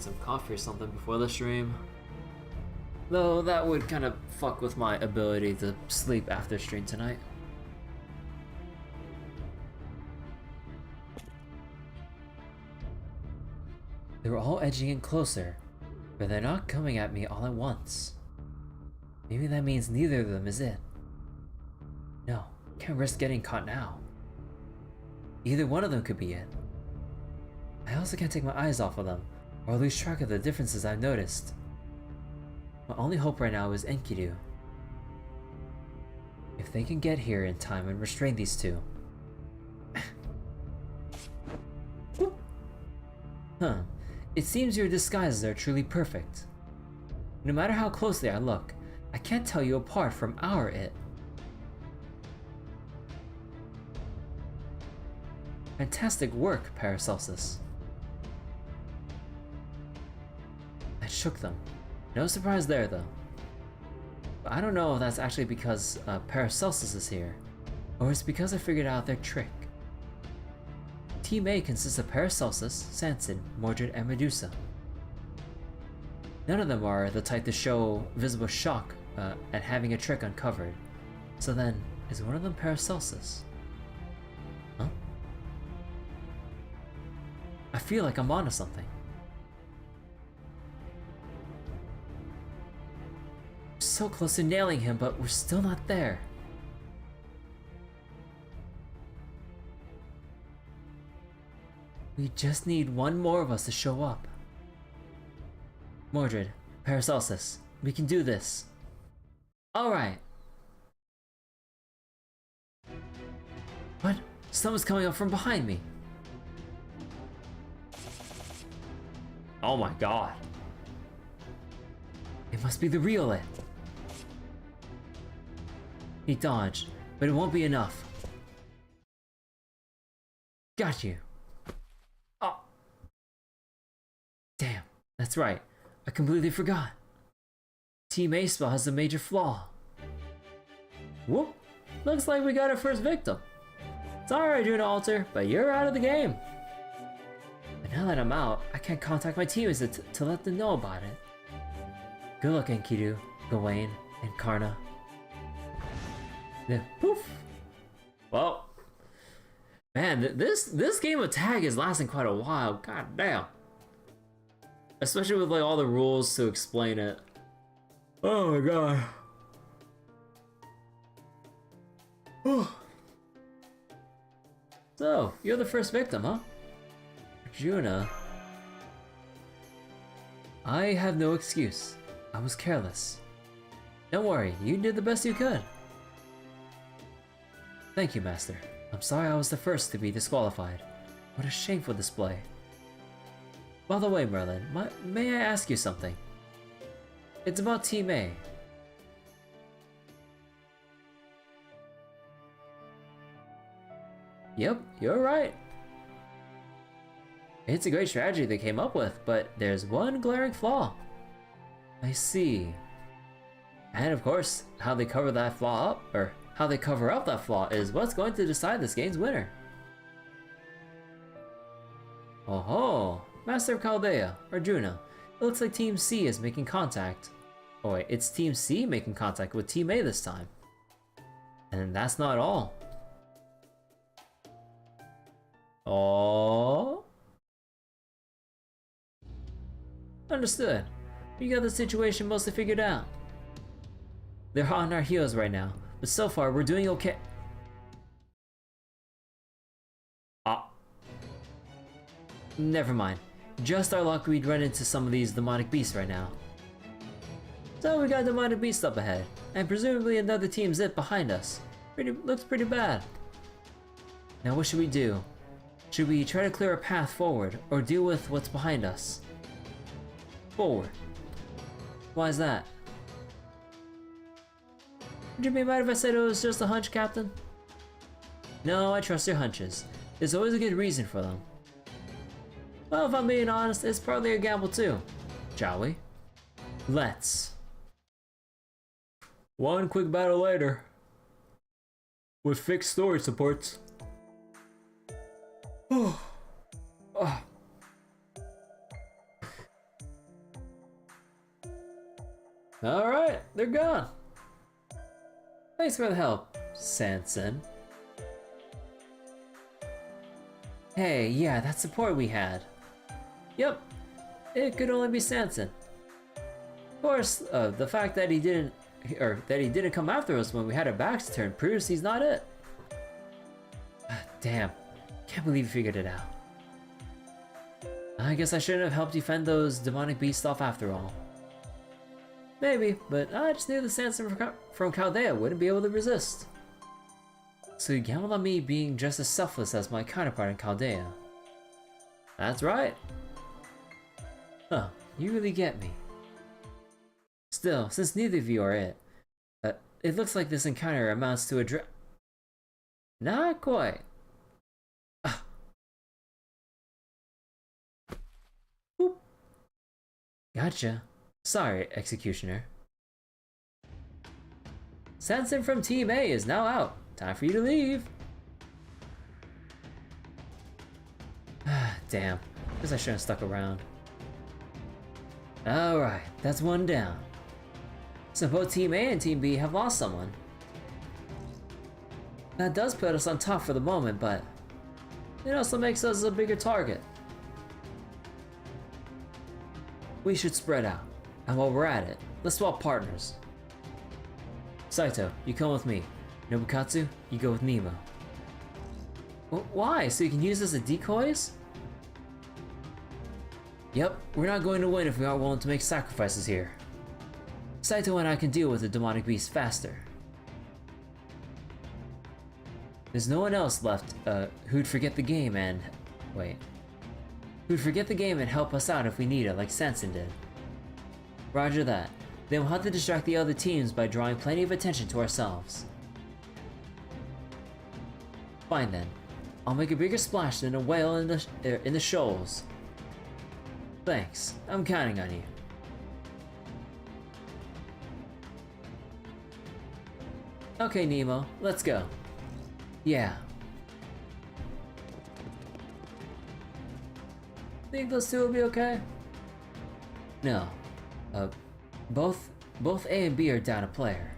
some coffee or something before the stream. Though that would kind of fuck with my ability to sleep after stream tonight. They were all edging in closer, but they're not coming at me all at once. Maybe that means neither of them is it. No, can't risk getting caught now. Either one of them could be it. I also can't take my eyes off of them, or I'll lose track of the differences I've noticed. My only hope right now is Enkidu. If they can get here in time and restrain these two. Huh. It seems your disguises are truly perfect. No matter how closely I look, I can't tell you apart from our it. Fantastic work, Paracelsus. I shook them. No surprise there, though. But I don't know if that's actually because Paracelsus is here, or it's because I figured out their trick. Team A consists of Paracelsus, Sanson, Mordred, and Medusa. None of them are the type to show visible shock at having a trick uncovered. So then, is one of them Paracelsus? Huh? I feel like I'm onto something. So close to nailing him, but we're still not there. We just need one more of us to show up. Mordred, Paracelsus, we can do this. Alright. What? Someone's coming up from behind me. Oh my god. It must be the real it. He dodged, but it won't be enough. Got you. Oh. Damn, that's right. I completely forgot. Team A spell has a major flaw. Whoop. Looks like we got our first victim. Sorry, Juna Alter, but you're out of the game. But now that I'm out, I can't contact my teammates to let them know about it. Good luck, Enkidu, Gawain, and Karna. Then poof. Well, man, this game of tag is lasting quite a while. God damn. Especially with like all the rules to explain it. Oh my god. Oh. So, you're the first victim, huh? Juna. I have no excuse. I was careless. Don't worry, you did the best you could. Thank you, Master. I'm sorry I was the first to be disqualified. What a shameful display. By the way, Merlin, may I ask you something? It's about Team A. Yep, you're right. It's a great strategy they came up with, but there's one glaring flaw. I see. And of course, how they cover that flaw up, or how they cover up that flaw, is what's going to decide this game's winner. Oh ho! Master of Chaldea, Arjuna. It looks like Team C is making contact. Oh wait, it's Team C making contact with Team A this time. And that's not all. Oh. Understood. We got the situation mostly figured out. They're hot on our heels right now, but so far we're doing okay. Ah. Never mind. Just our luck we'd run into some of these demonic beasts right now. So we got demonic beasts up ahead, and presumably another team zip behind us. Looks pretty bad. Now what should we do? Should we try to clear a path forward, or deal with what's behind us? Forward. Why is that? Would you be mad if I said it was just a hunch, Captain? No, I trust your hunches. There's always a good reason for them. Well, if I'm being honest, it's partly a gamble too. Shall we? Let's. One quick battle later. With fixed story supports. Oh. Oh. Alright, they're gone. Thanks for the help, Sanson. Hey, yeah, that support we had. Yep, it could only be Sanson. Of course, the fact that he didn't come after us when we had our backs turned proves he's not it. Damn, can't believe you figured it out. I guess I shouldn't have helped you fend those demonic beasts off after all. Maybe, but I just knew the Sanson from Chaldea wouldn't be able to resist. So you gambled on me being just as selfless as my counterpart in Chaldea. That's right. Huh, you really get me. Still, since neither of you are it looks like this encounter amounts to a Not quite. Boop. Gotcha. Sorry, Executioner. Sanson from Team A is now out. Time for you to leave. Damn. Guess I shouldn't have stuck around. Alright, that's one down. So both Team A and Team B have lost someone. That does put us on top for the moment, but it also makes us a bigger target. We should spread out, and while we're at it, let's swap partners. Saito, you come with me. Nobukatsu, you go with Nemo. Why? So you can use this as decoys? Yep, we're not going to win if we aren't willing to make sacrifices here. Saito and I can deal with the demonic beast faster. There's no one else left who'd forget the game and... who'd forget the game and help us out if we need it like Sanson did. Roger that. Then we'll have to distract the other teams by drawing plenty of attention to ourselves. Fine then. I'll make a bigger splash than a whale in the shoals. Thanks. I'm counting on you. Okay, Nemo. Let's go. Yeah. Think those two will be okay? No. Both A and B are down a player.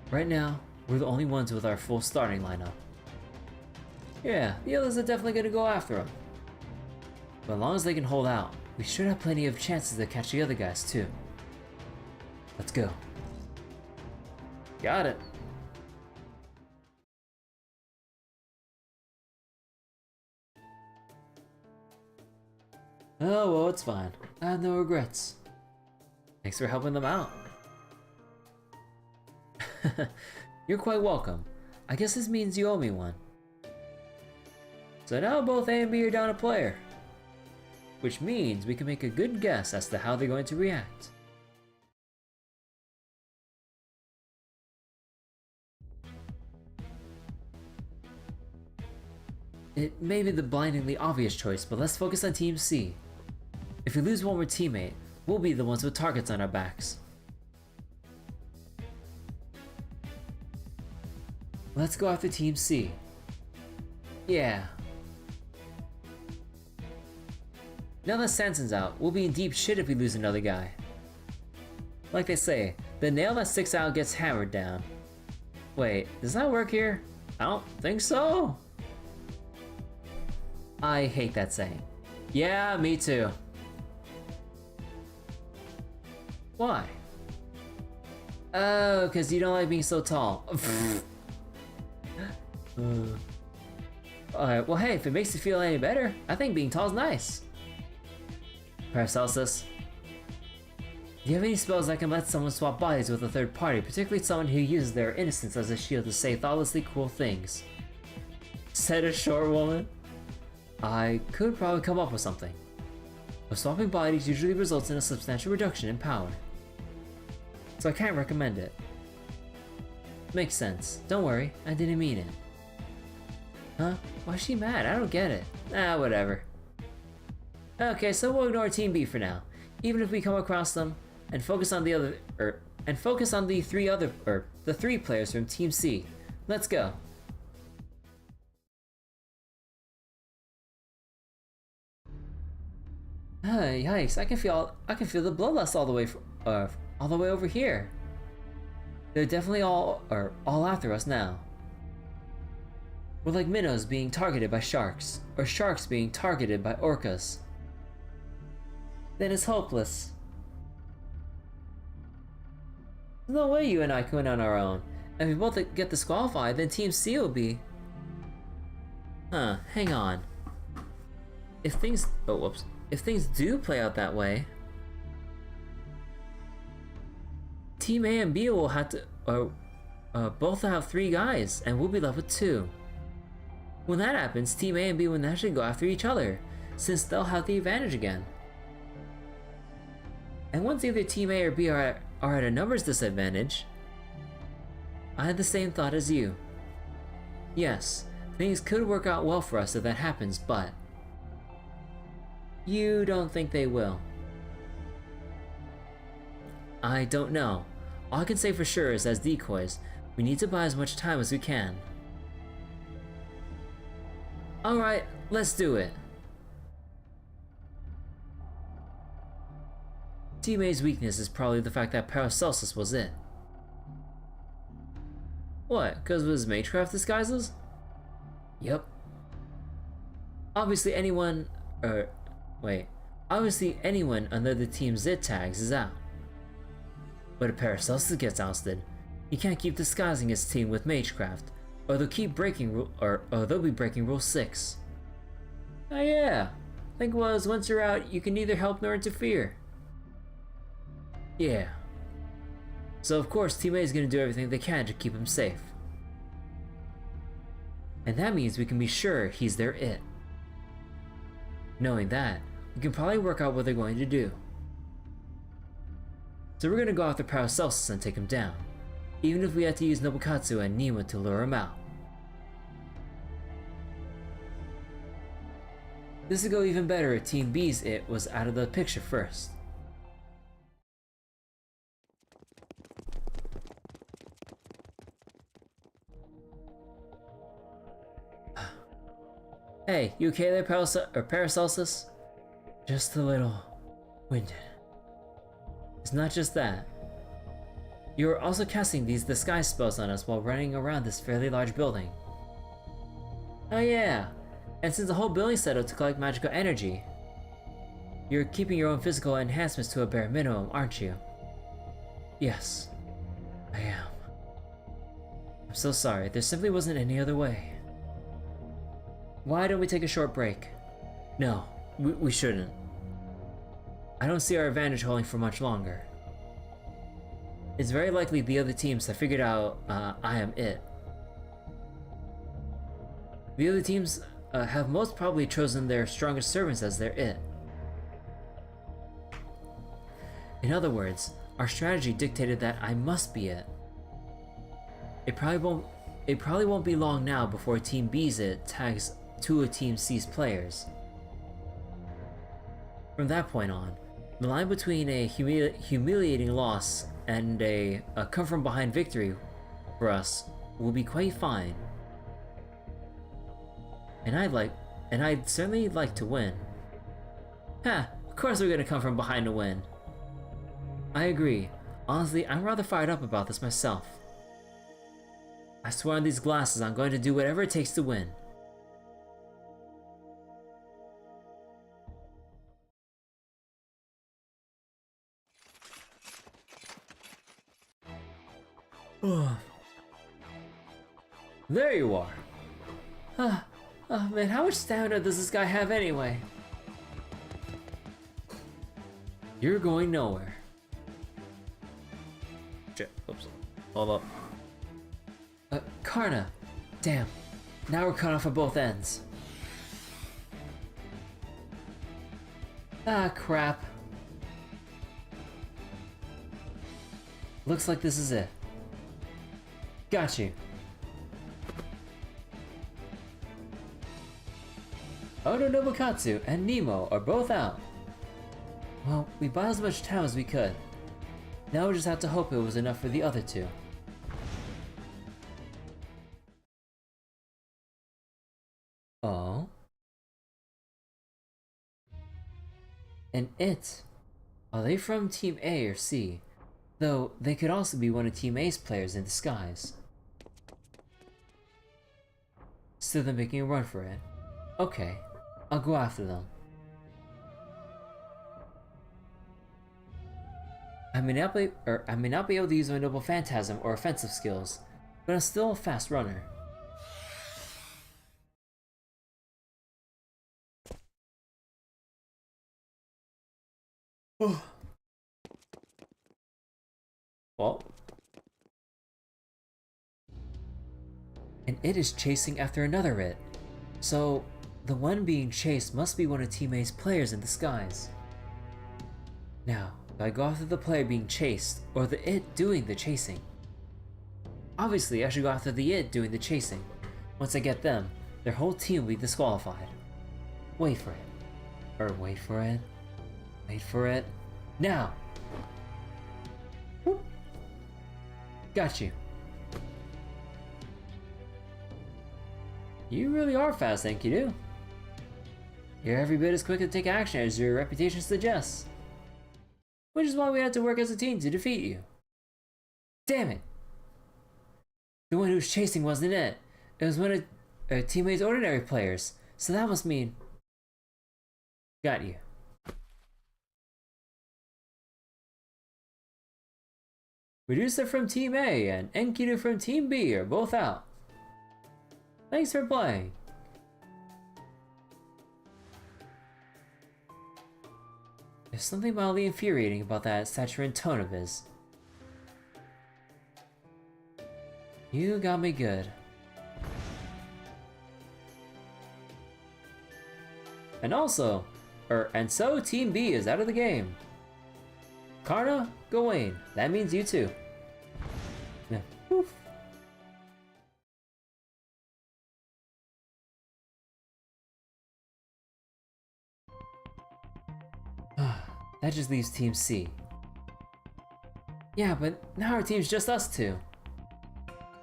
Right now, we're the only ones with our full starting lineup. Yeah, the others are definitely gonna go after him. But as long as they can hold out, we should have plenty of chances to catch the other guys too. Let's go. Got it. Oh, well, it's fine. I have no regrets. Thanks for helping them out. You're quite welcome. I guess this means you owe me one. So now both A and B are down a player. Which means we can make a good guess as to how they're going to react. It may be the blindingly obvious choice, but let's focus on Team C. If we lose one more teammate, we'll be the ones with targets on our backs. Let's go after Team C. Yeah. Now that Sanson's out, we'll be in deep shit if we lose another guy. Like they say, the nail that sticks out gets hammered down. Wait, does that work here? I don't think so. I hate that saying. Yeah, me too. Why? Oh, because you don't like being so tall. Alright, well hey, if it makes you feel any better, I think being tall is nice. Paracelsus, do you have any spells that can let someone swap bodies with a third party, particularly someone who uses their innocence as a shield to say thoughtlessly cool things? Said a short woman. I could probably come up with something. But swapping bodies usually results in a substantial reduction in power. So I can't recommend it. Makes sense. Don't worry, I didn't mean it. Huh? Why is she mad? I don't get it. Ah, whatever. Okay, so we'll ignore Team B for now, even if we come across them, and focus on the three players from Team C. Let's go. Yikes! I can feel the bloodlust all the way over here. They're definitely all after us now. We're like minnows being targeted by sharks, or sharks being targeted by orcas. then it's hopeless. There's no way you and I can win on our own. And if we both get disqualified, then Team C will be... Huh, hang on. If things... Oh, whoops. If things do play out that way... Team A and B will have to... both have 3 guys, and we'll be left with 2. When that happens, Team A and B will naturally go after each other, since they'll have the advantage again. And once either Team A or B are at a numbers disadvantage, I had the same thought as you. Yes, things could work out well for us if that happens, but... You don't think they will? I don't know. All I can say for sure is as decoys, we need to buy as much time as we can. Alright, let's do it. Team A's weakness is probably the fact that Paracelsus was it. What, cause of his Magecraft disguises? Yep. Obviously anyone under the Team Z tags is out. But if Paracelsus gets ousted, he can't keep disguising his team with Magecraft, or they'll be breaking Rule 6. Oh yeah, think was once you're out, you can neither help nor interfere. Yeah. So of course Team A is going to do everything they can to keep him safe. And that means we can be sure he's their it. Knowing that, we can probably work out what they're going to do. So we're going to go after Paracelsus and take him down, even if we have to use Nobukatsu and Nemo to lure him out. This would go even better if Team B's it was out of the picture first. Hey, you okay there, Paracelsus? Just a little winded. It's not just that. You're also casting these disguise spells on us while running around this fairly large building. Oh yeah, and since the whole building's set up to collect magical energy, you're keeping your own physical enhancements to a bare minimum, aren't you? Yes, I am. I'm so sorry, there simply wasn't any other way. Why don't we take a short break? No, we shouldn't. I don't see our advantage holding for much longer. It's very likely the other teams have figured out I am it. The other teams have most probably chosen their strongest servants as their it. In other words, our strategy dictated that I must be it. It probably won't be long now before Team B's it tags 2 of Team C's players. From that point on, the line between a humiliating loss and a come from behind victory for us will be quite fine. And I'd certainly like to win. Ha! Of course we're gonna come from behind to win. I agree. Honestly, I'm rather fired up about this myself. I swear on these glasses I'm going to do whatever it takes to win. There you are. Oh man, how much stamina does this guy have anyway? You're going nowhere. Shit, oops. Hold up. Karna. Damn. Now we're cut off at both ends. Ah, crap. Looks like this is it. Got you. Oda Nobukatsu and Nemo are both out. Well, we bought as much time as we could. Now we just have to hope it was enough for the other 2. Oh? And it? Are they from Team A or C? Though, they could also be one of Team A's players in disguise. Still they're making a run for it. Okay, I'll go after them. I may not be able to use my noble phantasm or offensive skills, but I'm still a fast runner. Well, and it is chasing after another it. So, the one being chased must be one of teammates' players in disguise. Now, do I go after the player being chased, or the it doing the chasing? Obviously, I should go after the it doing the chasing. Once I get them, their whole team will be disqualified. Wait for it. Or wait for it. Wait for it. Now! Whoop. Got you. You really are fast, thank you, do. You're every bit as quick to take action as your reputation suggests. Which is why we had to work as a team to defeat you. Damn it! The one who was chasing wasn't it. It was one of our teammates' ordinary players, so that must mean... Got you. Reducer from Team A and Enkidu from Team B are both out. Thanks for playing. There's something mildly infuriating about that saccharine tone of his. You got me good. And also, and so Team B is out of the game. Karna, Gawain, that means you too. Yeah. Woof. That just leaves Team C. Yeah, but now our team's just us two.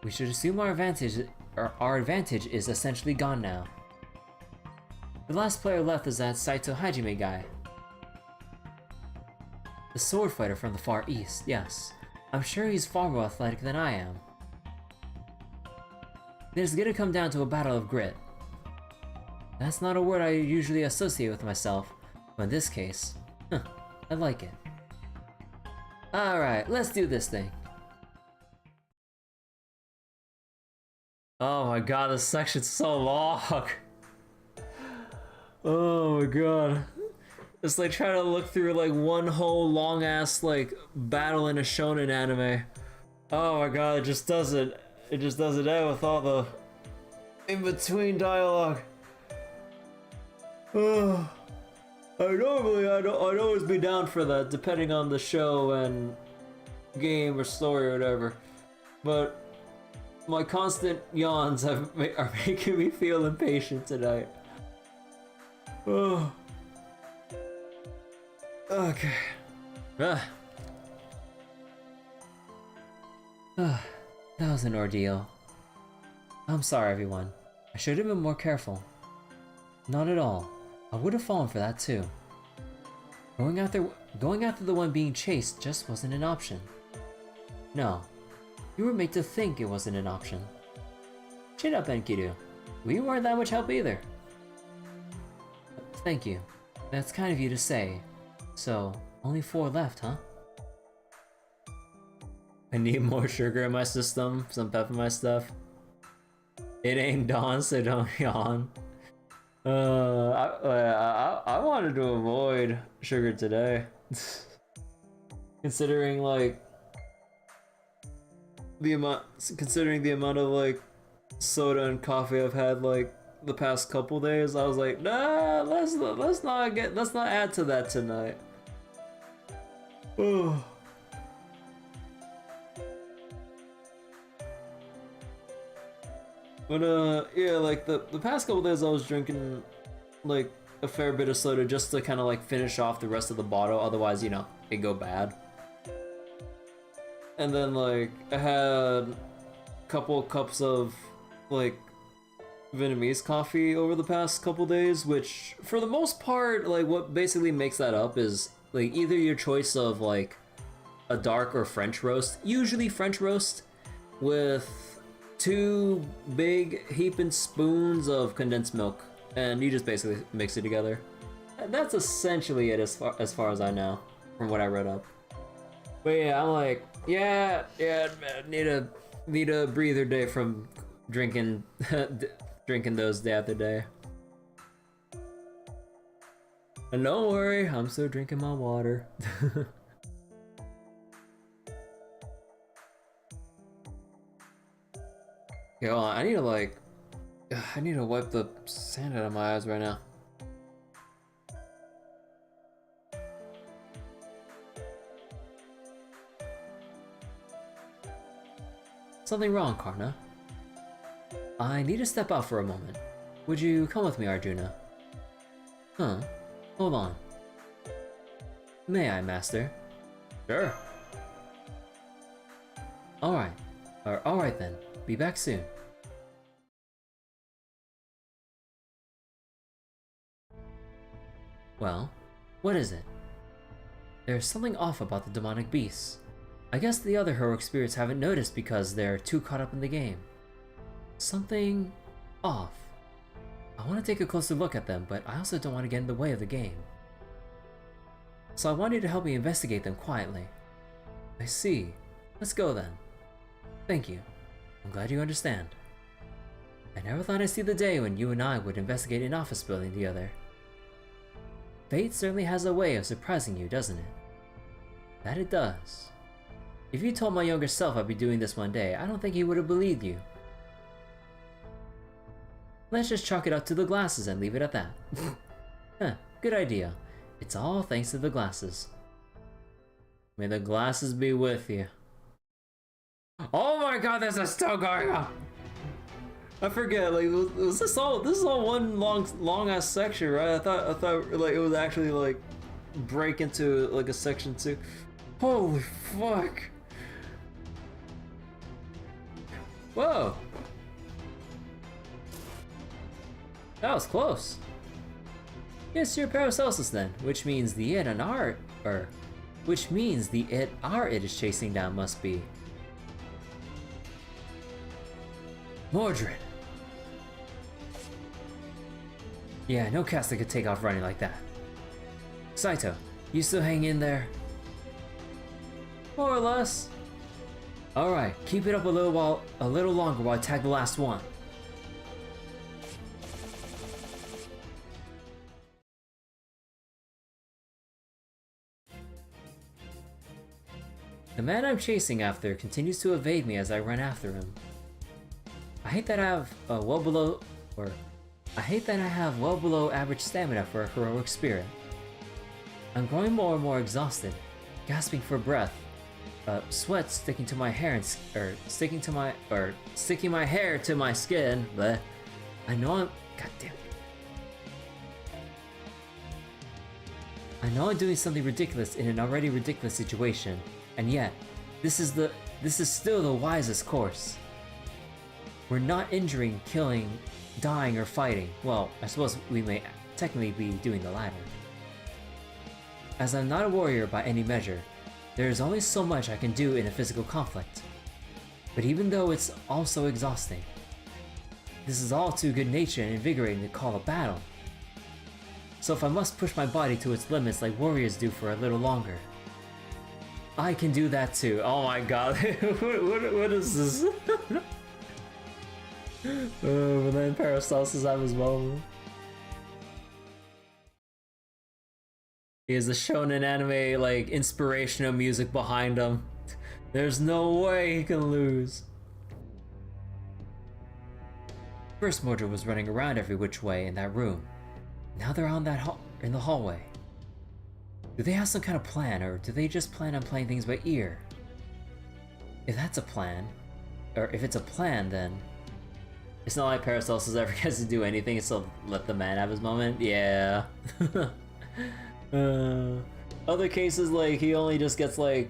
We should assume our advantage is essentially gone now. The last player left is that Saito Hajime guy. The sword fighter from the Far East, yes. I'm sure he's far more athletic than I am. It's gonna come down to a battle of grit. That's not a word I usually associate with myself, but in this case, I like it. Alright, let's do this thing. Oh my god, this section's so long. Oh my god. It's like trying to look through like one whole long ass like battle in a shonen anime. Oh my god, it just doesn't end with all the in-between dialogue. I'd always be down for that, depending on the show and game or story or whatever. But my constant yawns are making me feel impatient tonight. Oh. Okay. That was an ordeal. I'm sorry, everyone. I should have been more careful. Not at all. I would have fallen for that too. Going after the one being chased just wasn't an option. No. You were made to think it wasn't an option. Chin up, Enkidu. We weren't that much help either. Thank you. That's kind of you to say. So, only 4 left, huh? I need more sugar in my system, some pep in my stuff. It ain't dawn, so don't yawn. I wanted to avoid sugar today. Considering the amount of like soda and coffee I've had like the past couple days, I was like, nah, let's not add to that tonight. Oh. But yeah, like the past couple days I was drinking like a fair bit of soda just to kind of like finish off the rest of the bottle, otherwise, you know, it'd go bad. And then like I had a couple cups of like Vietnamese coffee over the past couple days, which for the most part, like what basically makes that up is like either your choice of like a dark or French roast, usually French roast, with 2 big heaping spoons of condensed milk, and you just basically mix it together. And that's essentially it as far as I know, from what I read up. But yeah, I'm like, yeah, man, need a breather day from drinking drinking those day after day. And don't worry, I'm still drinking my water. Yo, I need to like, I need to wipe the sand out of my eyes right now. Something wrong, Karna? I need to step out for a moment. Would you come with me, Arjuna? Huh? Hold on. May I, Master? Sure. Alright. Alright then. Be back soon. Well, what is it? There's something off about the demonic beasts. I guess the other heroic spirits haven't noticed because they're too caught up in the game. Something off. I want to take a closer look at them, but I also don't want to get in the way of the game. So I want you to help me investigate them quietly. I see. Let's go then. Thank you. I'm glad you understand. I never thought I'd see the day when you and I would investigate an office building together. Fate certainly has a way of surprising you, doesn't it? That it does. If you told my younger self I'd be doing this one day, I don't think he would have believed you. Let's just chalk it up to the glasses and leave it at that. Huh, good idea. It's all thanks to the glasses. May the glasses be with you. Oh my god, this is still going on! I forget, like, was this all one long ass section, right? I thought like it was actually like break into like a section 2. Holy fuck. Whoa. That was close. Yes, you're Paracelsus then, which means the it and our which means the it our it is chasing down must be Mordred. Yeah, no caster could take off running like that. Saito, you still hang in there? More or less. Alright, keep it up a little longer while I tag the last one. The man I'm chasing after continues to evade me as I run after him. I hate that I have well below average stamina for a heroic spirit. I'm growing more and more exhausted, gasping for breath, sweat sticking to my hair and sticking my hair to my skin. But I know I'm doing something ridiculous in an already ridiculous situation, and yet this is still the wisest course. We're not injuring, killing, dying, or fighting. Well, I suppose we may technically be doing the latter. As I'm not a warrior by any measure, there is only so much I can do in a physical conflict. But even though it's also exhausting, this is all too good-natured and invigorating to call a battle. So if I must push my body to its limits like warriors do for a little longer, I can do that too. Oh my god, what is this? But then Paracelsus have his moment. He has the shonen anime like inspirational music behind him. There's no way he can lose. First Mordred was running around every which way in that room. Now they're on in the hallway. Do they have some kind of plan, or do they just plan on playing things by ear? If that's a plan, or if it's a plan, then it's not like Paracelsus ever gets to do anything, so let the man have his moment. Yeah. Other cases, like, he only just gets, like,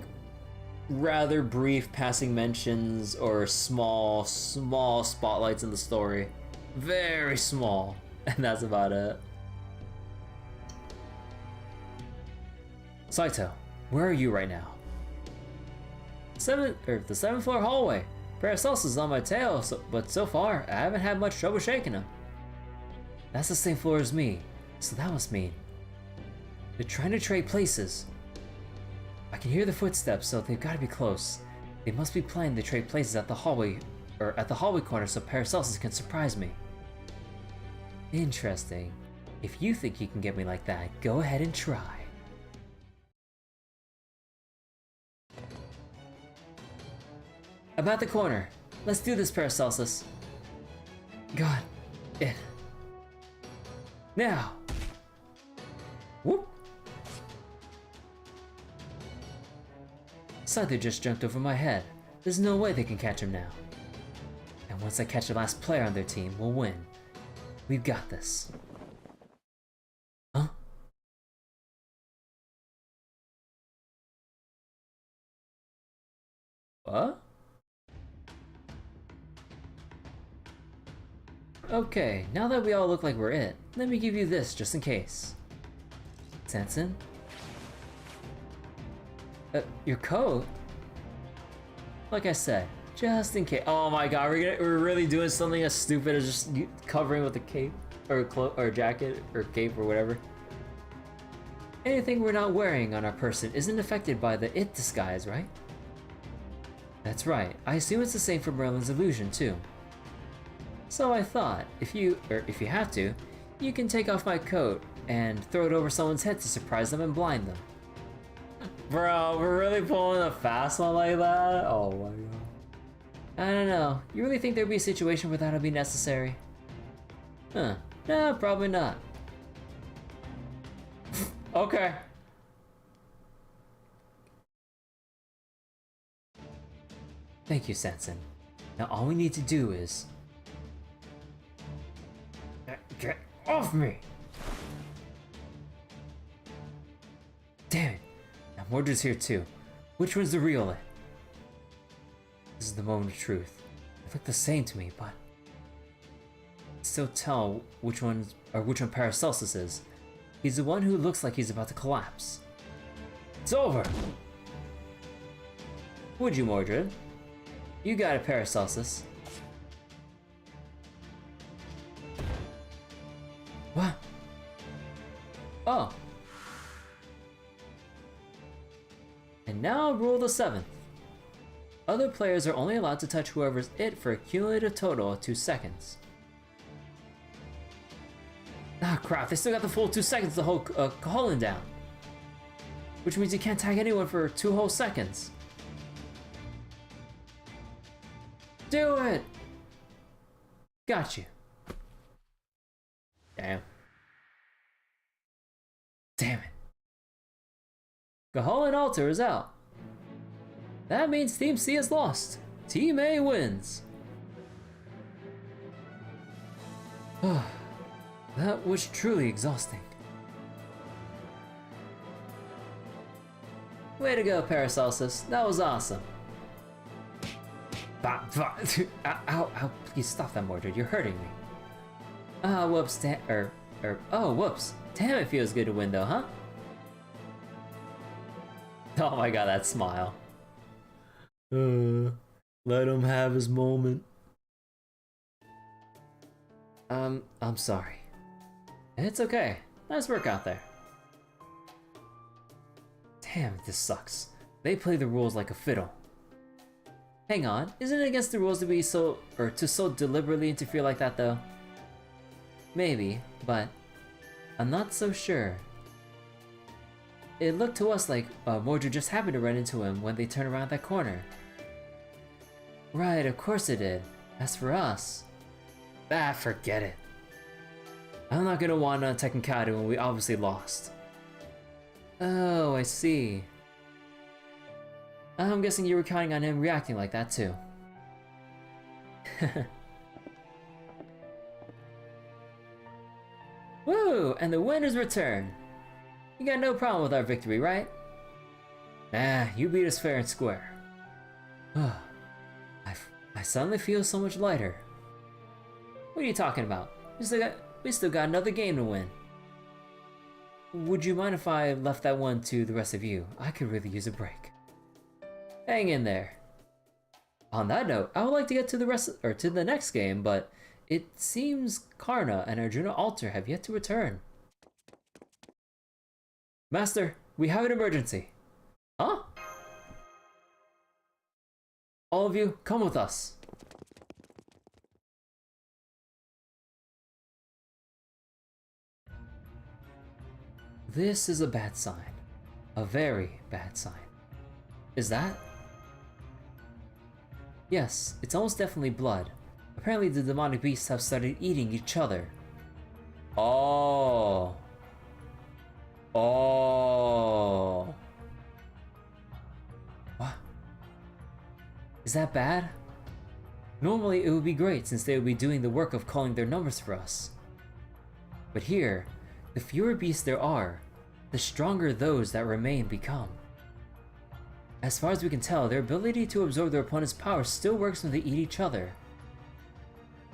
rather brief passing mentions or small spotlights in the story. Very small. And that's about it. Saito, where are you right now? The 7th floor hallway. Paracelsus is on my tail, but so far, I haven't had much trouble shaking him. That's the same floor as me, so that must mean they're trying to trade places. I can hear the footsteps, so they've got to be close. They must be planning to trade places at the hallway, or at the hallway corner, so Paracelsus can surprise me. Interesting. If you think you can get me like that, go ahead and try. About the corner. Let's do this, Paracelsus. God, it. Now. Whoop. Scyther just jumped over my head. There's no way they can catch him now. And once I catch the last player on their team, we'll win. We've got this. Huh? What? Okay, now that we all look like we're it, let me give you this just in case. Sanson? Your coat? Like I said, just in case. Oh my god, we're really doing something as stupid as just covering with a cape or or jacket or cape or whatever. Anything we're not wearing on our person isn't affected by the it disguise, right? That's right. I assume it's the same for Merlin's illusion too. So I thought, if you have to, you can take off my coat and throw it over someone's head to surprise them and blind them. Bro, we're really pulling a fast one like that? Oh my god. I don't know. You really think there'd be a situation where that'll be necessary? Huh. No, probably not. Okay. Thank you, Sanson. Now all we need to do is... Get off me! Damn it! Now Mordred's here too. Which one's the real it? This is the moment of truth. They look the same to me, but... I can still tell which one Paracelsus is. He's the one who looks like he's about to collapse. It's over! Would you, Mordred? You got it, Paracelsus. What? Oh. And now rule the 7th. Other players are only allowed to touch whoever's it for a cumulative total of 2 seconds. Ah crap, they still got the full 2 seconds to hold Colin down. Which means you can't tag anyone for 2 whole seconds. Do it! Got you. Damn. Damn it. Gahul and Alter is out. That means Team C is lost. Team A wins. That was truly exhausting. Way to go, Paracelsus. That was awesome. Ow, please stop that, Mordred. You're hurting me. Ah, whoops, oh, whoops. Damn, it feels good to win though, huh? Oh my god, that smile. Let him have his moment. I'm sorry. It's okay. Nice work out there. Damn, this sucks. They play the rules like a fiddle. Hang on, isn't it against the rules to be so deliberately interfere like that though? Maybe, but I'm not so sure. It looked to us like Mordred just happened to run into him when they turned around that corner. Right, of course it did. As for us... Ah, forget it. I'm not gonna want on technicality when we obviously lost. Oh, I see. I'm guessing you were counting on him reacting like that too. Woo! And the winners return. You got no problem with our victory, right? Ah, you beat us fair and square. I suddenly feel so much lighter. What are you talking about? We still got another game to win. Would you mind if I left that one to the rest of you? I could really use a break. Hang in there. On that note, I would like to get to the next game, but it seems Karna and Arjuna Alter have yet to return. Master, we have an emergency. Huh? All of you, come with us. This is a bad sign. A very bad sign. Is that? Yes, it's almost definitely blood. Apparently the demonic beasts have started eating each other. Oh. Oh. What? Is that bad? Normally it would be great since they would be doing the work of calling their numbers for us. But here, the fewer beasts there are, the stronger those that remain become. As far as we can tell, their ability to absorb their opponent's power still works when they eat each other.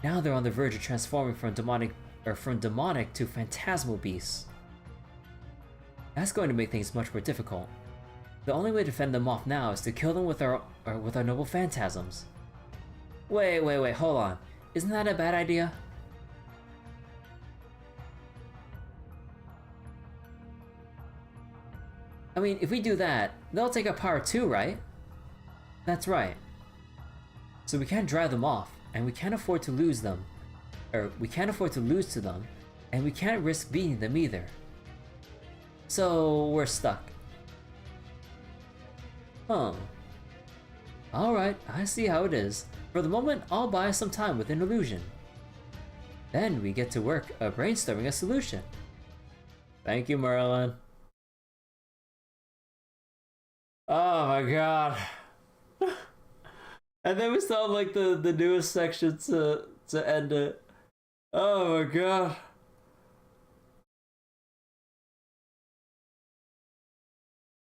Now they're on the verge of transforming from demonic to phantasmal beasts. That's going to make things much more difficult. The only way to fend them off now is to kill them with our noble phantasms. Wait, hold on. Isn't that a bad idea? I mean, if we do that, they'll take our power too, right? That's right. So we can't drive them off, and we can't afford to lose them. Or, we can't afford to lose to them, and we can't risk beating them either. So, we're stuck. Huh. Alright, I see how it is. For the moment, I'll buy some time with an illusion. Then we get to work brainstorming a solution. Thank you, Merlin. Oh my god. And then we saw like the newest section to end it. Oh my god.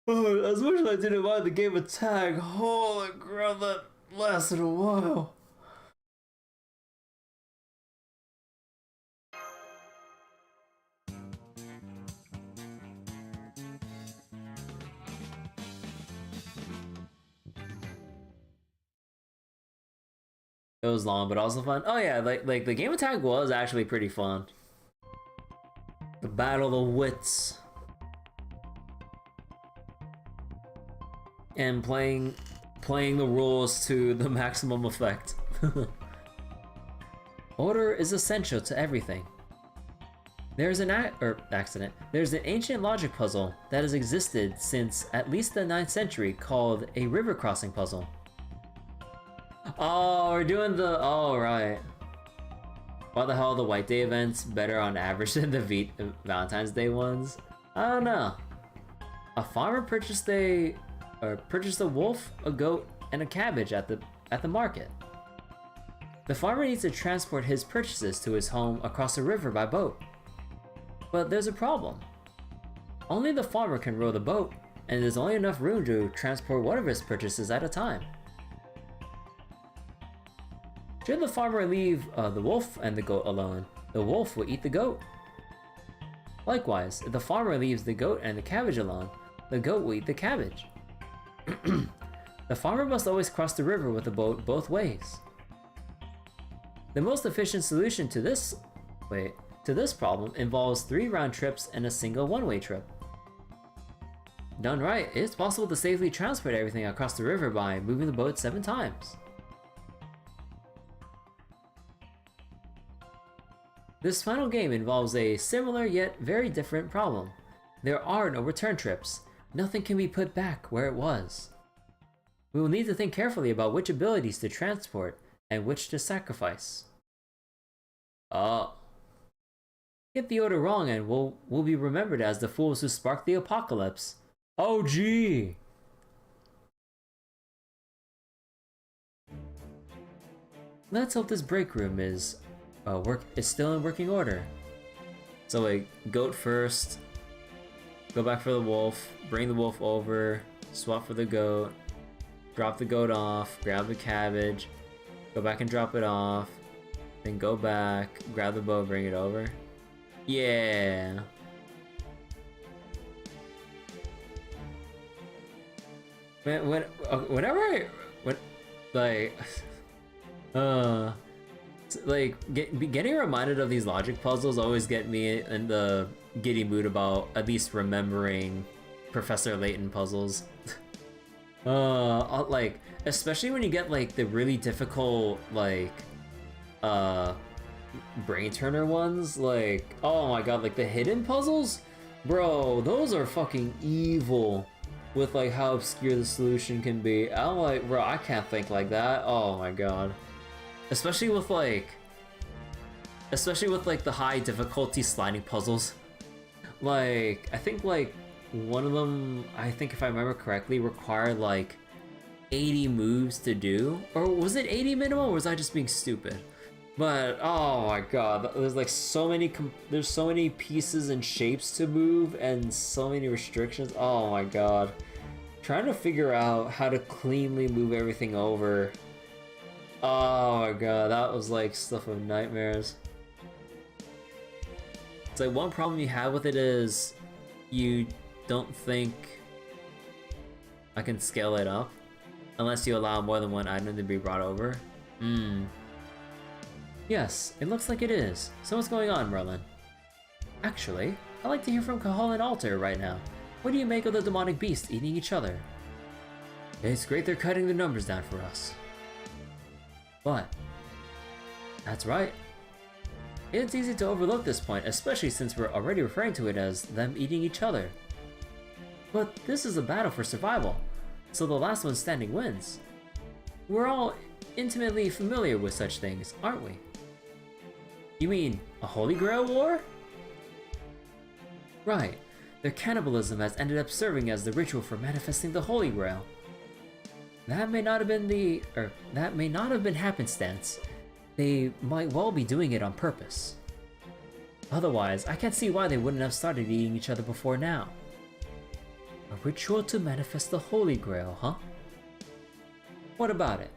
Oh, as much as I didn't mind the game of tag, holy crap, that lasted a while. It was long, but also fun. Oh yeah, like the game of tag was actually pretty fun. The battle of the wits. And playing the rules to the maximum effect. Order is essential to everything. There's an There's an ancient logic puzzle that has existed since at least the 9th century called a river crossing puzzle. Oh, we're doing the... Oh, right. Why the hell are the White Day events better on average than the Valentine's Day ones? I don't know. A farmer purchased a wolf, a goat, and a cabbage at the market. The farmer needs to transport his purchases to his home across a river by boat. But there's a problem. Only the farmer can row the boat, and there's only enough room to transport one of his purchases at a time. Should the farmer leave the wolf and the goat alone, the wolf will eat the goat. Likewise, if the farmer leaves the goat and the cabbage alone, the goat will eat the cabbage. The farmer must always cross the river with the boat both ways. The most efficient solution to this problem involves 3 round trips and a single one-way trip. Done right, it's possible to safely transport everything across the river by moving the boat 7 times. This final game involves a similar yet very different problem. There are no return trips. Nothing can be put back where it was. We will need to think carefully about which abilities to transport and which to sacrifice. Get the order wrong and we'll be remembered as the fools who sparked the apocalypse. Oh gee! Let's hope this break room is still in working order. So like, goat first, go back for the wolf, bring the wolf over, swap for the goat, drop the goat off, grab the cabbage, go back and drop it off, then go back, grab the boat, bring it over. Yeah. Getting reminded of these logic puzzles always get me in the giddy mood about at least remembering Professor Layton puzzles. Like, especially when you get like the really difficult like brain turner ones, like, oh my god, like the hidden puzzles, bro, those are fucking evil with like how obscure the solution can be. I'm like, bro, I can't think like that. Oh my god. Especially with like the high difficulty sliding puzzles. Like, I think like one of them, I think if I remember correctly, required like 80 moves to do. Or was it 80 minimum, or was I just being stupid? But oh my god, there's like so many there's so many pieces and shapes to move and so many restrictions. Oh my god. Trying to figure out how to cleanly move everything over. Oh my god, that was like stuff of nightmares. It's like one problem you have with it is you don't think I can scale it up unless you allow more than one item to be brought over. Yes, it looks like it is. So what's going on, Merlin? Actually, I'd like to hear from Cahal and Alter right now. What do you make of the demonic beasts eating each other? It's great they're cutting the numbers down for us. But, that's right. It's easy to overlook this point, especially since we're already referring to it as them eating each other. But this is a battle for survival, so the last one standing wins. We're all intimately familiar with such things, aren't we? You mean a Holy Grail war? Right. Their cannibalism has ended up serving as the ritual for manifesting the Holy Grail. That may not have been happenstance. They might well be doing it on purpose. Otherwise, I can't see why they wouldn't have started eating each other before now. A ritual to manifest the Holy Grail, huh? What about it?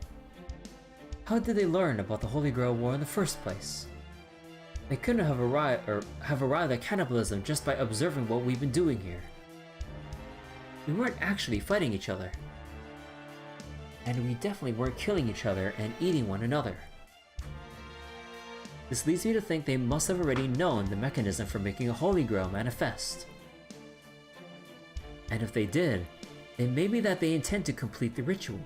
How did they learn about the Holy Grail War in the first place? They couldn't have arrived at cannibalism just by observing what we've been doing here. We weren't actually fighting each other. And we definitely weren't killing each other and eating one another. This leads me to think they must have already known the mechanism for making a Holy Grail manifest. And if they did, it may be that they intend to complete the ritual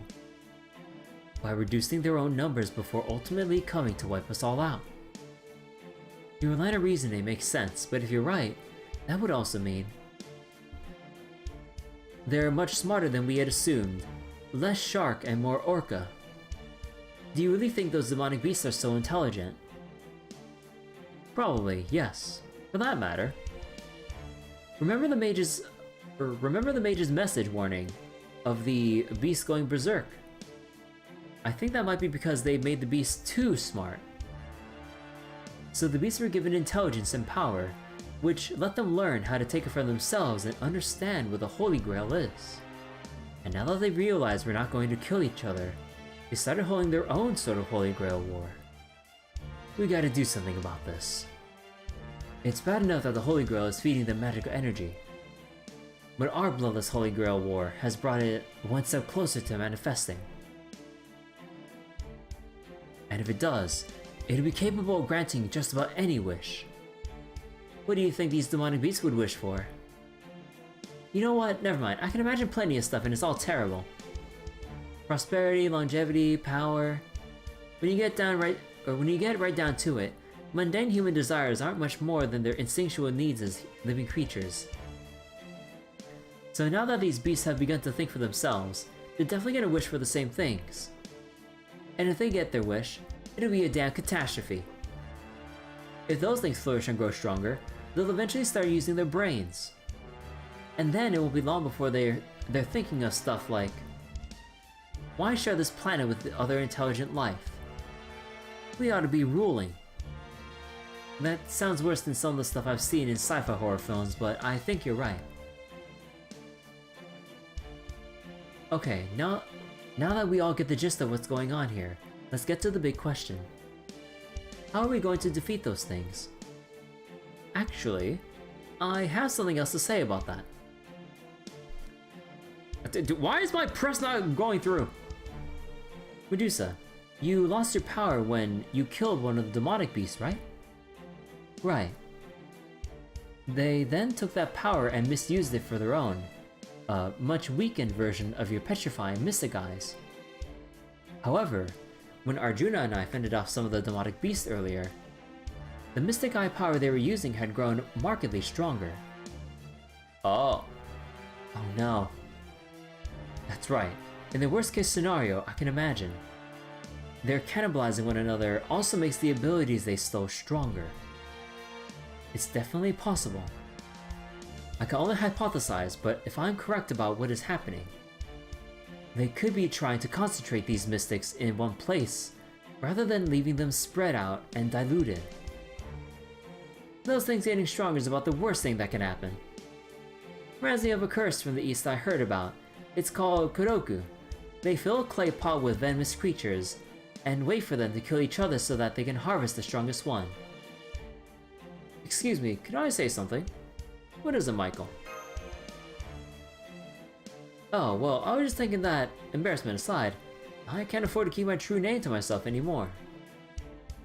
by reducing their own numbers before ultimately coming to wipe us all out. Your line of reasoning makes sense, but if you're right, that would also mean they're much smarter than we had assumed, less shark and more orca. Do you really think those demonic beasts are so intelligent? Probably, yes. For that matter. Remember the mage's message warning of the beast going berserk? I think that might be because they made the beast too smart. So the beasts were given intelligence and power, which let them learn how to take it for themselves and understand what the Holy Grail is. And now that they realize we're not going to kill each other, they started holding their own sort of Holy Grail war. We gotta do something about this. It's bad enough that the Holy Grail is feeding them magical energy, but our bloodless Holy Grail war has brought it one step closer to manifesting. And if it does, it'll be capable of granting just about any wish. What do you think these demonic beasts would wish for? You know what? Never mind. I can imagine plenty of stuff and it's all terrible. Prosperity, longevity, power. When you get right down to it, mundane human desires aren't much more than their instinctual needs as living creatures. So now that these beasts have begun to think for themselves, they're definitely gonna wish for the same things. And if they get their wish, it'll be a damn catastrophe. If those things flourish and grow stronger, they'll eventually start using their brains. And then it will be long before they're thinking of stuff like, why share this planet with the other intelligent life? We ought to be ruling. That sounds worse than some of the stuff I've seen in sci-fi horror films, but I think you're right. Okay, now that we all get the gist of what's going on here, let's get to the big question. How are we going to defeat those things? Actually, I have something else to say about that. Why is my press not going through? Medusa, you lost your power when you killed one of the demonic beasts, right? Right. They then took that power and misused it for their own. a much weakened version of your petrifying mystic eyes. However, when Arjuna and I fended off some of the demonic beasts earlier, the mystic eye power they were using had grown markedly stronger. Oh. Oh no. That's right. In the worst case scenario I can imagine, their cannibalizing one another also makes the abilities they stole stronger. It's definitely possible. I can only hypothesize, but if I'm correct about what is happening, they could be trying to concentrate these mystics in one place, rather than leaving them spread out and diluted. Those things getting stronger is about the worst thing that can happen. Reminds me of a curse from the east I heard about. It's called Kuroku. They fill a clay pot with venomous creatures, and wait for them to kill each other so that they can harvest the strongest one. Excuse me, can I say something? What is it, Michael? Oh, well, I was just thinking that, embarrassment aside, I can't afford to keep my true name to myself anymore.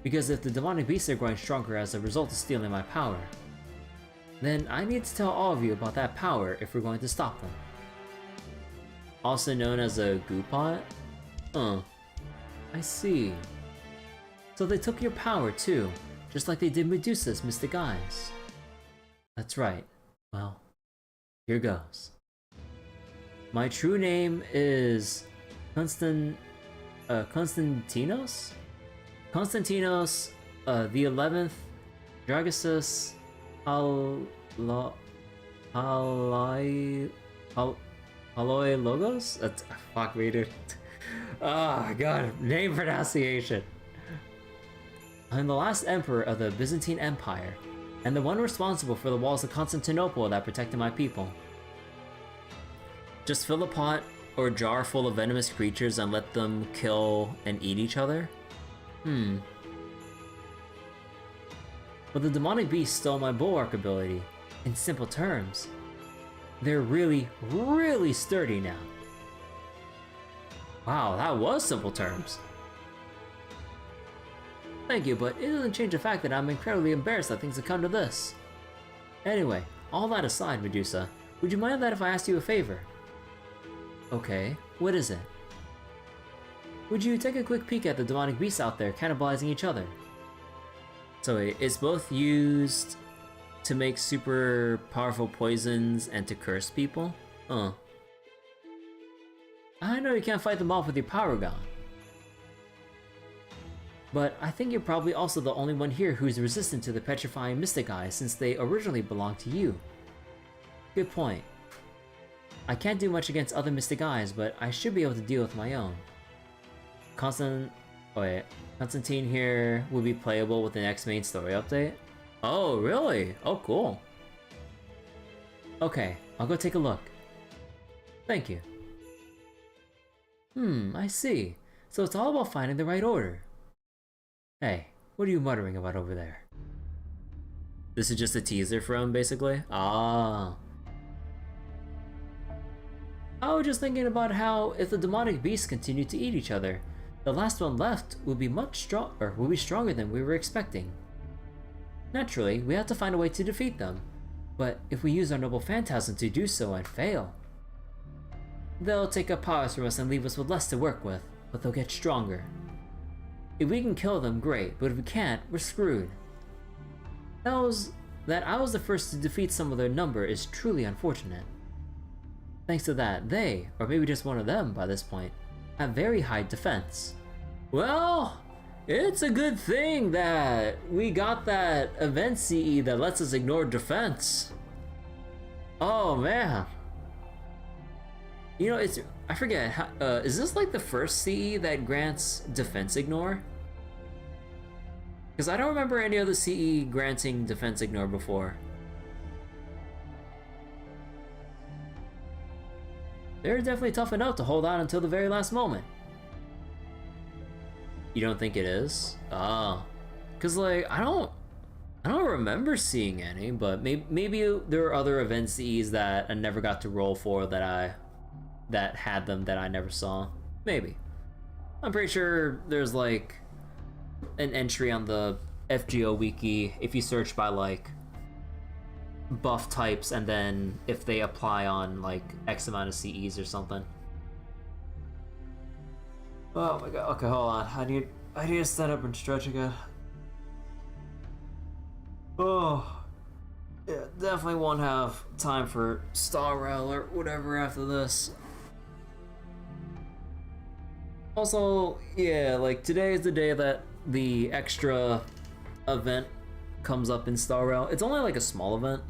Because if the demonic beasts are growing stronger as a result of stealing my power, then I need to tell all of you about that power if we're going to stop them. Also known as a goo pot? I see. So they took your power too, just like they did Medusa's mystic eyes. That's right. Well, here goes. My true name is Constantinos? Constantinos, the 11th, Dragosus, Alloy Logos? That's fuck me, dude. Oh god, name pronunciation. I'm the last emperor of the Byzantine Empire, and the one responsible for the walls of Constantinople that protected my people. Just fill a pot or jar full of venomous creatures and let them kill and eat each other? But the demonic beast stole my bulwark ability. In simple terms, they're really, really sturdy now. Wow, that was simple terms. Thank you, but it doesn't change the fact that I'm incredibly embarrassed that things have come to this. Anyway, all that aside, Medusa, would you mind that if I asked you a favor? Okay, what is it? Would you take a quick peek at the demonic beasts out there cannibalizing each other? So it's both used to make super powerful poisons and to curse people? I know you can't fight them off with your power gun. But I think you're probably also the only one here who's resistant to the petrifying mystic eyes since they originally belonged to you. Good point. I can't do much against other mystic eyes, but I should be able to deal with my own. Constantine here will be playable with the next main story update. Oh, really? Oh, cool. Okay, I'll go take a look. Thank you. I see. So it's all about finding the right order. Hey, what are you muttering about over there? This is just a teaser for him, basically? Ah. I was just thinking about how if the demonic beasts continue to eat each other, the last one left will be stronger than we were expecting. Naturally, we have to find a way to defeat them, but if we use our noble phantasm to do so and fail, they'll take up powers from us and leave us with less to work with, but they'll get stronger. If we can kill them, great, but if we can't, we're screwed. That I was the first to defeat some of their number is truly unfortunate. Thanks to that, they, or maybe just one of them by this point, have very high defense. Well, it's a good thing that we got that event CE that lets us ignore defense. Oh man. You know, I forget, is this like the first CE that grants defense ignore? Because I don't remember any other CE granting defense ignore before. They're definitely tough enough to hold on until the very last moment. You don't think it is? Oh. Cause like, I don't remember seeing any, but maybe there are other event CEs that I never got to roll for that had them that I never saw. Maybe. I'm pretty sure there's like an entry on the FGO wiki if you search by like buff types, and then if they apply on like X amount of CEs or something. Oh my god, okay, hold on. I need to stand up and stretch again. Oh, yeah, definitely won't have time for Star Rail or whatever after this. Also, yeah, like today is the day that the extra event comes up in Star Rail. It's only like a small event,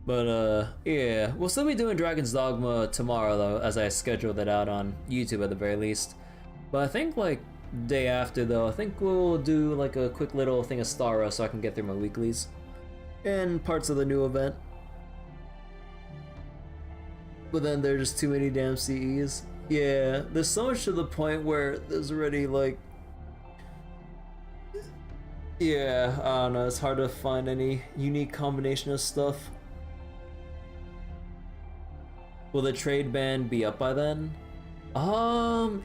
but yeah, we'll still be doing Dragon's Dogma tomorrow though, as I scheduled it out on YouTube at the very least. But I think like day after though, I think we'll do like a quick little thing of Star Rail so I can get through my weeklies and parts of the new event. But then there's just too many damn CEs. Yeah, there's so much to the point where there's already like, yeah, I don't know, it's hard to find any unique combination of stuff. Will the trade ban be up by then?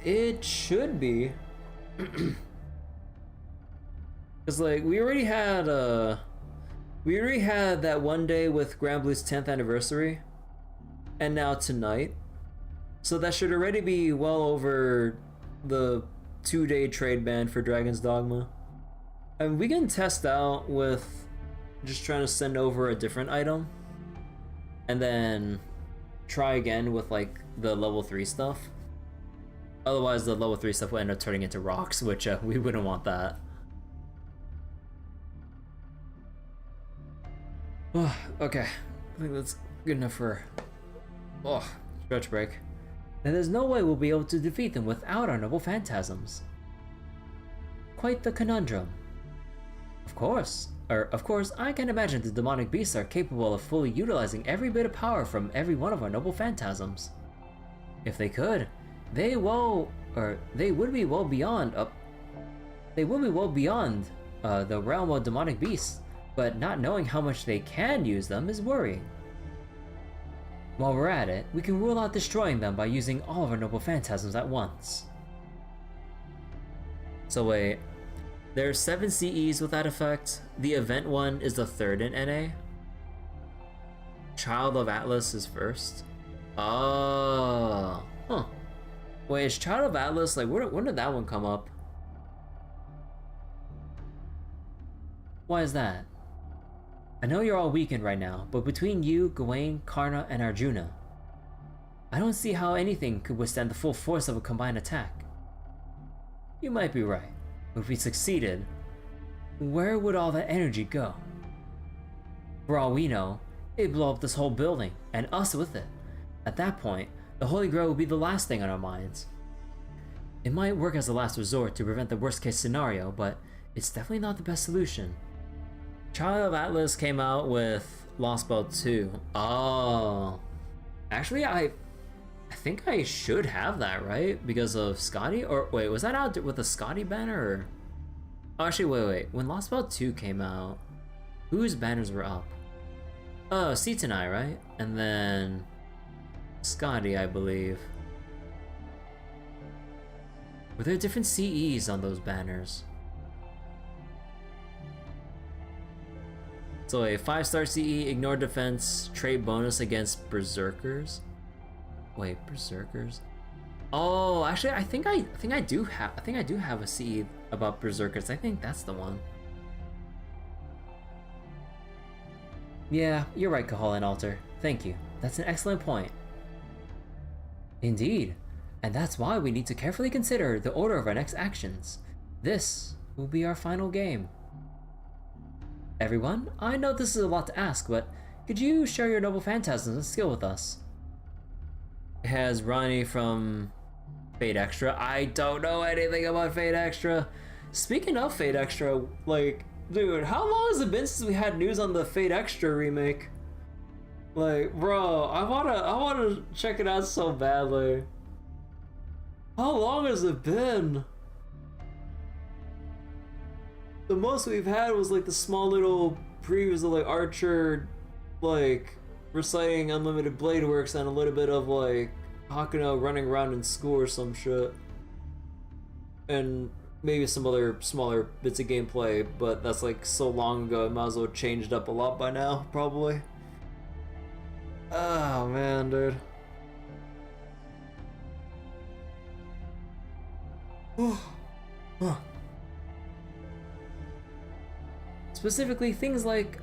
It should be. Cause like we already had that one day with Grand Blue's 10th anniversary, and now tonight. So that should already be well over the 2-day trade ban for Dragon's Dogma. And we can test out with just trying to send over a different item, and then try again with like the level 3 stuff. Otherwise the level 3 stuff will end up turning into rocks, which we wouldn't want that. Oh, okay, I think that's good enough for stretch break. And there's no way we'll be able to defeat them without our noble phantasms. Quite the conundrum. Of course, I can imagine the demonic beasts are capable of fully utilizing every bit of power from every one of our noble phantasms. If they could, they would be well beyond the realm of demonic beasts, but not knowing how much they can use them is worrying. While we're at it, we can rule out destroying them by using all of our noble phantasms at once. So wait, there are 7 CEs with that effect. The event one is the 3rd in NA. Child of Atlas is 1st. Oh, huh. Wait, is Child of Atlas, like, when did that one come up? Why is that? I know you're all weakened right now, but between you, Gawain, Karna, and Arjuna, I don't see how anything could withstand the full force of a combined attack. You might be right, but if we succeeded, where would all that energy go? For all we know, it'd blow up this whole building, and us with it. At that point, the Holy Grail would be the last thing on our minds. It might work as a last resort to prevent the worst case scenario, but it's definitely not the best solution. Child of Atlas came out with Lost Belt 2. Oh. Actually, I think I should have that, right? Because of Scotty? Or wait, was that out with the Scotty banner? Or... Oh, actually, wait. When Lost Belt 2 came out, whose banners were up? Oh, Seatonai, right? And then Scotty, I believe. Were there different CEs on those banners? So a 5-star CE, ignore defense, trade bonus against berserkers. Wait, berserkers? Oh, actually, I think I do have a CE about berserkers. I think that's the one. Yeah, you're right, Kahala and Alter. Thank you. That's an excellent point. Indeed, and that's why we need to carefully consider the order of our next actions. This will be our final game. Everyone, I know this is a lot to ask, but could you share your noble phantasms and skill with us? It has Ronnie from Fate Extra. I don't know anything about Fate Extra. Speaking of Fate Extra, like, dude, how long has it been since we had news on the Fate Extra remake? Like, bro, I wanna check it out so badly. How long has it been? The most we've had was like the small little previews of like Archer, like reciting Unlimited Blade Works, and a little bit of like Hakuno running around in school or some shit, and maybe some other smaller bits of gameplay. But that's like so long ago, it might as well changed up a lot by now, probably. Oh man, dude. Specifically, things like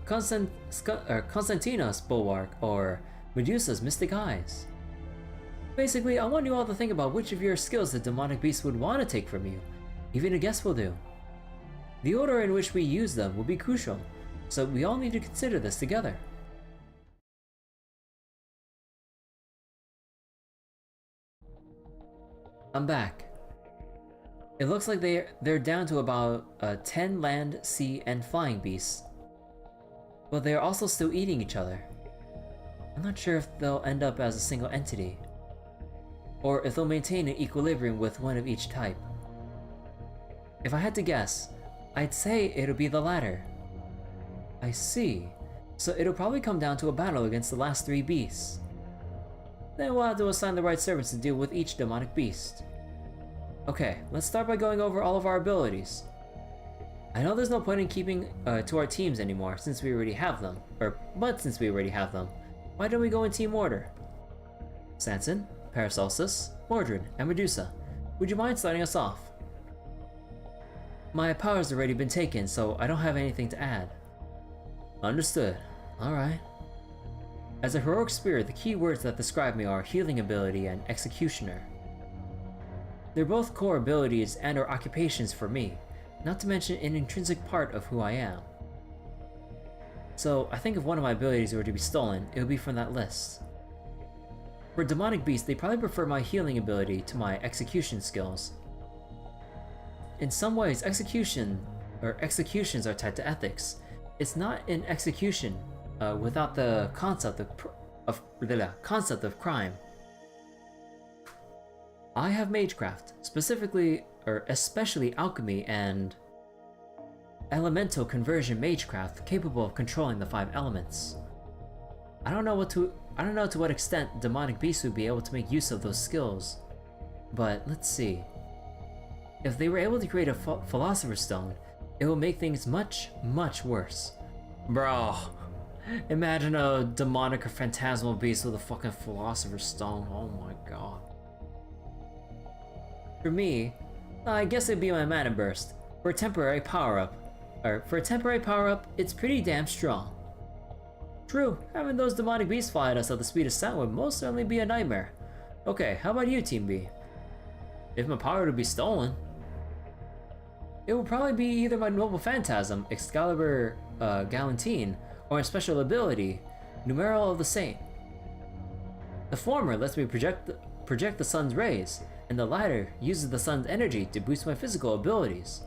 Constantina's bulwark or Medusa's mystic eyes. Basically, I want you all to think about which of your skills the demonic beast would want to take from you. Even a guess will do. The order in which we use them will be crucial, so we all need to consider this together. I'm back. It looks like they're down to about 10 land, sea, and flying beasts. But they are also still eating each other. I'm not sure if they'll end up as a single entity, or if they'll maintain an equilibrium with one of each type. If I had to guess, I'd say it'll be the latter. I see. So it'll probably come down to a battle against the last 3 beasts. Then we'll have to assign the right servants to deal with each demonic beast. Okay, let's start by going over all of our abilities. I know there's no point in keeping to our teams anymore since we already have them. But since we already have them, why don't we go in team order? Sanson, Paracelsus, Mordred, and Medusa, would you mind starting us off? My power's already been taken, so I don't have anything to add. Understood. Alright. As a heroic spirit, the key words that describe me are healing ability and executioner. They're both core abilities and or occupations for me, not to mention an intrinsic part of who I am. So I think if one of my abilities were to be stolen, it would be from that list. For demonic beasts, they probably prefer my healing ability to my execution skills. In some ways, executions are tied to ethics. It's not an execution without the concept of crime. I have magecraft, especially alchemy and elemental conversion magecraft capable of controlling the 5 elements. I don't know to what extent demonic beasts would be able to make use of those skills, but let's see. If they were able to create a philosopher's stone, it will make things much, much worse. Bro, imagine a demonic or phantasmal beast with a fucking philosopher's stone. Oh my god. For me, I guess it'd be my mana burst. For a temporary power-up, it's pretty damn strong. True, having those demonic beasts fly at us at the speed of sound would most certainly be a nightmare. Okay, how about you, Team B? If my power were to be stolen, it would probably be either my noble phantasm, Excalibur Galantine, or a special ability, Numeral of the Saint. The former lets me project the sun's rays, and the latter uses the sun's energy to boost my physical abilities.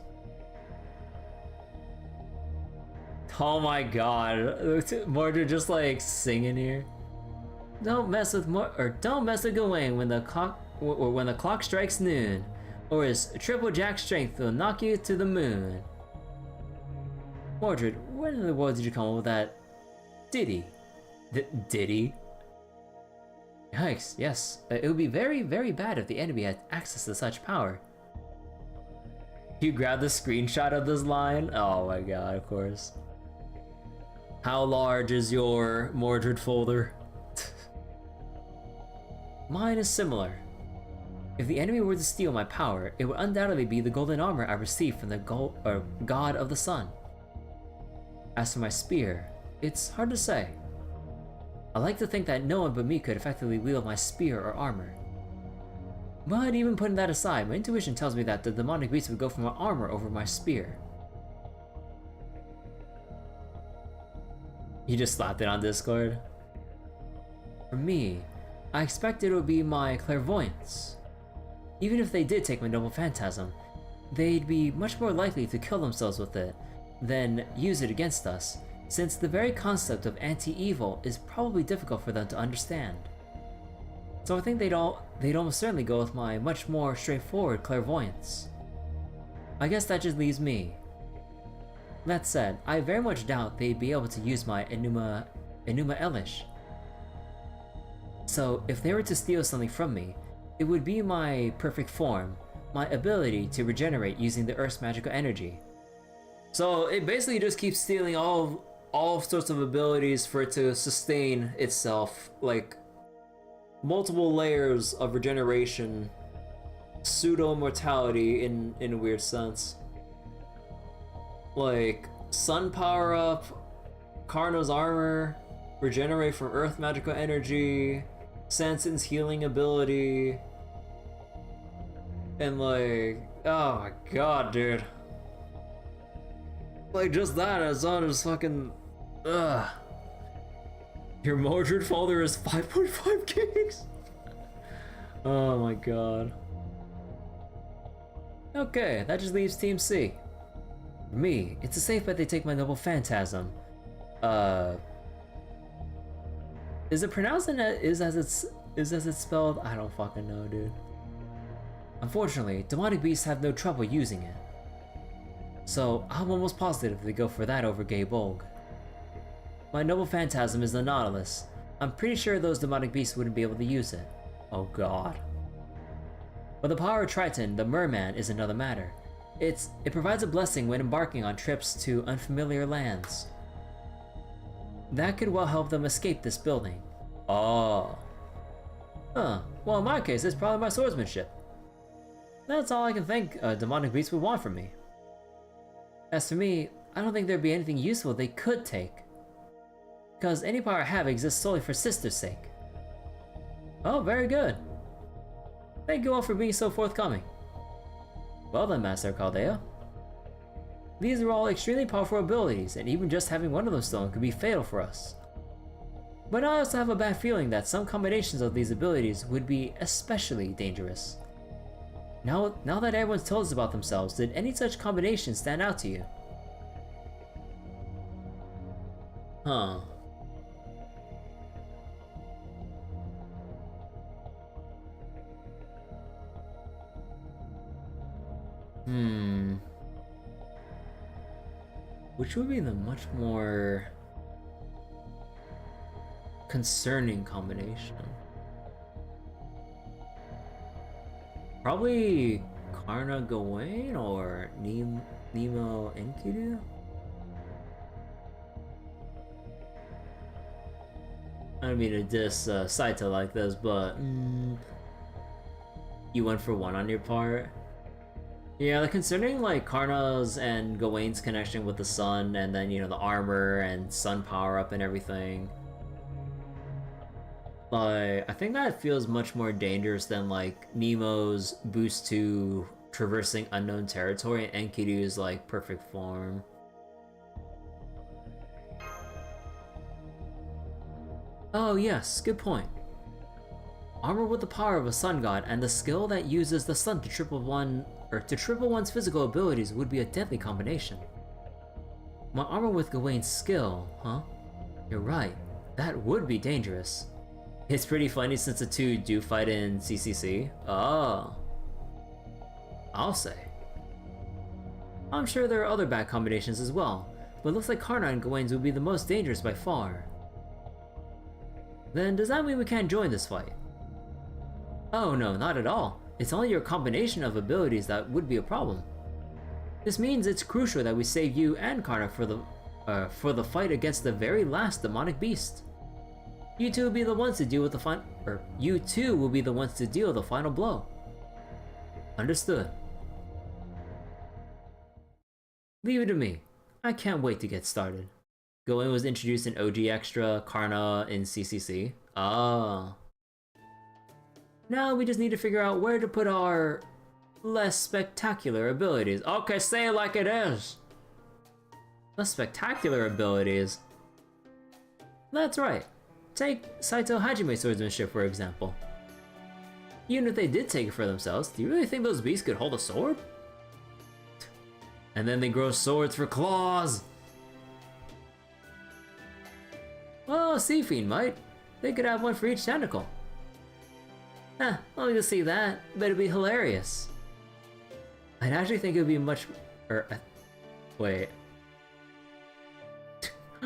Oh my god, Mordred just like singing here. Don't mess with Gawain when the clock strikes noon, or his triple jack strength will knock you to the moon. Mordred, when in the world did you come up with that ditty? Ditty? Yikes, yes. It would be very, very bad if the enemy had access to such power. You grabbed the screenshot of this line? Oh my god, of course. How large is your Mordred folder? Mine is similar. If the enemy were to steal my power, it would undoubtedly be the golden armor I received from the god of the sun. As for my spear, it's hard to say. I like to think that no one but me could effectively wield my spear or armor. But even putting that aside, my intuition tells me that the demonic beast would go for my armor over my spear. You just slapped it on Discord. For me, I expect it would be my clairvoyance. Even if they did take my noble phantasm, they'd be much more likely to kill themselves with it than use it against us, since the very concept of anti-evil is probably difficult for them to understand. So I think they'd almost certainly go with my much more straightforward clairvoyance. I guess that just leaves me. That said, I very much doubt they'd be able to use my Enuma Elish. So if they were to steal something from me, it would be my perfect form, my ability to regenerate using the Earth's magical energy. So it basically just keeps stealing all all sorts of abilities for it to sustain itself, like multiple layers of regeneration, pseudo mortality in a weird sense. Like sun power up, Karna's armor, regenerate from earth magical energy, Sansen's healing ability, and like, oh my god, dude. Like just that as on is fucking, ugh. Your Mordred folder is 5.5 gigs? Oh my god. Okay, that just leaves Team C. For me, it's a safe bet they take my noble phantasm. Is it pronounced as it's spelled? I don't fucking know, dude. Unfortunately, demonic beasts have no trouble using it. So I'm almost positive they go for that over Gay Bolg. My noble phantasm is the Nautilus. I'm pretty sure those demonic beasts wouldn't be able to use it. Oh god. But the power of Triton, the Merman, is another matter. It provides a blessing when embarking on trips to unfamiliar lands. That could well help them escape this building. Oh. Huh. Well, in my case, it's probably my swordsmanship. That's all I can think a demonic beast would want from me. As for me, I don't think there'd be anything useful they could take. Because any power I have exists solely for Sister's sake. Oh, very good. Thank you all for being so forthcoming. Well then, Master Caldea. These are all extremely powerful abilities, and even just having one of them stolen could be fatal for us. But I also have a bad feeling that some combinations of these abilities would be especially dangerous. Now that everyone's told us about themselves, did any such combinations stand out to you? Huh. Which would be the much more concerning combination? Probably Karna Gawain or Nemo Enkidu? I don't mean to diss Saito like this, but you went for one on your part. Yeah, like concerning like Karna's and Gawain's connection with the sun, and then you know the armor and sun power up and everything. Like, I think that feels much more dangerous than like Nemo's boost to traversing unknown territory and Enkidu's like perfect form. Oh yes, good point. Armor with the power of a sun god and the skill that uses the sun to triple one's physical abilities would be a deadly combination. My armor with Gawain's skill, huh? You're right, that would be dangerous. It's pretty funny since the two do fight in CCC. Oh. I'll say. I'm sure there are other bad combinations as well, but it looks like Karna and Gawain's would be the most dangerous by far. Then does that mean we can't join this fight? Oh no, not at all. It's only your combination of abilities that would be a problem. This means it's crucial that we save you and Karna for the fight against the very last demonic beast. You two will be the ones to deal with the you two will be the ones to deal with the final blow. Understood. Leave it to me. I can't wait to get started. Gawain was introduced in OG Extra, Karna in CCC. Ah. Now we just need to figure out where to put our less spectacular abilities. Okay, say it like it is. Less spectacular abilities? That's right. Take Saito Hajime's swordsmanship for example. Even if they did take it for themselves, do you really think those beasts could hold a sword? And then they grow swords for claws! Well, a sea fiend might. They could have one for each tentacle. Let me just see that. But it'd be hilarious. I'd actually think it would be much... wait.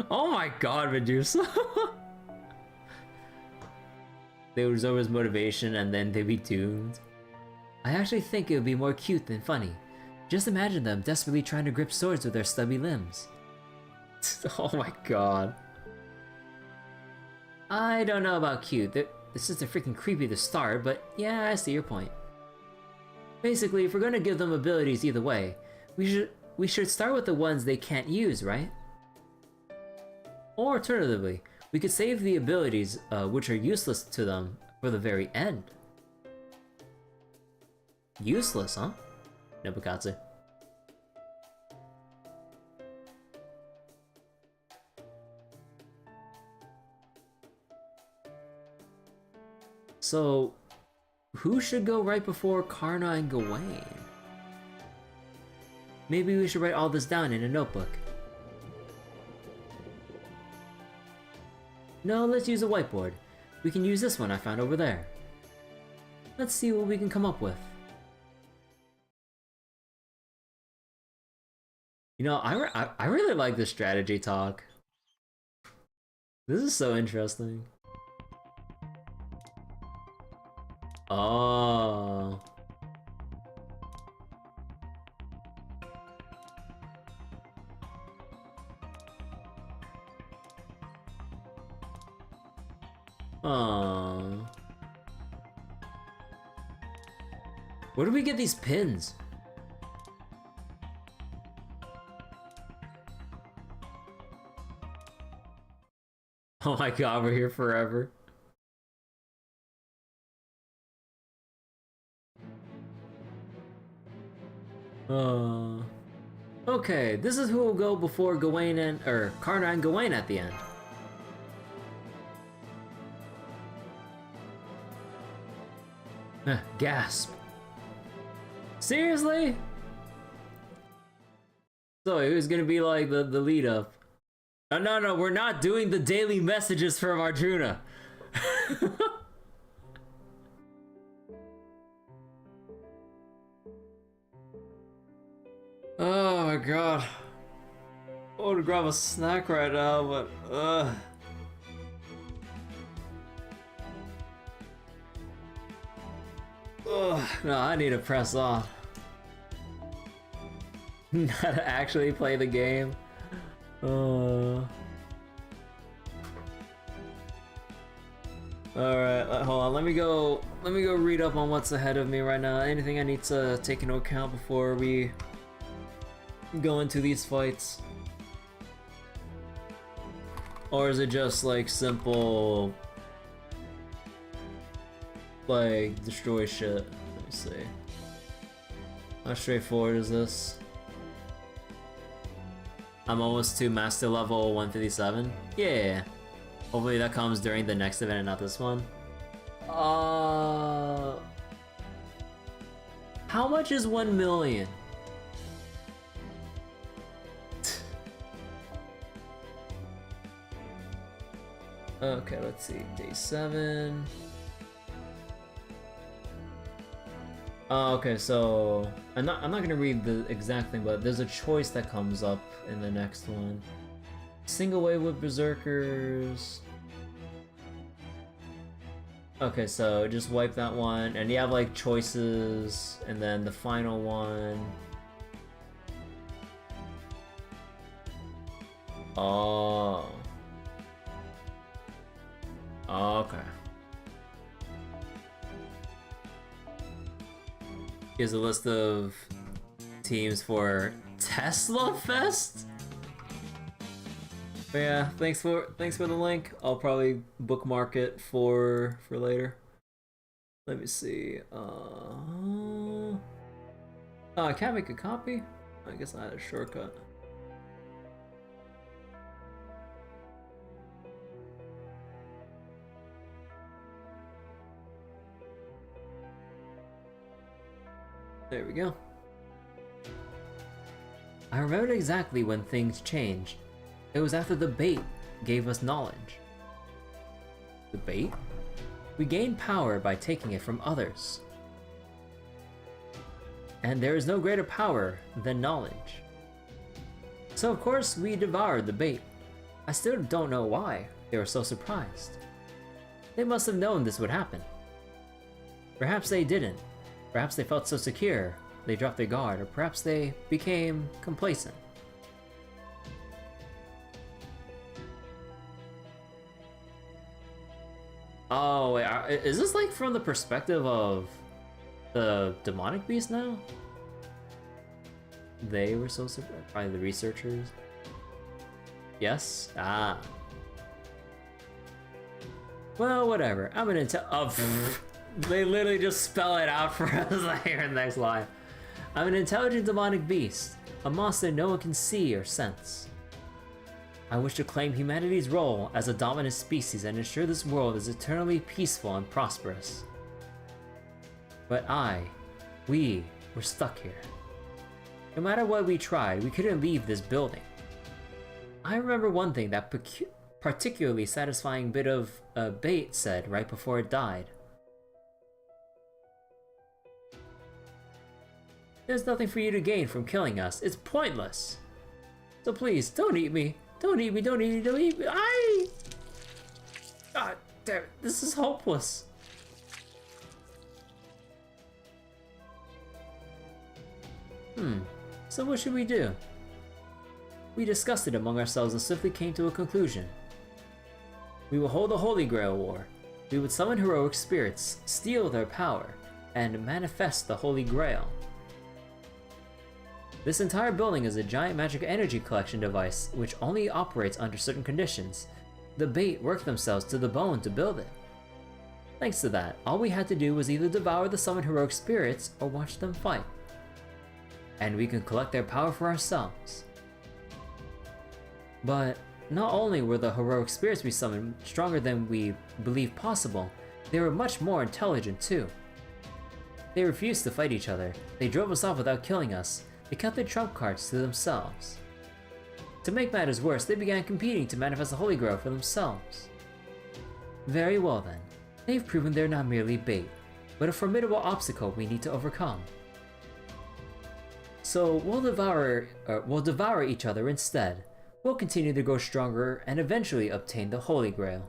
Oh my god, Medusa! They would absorb his motivation and then they'd be doomed. I actually think it would be more cute than funny. Just imagine them desperately trying to grip swords with their stubby limbs. Oh my god. I don't know about cute. This is freaking creepy to start, but yeah, I see your point. Basically, if we're gonna give them abilities either way, we should start with the ones they can't use, right? Or alternatively, we could save the abilities which are useless to them for the very end. Useless, huh? Nobukatsu. So, who should go right before Karna and Gawain? Maybe we should write all this down in a notebook. No, let's use a whiteboard. We can use this one I found over there. Let's see what we can come up with. You know, I really like this strategy talk. This is so interesting. Oh. Oh. Where do we get these pins? Oh my god, we're here forever. Okay, this is who will go before Gawain and Karna and Gawain at the end. Gasp. Seriously? So who's gonna be like the lead up? No, we're not doing the daily messages from Arjuna. Oh my god. I want to grab a snack right now, but no, I need to press on. Not to actually play the game. Alright, hold on, let me go read up on what's ahead of me right now. Anything I need to take into account before we go into these fights? Or is it just like simple, like destroy shit? Let me see. How straightforward is this? I'm almost to master level 157. Yeah. Hopefully that comes during the next event and not this one. How much is 1 million? Okay, let's see. Day 7. Okay, so I'm not gonna read the exact thing, but there's a choice that comes up in the next one. Single way with berserkers. Okay, so just wipe that one, and you have like choices, and then the final one. Oh. Okay. Here's a list of teams for Tesla Fest. But yeah, thanks for the link. I'll probably bookmark it for later. Let me see. Oh, I can't make a copy? I guess I had a shortcut. There we go. I remembered exactly when things changed. It was after the bait gave us knowledge. The bait? We gain power by taking it from others. And there is no greater power than knowledge. So of course we devoured the bait. I still don't know why they were so surprised. They must have known this would happen. Perhaps they didn't. Perhaps they felt so secure, they dropped their guard, or perhaps they became complacent. Oh, wait, is this like from the perspective of the demonic beast now? They were so surprised. Probably the researchers. Yes? Ah. Well, whatever. I'm gonna tell. Oh, they literally just spell it out for us here in the next line. I'm an intelligent demonic beast, a monster no one can see or sense. I wish to claim humanity's role as a dominant species and ensure this world is eternally peaceful and prosperous. But we were stuck here. No matter what we tried, we couldn't leave this building. I remember one thing that particularly satisfying bit of bait said right before it died. There's nothing for you to gain from killing us. It's pointless. So please, don't eat me. Don't eat me, don't eat me, don't eat me. God damn it, this is hopeless. So what should we do? We discussed it among ourselves and swiftly came to a conclusion. We will hold a Holy Grail War. We would summon heroic spirits, steal their power, and manifest the Holy Grail. This entire building is a giant magic energy collection device which only operates under certain conditions. The bait worked themselves to the bone to build it. Thanks to that, all we had to do was either devour the summoned heroic spirits or watch them fight. And we could collect their power for ourselves. But not only were the heroic spirits we summoned stronger than we believed possible, they were much more intelligent too. They refused to fight each other, they drove us off without killing us, they kept their trump cards to themselves. To make matters worse, they began competing to manifest the Holy Grail for themselves. Very well then, they've proven they're not merely bait, but a formidable obstacle we need to overcome. So we'll devour each other instead. We'll continue to grow stronger and eventually obtain the Holy Grail.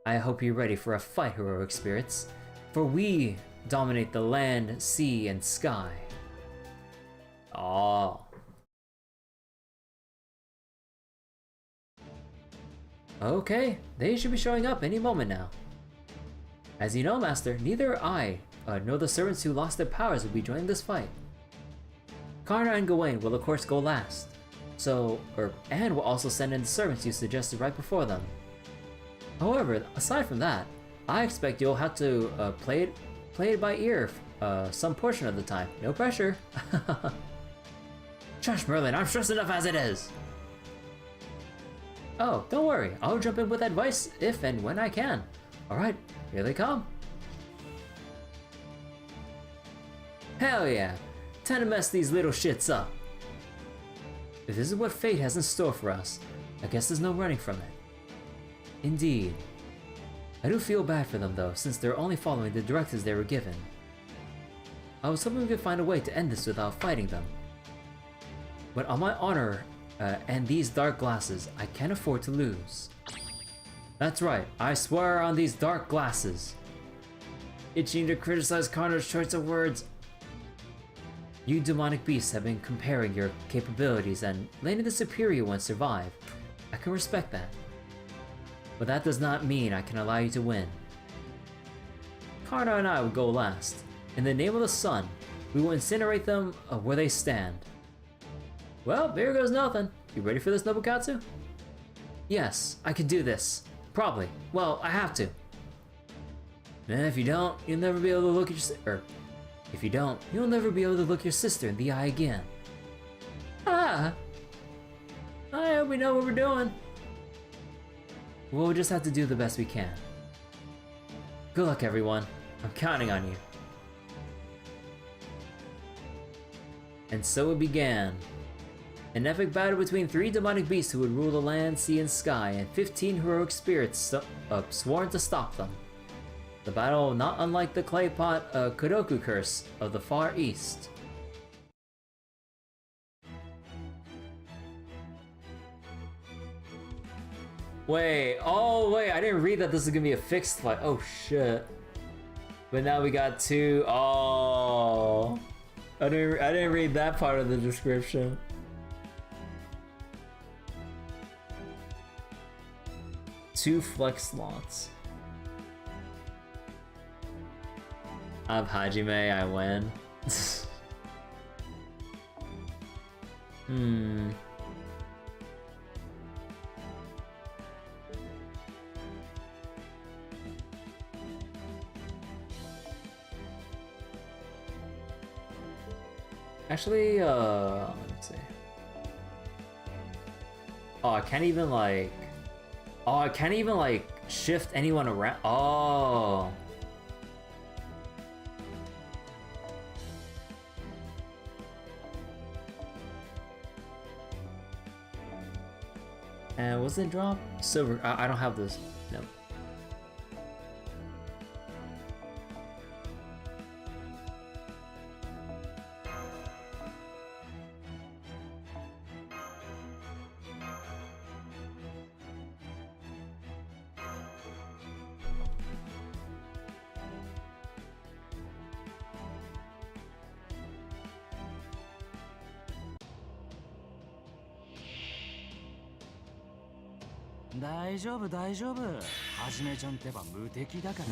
I hope you're ready for a fight, heroic spirits, for we dominate the land, sea, and sky. Oh. Okay, they should be showing up any moment now. As you know, Master, neither I nor the servants who lost their powers will be joining this fight. Karna and Gawain will of course go last. And will also send in the servants you suggested right before them. However, aside from that, I expect you'll have to play it by ear some portion of the time. No pressure. Shush, Merlin, I'm stressed enough as it is. Oh, don't worry, I'll jump in with advice if and when I can. Alright, here they come. Hell yeah, time to mess these little shits up. If this is what fate has in store for us, I guess there's no running from it. Indeed. I do feel bad for them though, since they're only following the directives they were given. I was hoping we could find a way to end this without fighting them. But on my honor and these dark glasses, I can't afford to lose. That's right, I swear on these dark glasses. Itching to criticize Connor's choice of words. You demonic beasts have been comparing your capabilities and letting the superior ones survive. I can respect that. But that does not mean I can allow you to win. Karna and I will go last. In the name of the sun, we will incinerate them where they stand. Well, there goes nothing. You ready for this, Nobukatsu? Yes, I can do this. Probably. Well, I have to. And if you don't, you'll never be able to look at your if you don't, you'll never be able to look your sister in the eye again. Ah! I hope we know what we're doing. We'll just have to do the best we can. Good luck, everyone. I'm counting on you. And so it began. An epic battle between 3 demonic beasts who would rule the land, sea, and sky, and 15 heroic spirits sworn to stop them. The battle not unlike the clay pot Kudoku curse of the Far East. Wait, I didn't read that this is gonna be a fixed fight. Oh shit. But now we got 2. Oh. I didn't read that part of the description. Two flex slots. of Hajime, I win. Hmm. Actually, let's see. Oh, I can't even like... Oh, I can't even like shift anyone around. Oh. And what's it drop? Silver. I don't have this. No.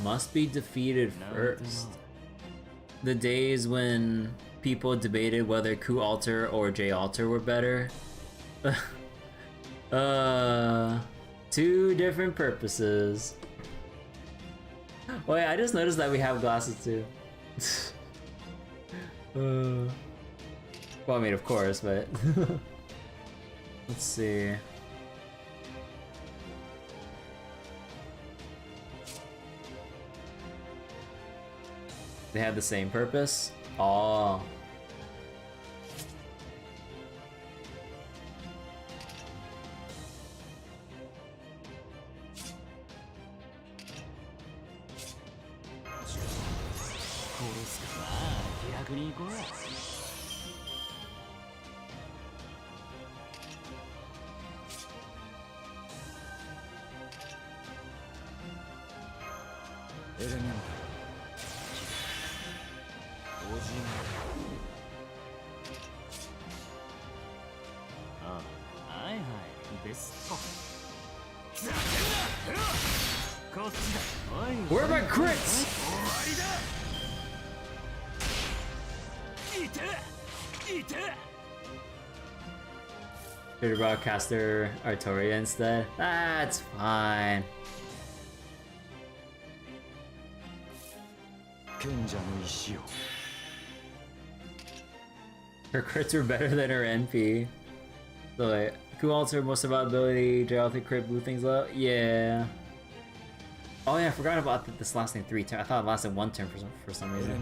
Must be defeated first. The days when people debated whether Q Alter or J Alter were better. Two different purposes. Wait, I just noticed that we have glasses too. Well, I mean, of course, but let's see. They have the same purpose? Oh. Where are my crits? Should have brought Caster Artoria instead? That's fine. Her crits were better than her NP. So like, Q Alter, most survivability, J Alter crit blew things up? Yeah. Oh yeah, I forgot about this lasting 3 turns. I thought it lasted 1 turn for some reason.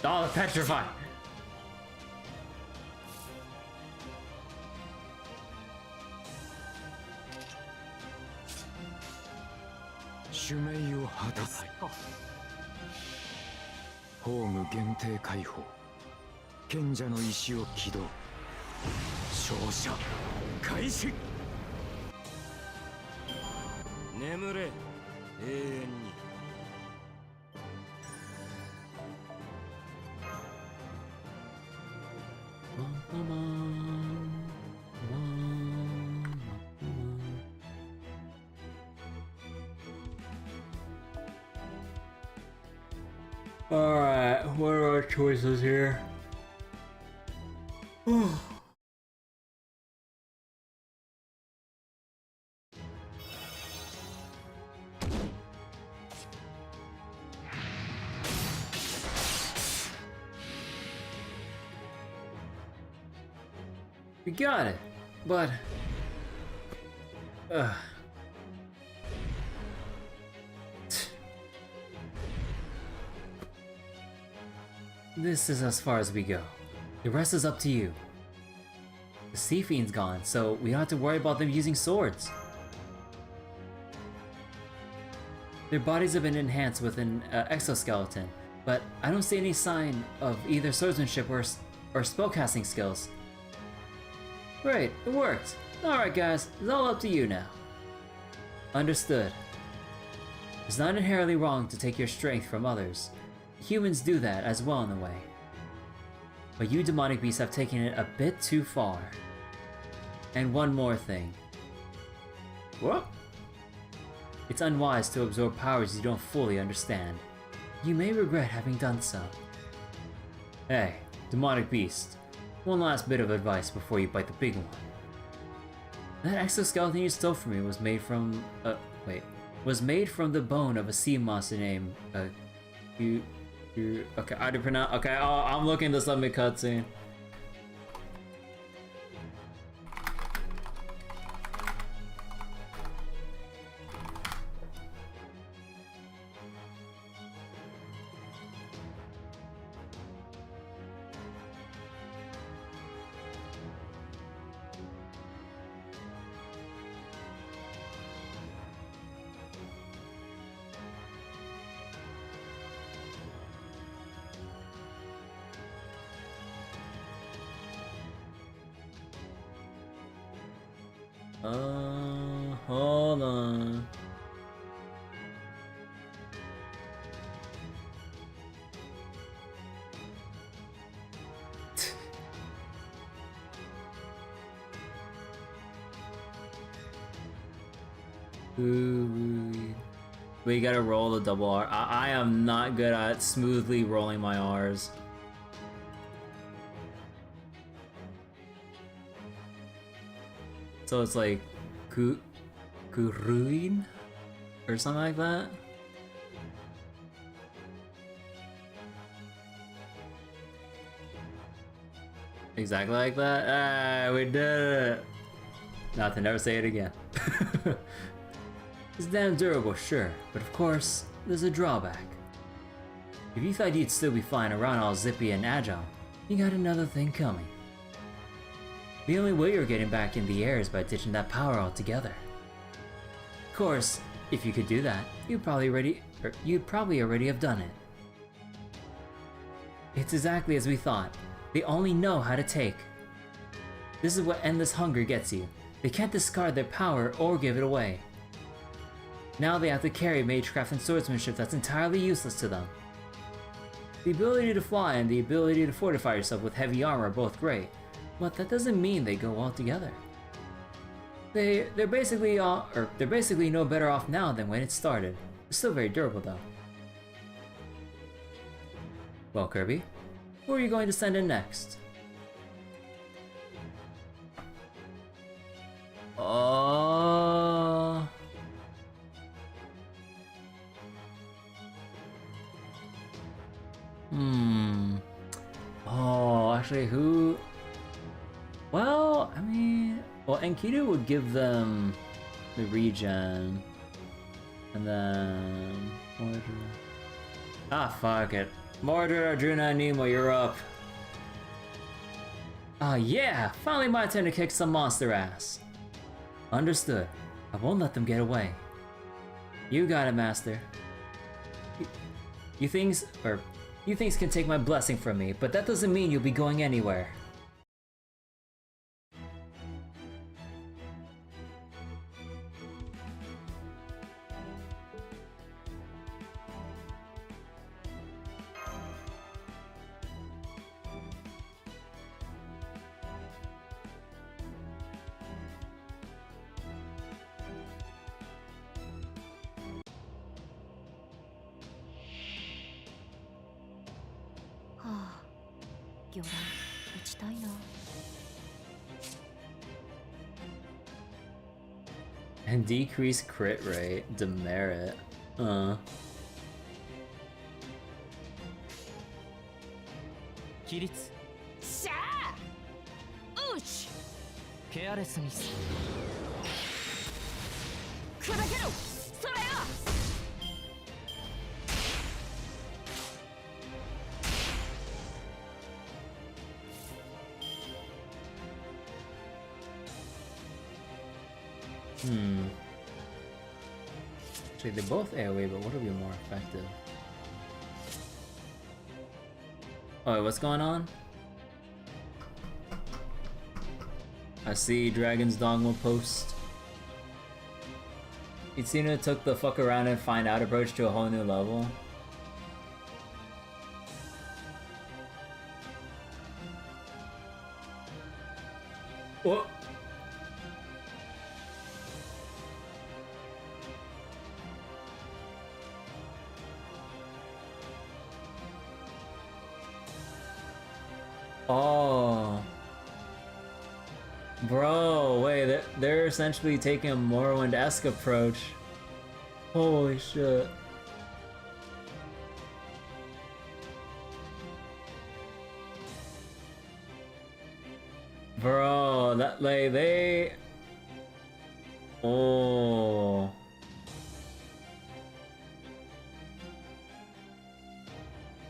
Oh, the petrify! Alright, what are our choices here? We got it, but... this is as far as we go. The rest is up to you. The Sea Fiend's gone, so we don't have to worry about them using swords. Their bodies have been enhanced with an exoskeleton, but I don't see any sign of either swordsmanship or spellcasting skills. Great, it worked. Alright guys, it's all up to you now. Understood. It's not inherently wrong to take your strength from others. Humans do that as well in a way. But you demonic beasts have taken it a bit too far. And one more thing. What? It's unwise to absorb powers you don't fully understand. You may regret having done so. Hey, demonic beast. One last bit of advice before you bite the big one. That exoskeleton you stole from me was made from was made from the bone of a sea monster named okay, I didn't pronounce. Okay, I'm looking this up mid cutscene. Hold on. We gotta roll the double R. I am not good at smoothly rolling my R's. So it's like Kuruin or something like that. Exactly like that. Ah, we did it. Not to never say it again. It's damn durable, sure, but of course, there's a drawback. If you thought you'd still be flying around all zippy and agile, you got another thing coming. The only way you're getting back in the air is by ditching that power altogether. Of course, if you could do that, you'd probably already have done it. It's exactly as we thought. They only know how to take. This is what endless hunger gets you. They can't discard their power or give it away. Now they have to carry magecraft and swordsmanship that's entirely useless to them. The ability to fly and the ability to fortify yourself with heavy armor are both great, but that doesn't mean they go well together. They're basically no better off now than when it started. They're still very durable though. Well, Kirby, who are you going to send in next? Oh, actually, who? Well, I mean, Enkidu would give them the regen, and then Mordor. Ah, fuck it. Mordor, Arjuna, and Nemo, you're up. Ah, yeah! Finally my turn to kick some monster ass. Understood. I won't let them get away. You got it, Master. You things can take my blessing from me, but that doesn't mean you'll be going anywhere. And decrease crit rate, demerit. Careless miss. Hmm. Actually, they're both AoE, but what would be more effective? Oh, wait, what's going on? I see Dragon's Dogma post. Itsuna took the fuck around and find out approach to a whole new level. What? Oh. Bro, wait, they're essentially taking a Morrowind-esque approach. Holy shit. Bro, that, like, they... Oh.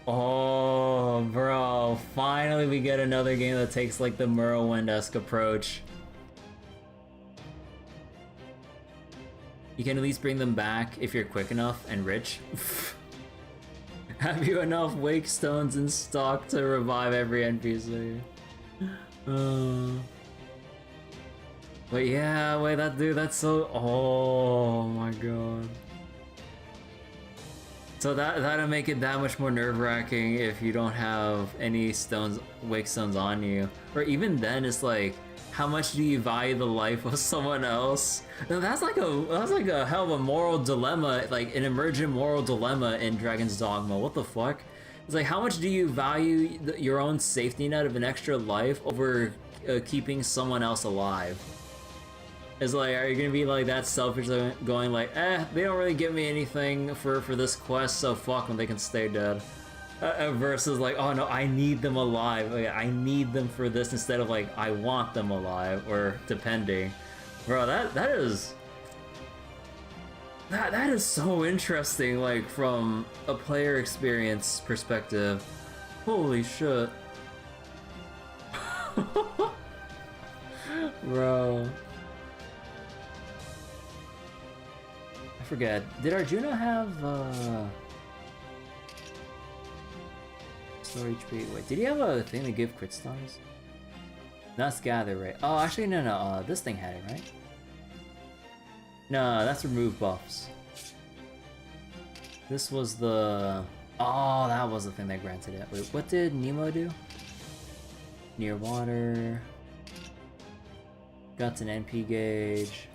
Oh, bro, finally we get another game that takes like the Morrowind-esque approach. You can at least bring them back if you're quick enough and rich. Have you enough wake stones in stock to revive every NPC? But yeah, wait, that dude, that's so... Oh my god. So that'll make it that much more nerve-wracking if you don't have any stones, wake stones on you. Or even then, it's like, how much do you value the life of someone else? Now that's like a hell of a moral dilemma, like an emergent moral dilemma in Dragon's Dogma. What the fuck? It's like, how much do you value your own safety net of an extra life over keeping someone else alive? It's like, are you gonna be like that selfish, going like, they don't really give me anything for this quest, so fuck them, they can stay dead. Versus like, oh no, I need them alive. Like, I need them for this instead of like, I want them alive, or depending. Bro, that is so interesting, like from a player experience perspective. Holy shit. Bro. I forget. Did Arjuna have storage HP? Wait, did he have a thing to give crit stars? That's gather, right? Oh, actually, no. This thing had it, right? No, that's remove buffs. This was the... Oh, that was the thing that granted it. Wait, what did Nemo do? Near water. Got an NP gauge.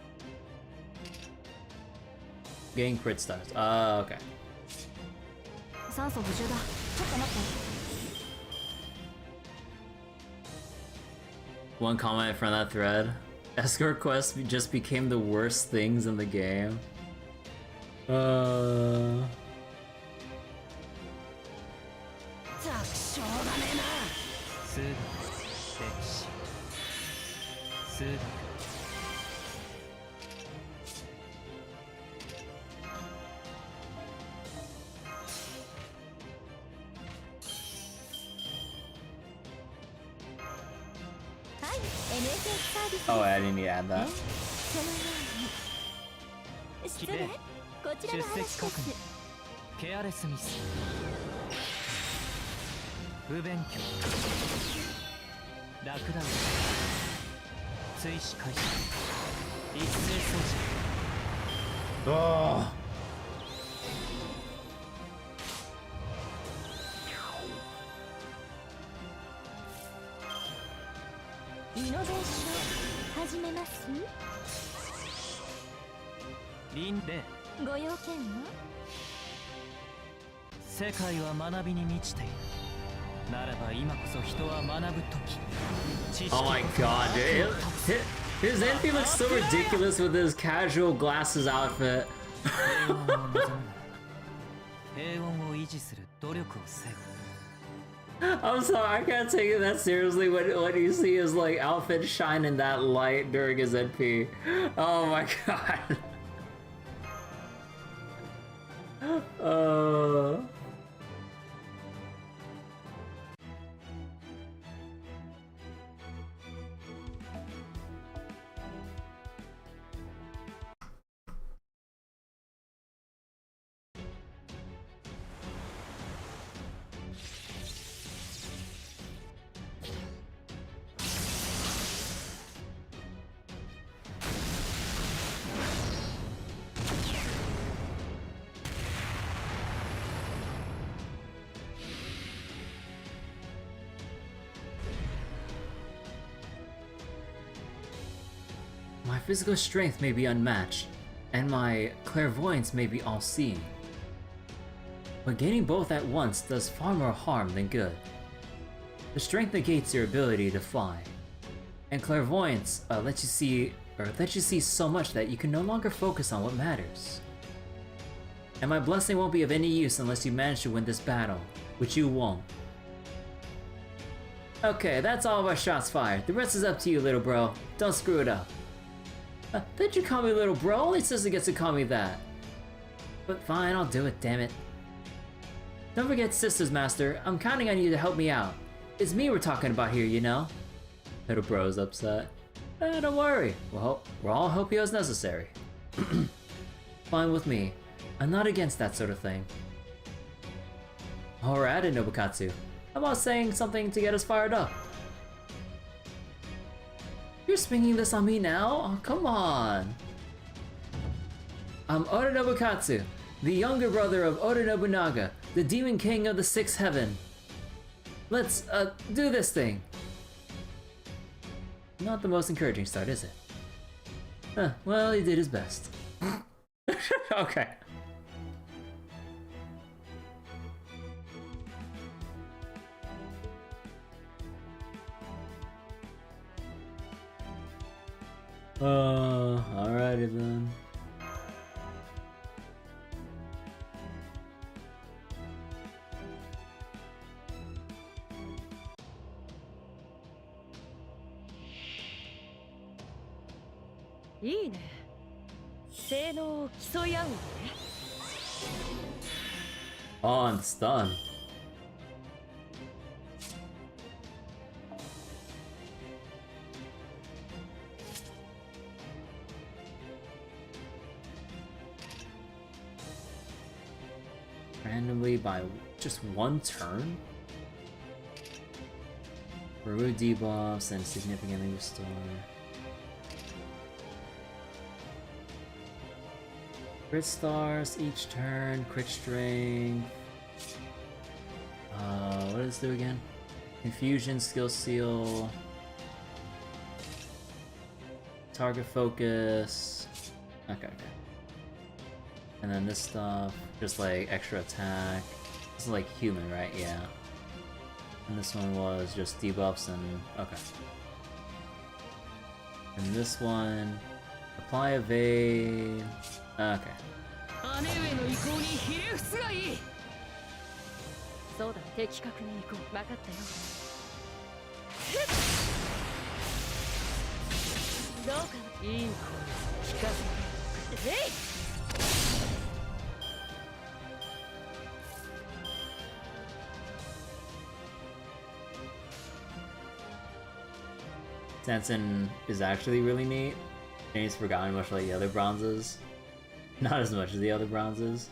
Getting crit stars. Okay. One comment from that thread. Escort quests just became the worst things in the game. Oh, I didn't need to add that. 失礼こちらの話ですケアレスミス不勉強落第追試開始一斉掃除Oh. Oh my god, dude. His NP looks so ridiculous with his casual glasses outfit. I'm sorry, I can't take it that seriously when you see his like outfit shine in that light during his NP. Oh my god. My physical strength may be unmatched, and my clairvoyance may be all-seeing. But gaining both at once does far more harm than good. The strength negates your ability to fly, and clairvoyance lets you see so much that you can no longer focus on what matters. And my blessing won't be of any use unless you manage to win this battle, which you won't. Okay, that's all of our shots fired. The rest is up to you, little bro. Don't screw it up. Did you call me little bro? Only sister gets to call me that. But fine, I'll do it, damn it. Don't forget sisters, master. I'm counting on you to help me out. It's me we're talking about here, you know? Little bro's upset. Don't worry. We'll all help you as necessary. Fine with me. I'm not against that sort of thing. While we're at it, Nobukatsu, how about saying something to get us fired up? You're springing this on me now? Oh, come on. I'm Oda Nobukatsu, the younger brother of Oda Nobunaga, the Demon King of the Sixth Heaven. Let's, do this thing. Not the most encouraging start, is it? Well, he did his best. Okay. Alrighty then. On stun. Randomly by just one turn? Remove debuffs and significantly restore. Crit stars each turn, crit strength. What does it do again? Confusion, skill seal. Target focus. Okay. And then this stuff, just like extra attack. This is like human, right? Yeah. And this one was just debuffs and okay. And this one, apply evade. Okay. Sanson is actually really neat. And he's forgotten much like the other bronzes. Not as much as the other bronzes.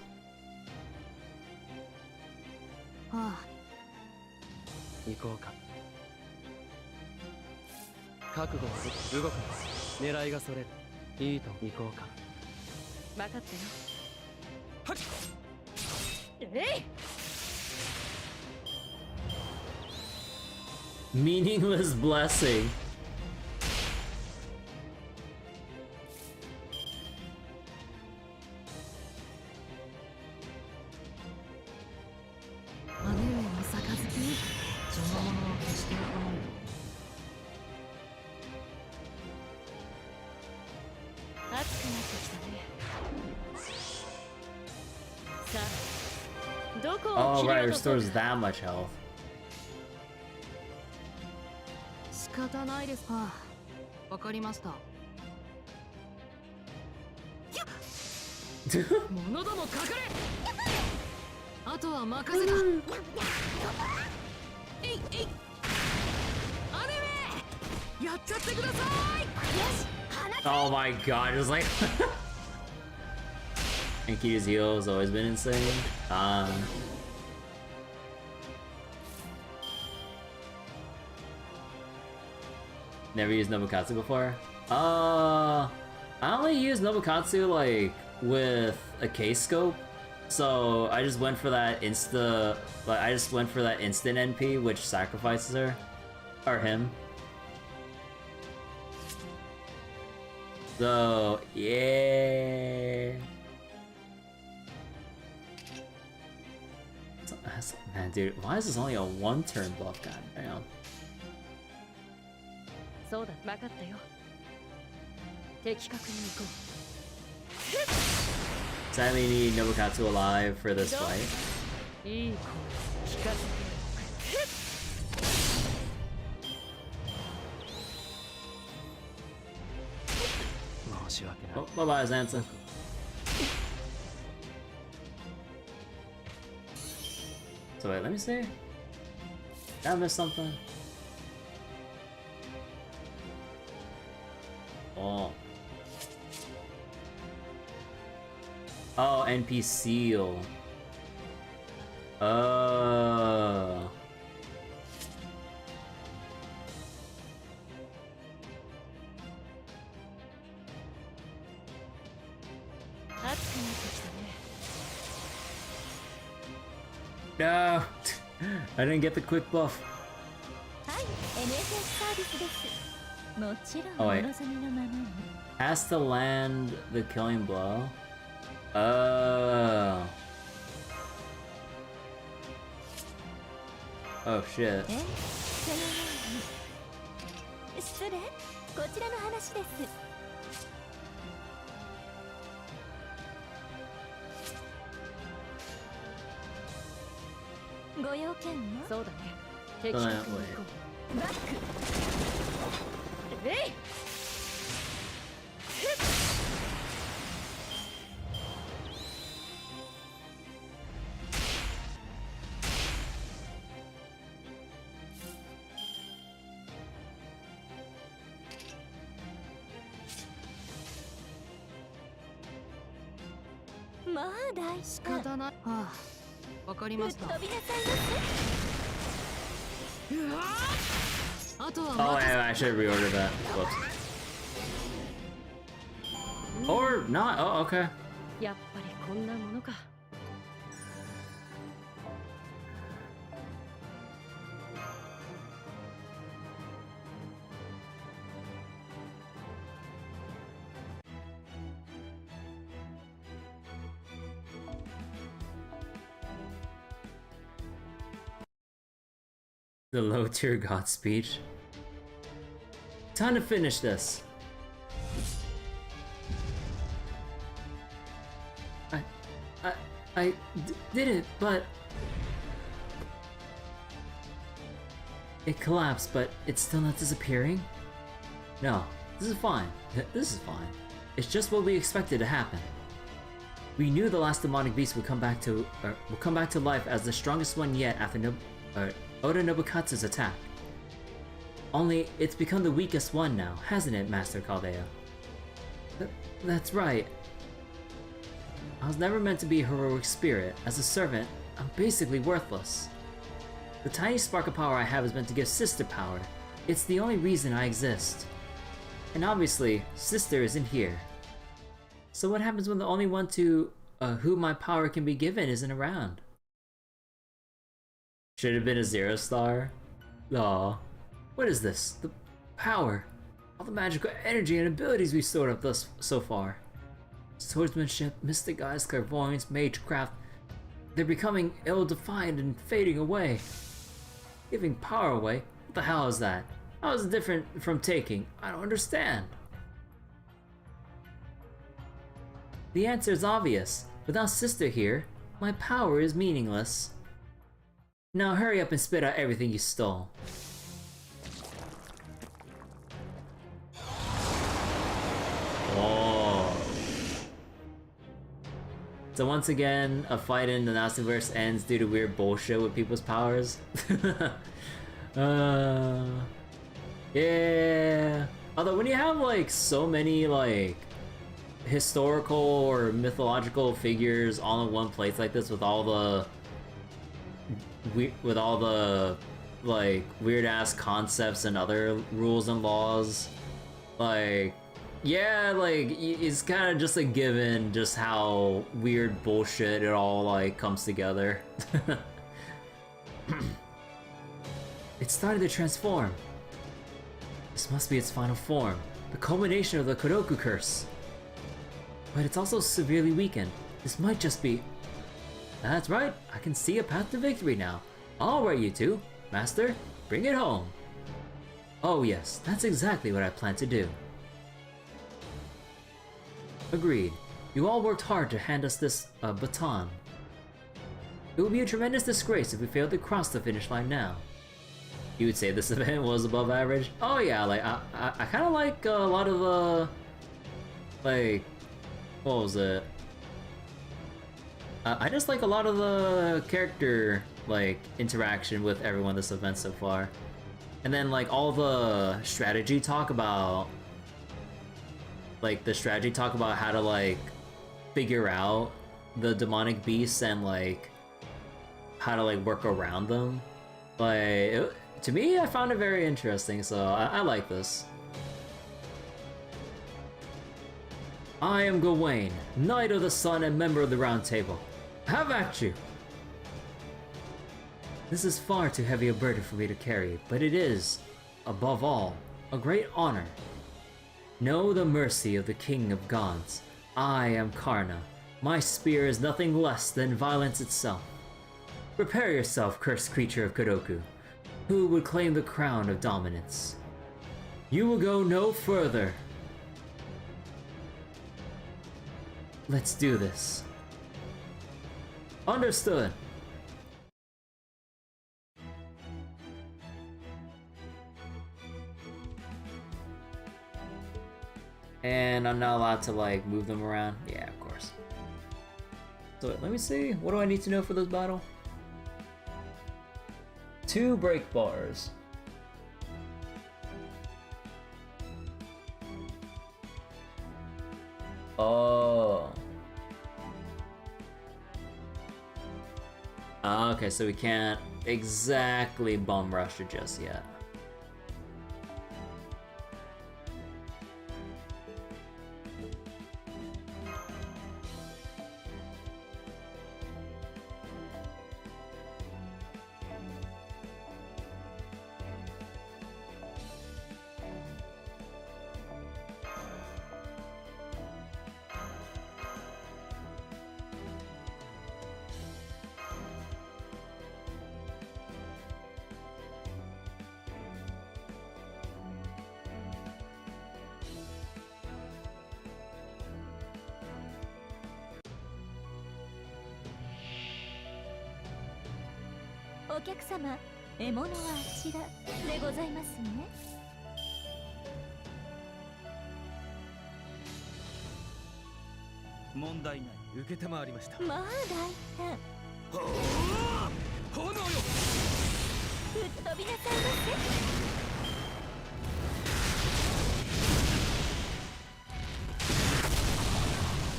Meaningless blessing. Oh right, restores that much health. Oh my god, just like Enkidu's heal has always been insane. Never used Nobukatsu before? I only used Nobukatsu like with a case scope. So I just went for that instant NP which sacrifices her. Or him. So, yeah. Man, dude, why is this only a 1-turn buff? God damn. そうだ、分かったよ。的確に行こ Sadly, need Nobukatsu alive for this fight. う。いい声聞かせてやる。申し訳ない。 Oh, bye bye, Zanza. So wait, let me see. Did I miss something? Oh. Oh, NP seal. Oh. 熱くなってきたね。 No! I didn't get the quick buff. はい、NSS サービスです。もちろん Oh, お wait. 望みのままに。 Has to land the killing blow. Oh. Oh shit. え、そのように。失礼、こちらの話です。 ご用件はそうだね。的確に行こう。バック。えい。まあ大事か。仕方ない。はあ。 わかりました。飛びなさいませ。あとは Oh, yeah, I should have reordered that. Whoops. Or not. Oh, okay. やっぱりこんなものか。 The low tier god speech. Time to finish this. I did it, but it collapsed, but it's still not disappearing? No, this is fine. This is fine. It's just what we expected to happen. We knew the last demonic beast would come back to life as the strongest one yet after Oda Nobukatsu's attack. Only, it's become the weakest one now, hasn't it, Master Caldea? That's right. I was never meant to be a heroic spirit. As a servant, I'm basically worthless. The tiny spark of power I have is meant to give Sister power. It's the only reason I exist. And obviously, Sister isn't here. So what happens when the only one to whom my power can be given isn't around? Should have been a 0-star. Aw. What is this? The power. All the magical energy and abilities we've stored up so far. Swordsmanship, mystic eyes, clairvoyance, magecraft. They're becoming ill-defined and fading away. Giving power away? What the hell is that? How is it different from taking? I don't understand. The answer is obvious. Without Sister here, my power is meaningless. Now hurry up and spit out everything you stole. Oh. So once again, a fight in the Nastiverse ends due to weird bullshit with people's powers. Yeah. Although when you have like so many like historical or mythological figures all in one place like this with all the like weird ass concepts and other rules and laws, like yeah, like it's kind of just a given just how weird bullshit it all like comes together. It's starting to transform. This must be its final form. the culmination of the Kuroku curse. But it's also severely weakened. This might just be... That's right, I can see a path to victory now. Alright, you two. Master, bring it home. Oh yes, that's exactly what I plan to do. Agreed. You all worked hard to hand us this baton. It would be a tremendous disgrace if we failed to cross the finish line now. You would say this event was above average? Oh yeah, like, I kinda like a lot of the... like... what was it? I just like a lot of the character, like, interaction with everyone this event so far. And then, like, all the strategy talk about... like, the strategy talk about how to, like, figure out the demonic beasts and, like, how to, like, work around them. Like, to me, I found it very interesting, so I like this. I am Gawain, Knight of the Sun and member of the Round Table. Have at you! This is far too heavy a burden for me to carry, but it is, above all, a great honor. Know the mercy of the King of Gods. I am Karna. My spear is nothing less than violence itself. Prepare yourself, cursed creature of Kuroku. Who would claim the crown of dominance? You will go no further. Let's do this. Understood. And I'm not allowed to, like, move them around? Yeah, of course. So wait, let me see. What do I need to know for this battle? 2 break bars. Oh. Okay, so we can't exactly bum rush it just yet.お客様、獲物はあちらでございますね。問題ない。受けたまわりました。まあ大変。炎よ。吹っ飛びなさいま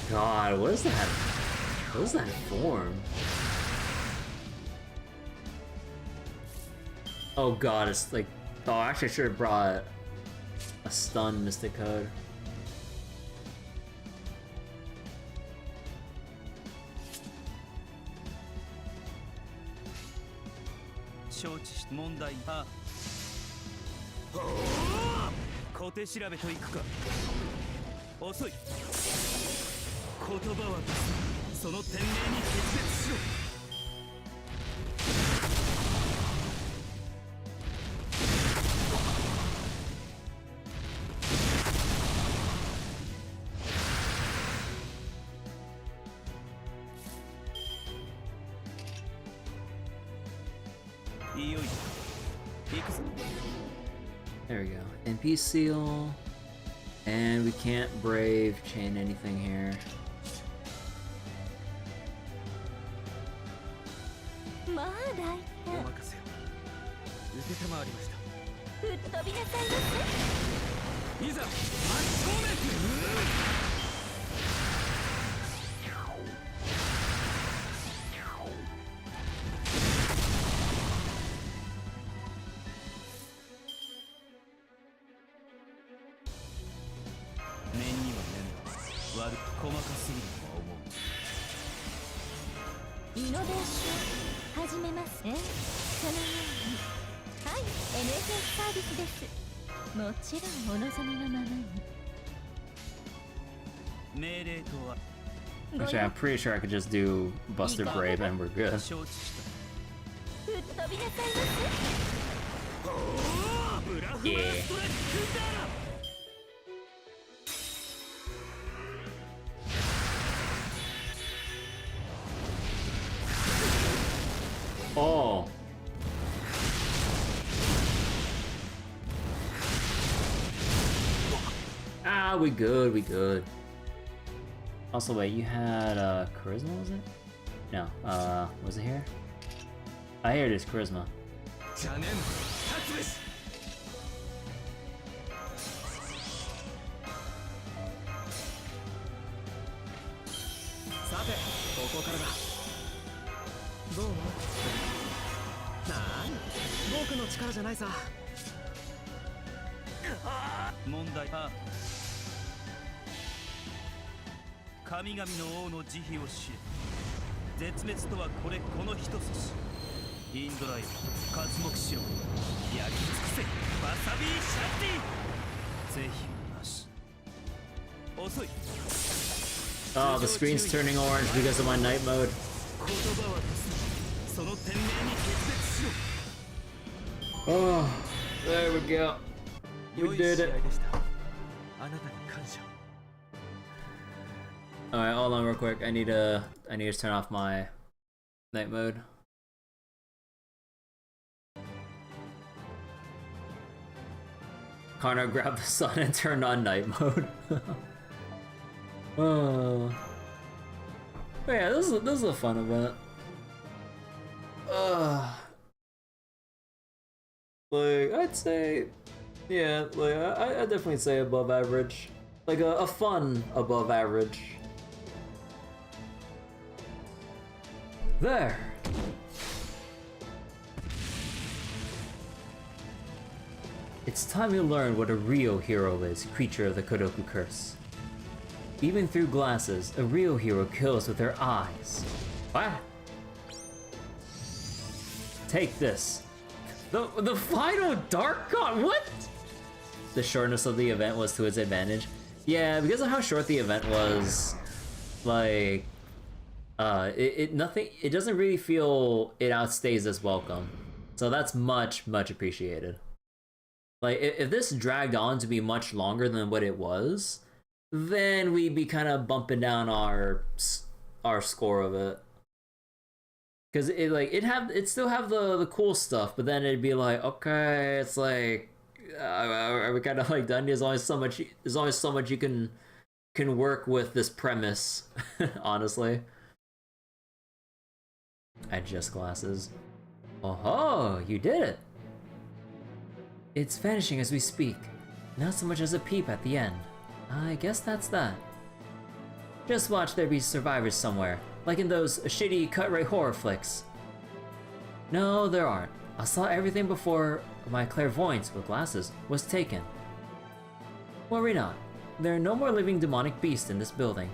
せ。God, what is that? What is that form? Oh god, it's like... oh, actually I should have brought a stun Mystic Code. 承知し問題あ小手調べといくか遅い言葉はその天命に決別しろいよいよ行くぞ There we go. MP seal. And we can't brave chain anything here. まあ大お変。任せを受けたまわりました吹っ飛びなさいませ。いざ真正面念には念だ悪く細かすぎるとは思うイノベーション始めます。そのように。はい、NFS サービスです。もちろんお望みのままに。命令とは Actually, I'm pretty sure I could just do Buster Brave and we're good. 承知した 吹っ飛びなさいブラフマーストラックだ Oh. Ah, we good, we good. Also, wait, you had, charisma, was it? No, was it here? I hear it is charisma. 邪念立つべしさてここからだどう思うなん僕の力じゃないさ問題は神々の王の慈悲を知れ絶滅とはこの一筋インドライオ活目しろやり尽くせバサビーシャッティ是非なし遅い Oh, the screen's turning orange because of my night mode. 言葉はその天命に決別し Oh, there we go. ろ We 良い did 試合 it. でしたあなたに感謝 Alright, hold on real quick. I need to turn off my night mode. Karna grabbed the sun and turned on night mode. Oh. But yeah, this is a fun event. Like, I'd say, yeah, like, I'd definitely say above average. Like, a fun above average. There! It's time you learn what a real hero is, creature of the Kodoku curse. Even through glasses, a real hero kills with their eyes. What? Take this. The final Dark God? What? The shortness of the event was to its advantage. Yeah, because of how short the event was, like, it doesn't really feel it outstays its welcome. So that's much appreciated. Like, if this dragged on to be much longer than what it was, then we'd be kind of bumping down our score of it. Cause it'd still have the cool stuff, but then it'd be like, okay, it's like, are we kind of like done? There's always so much you can work with this premise, honestly. Adjust glasses. Oh, you did it! It's vanishing as we speak. Not so much as a peep at the end. I guess that's that. Just watch there be survivors somewhere, like in those shitty cut-rate horror flicks. No, there aren't. I saw everything before my clairvoyance with glasses was taken. Worry not. There are no more living demonic beasts in this building.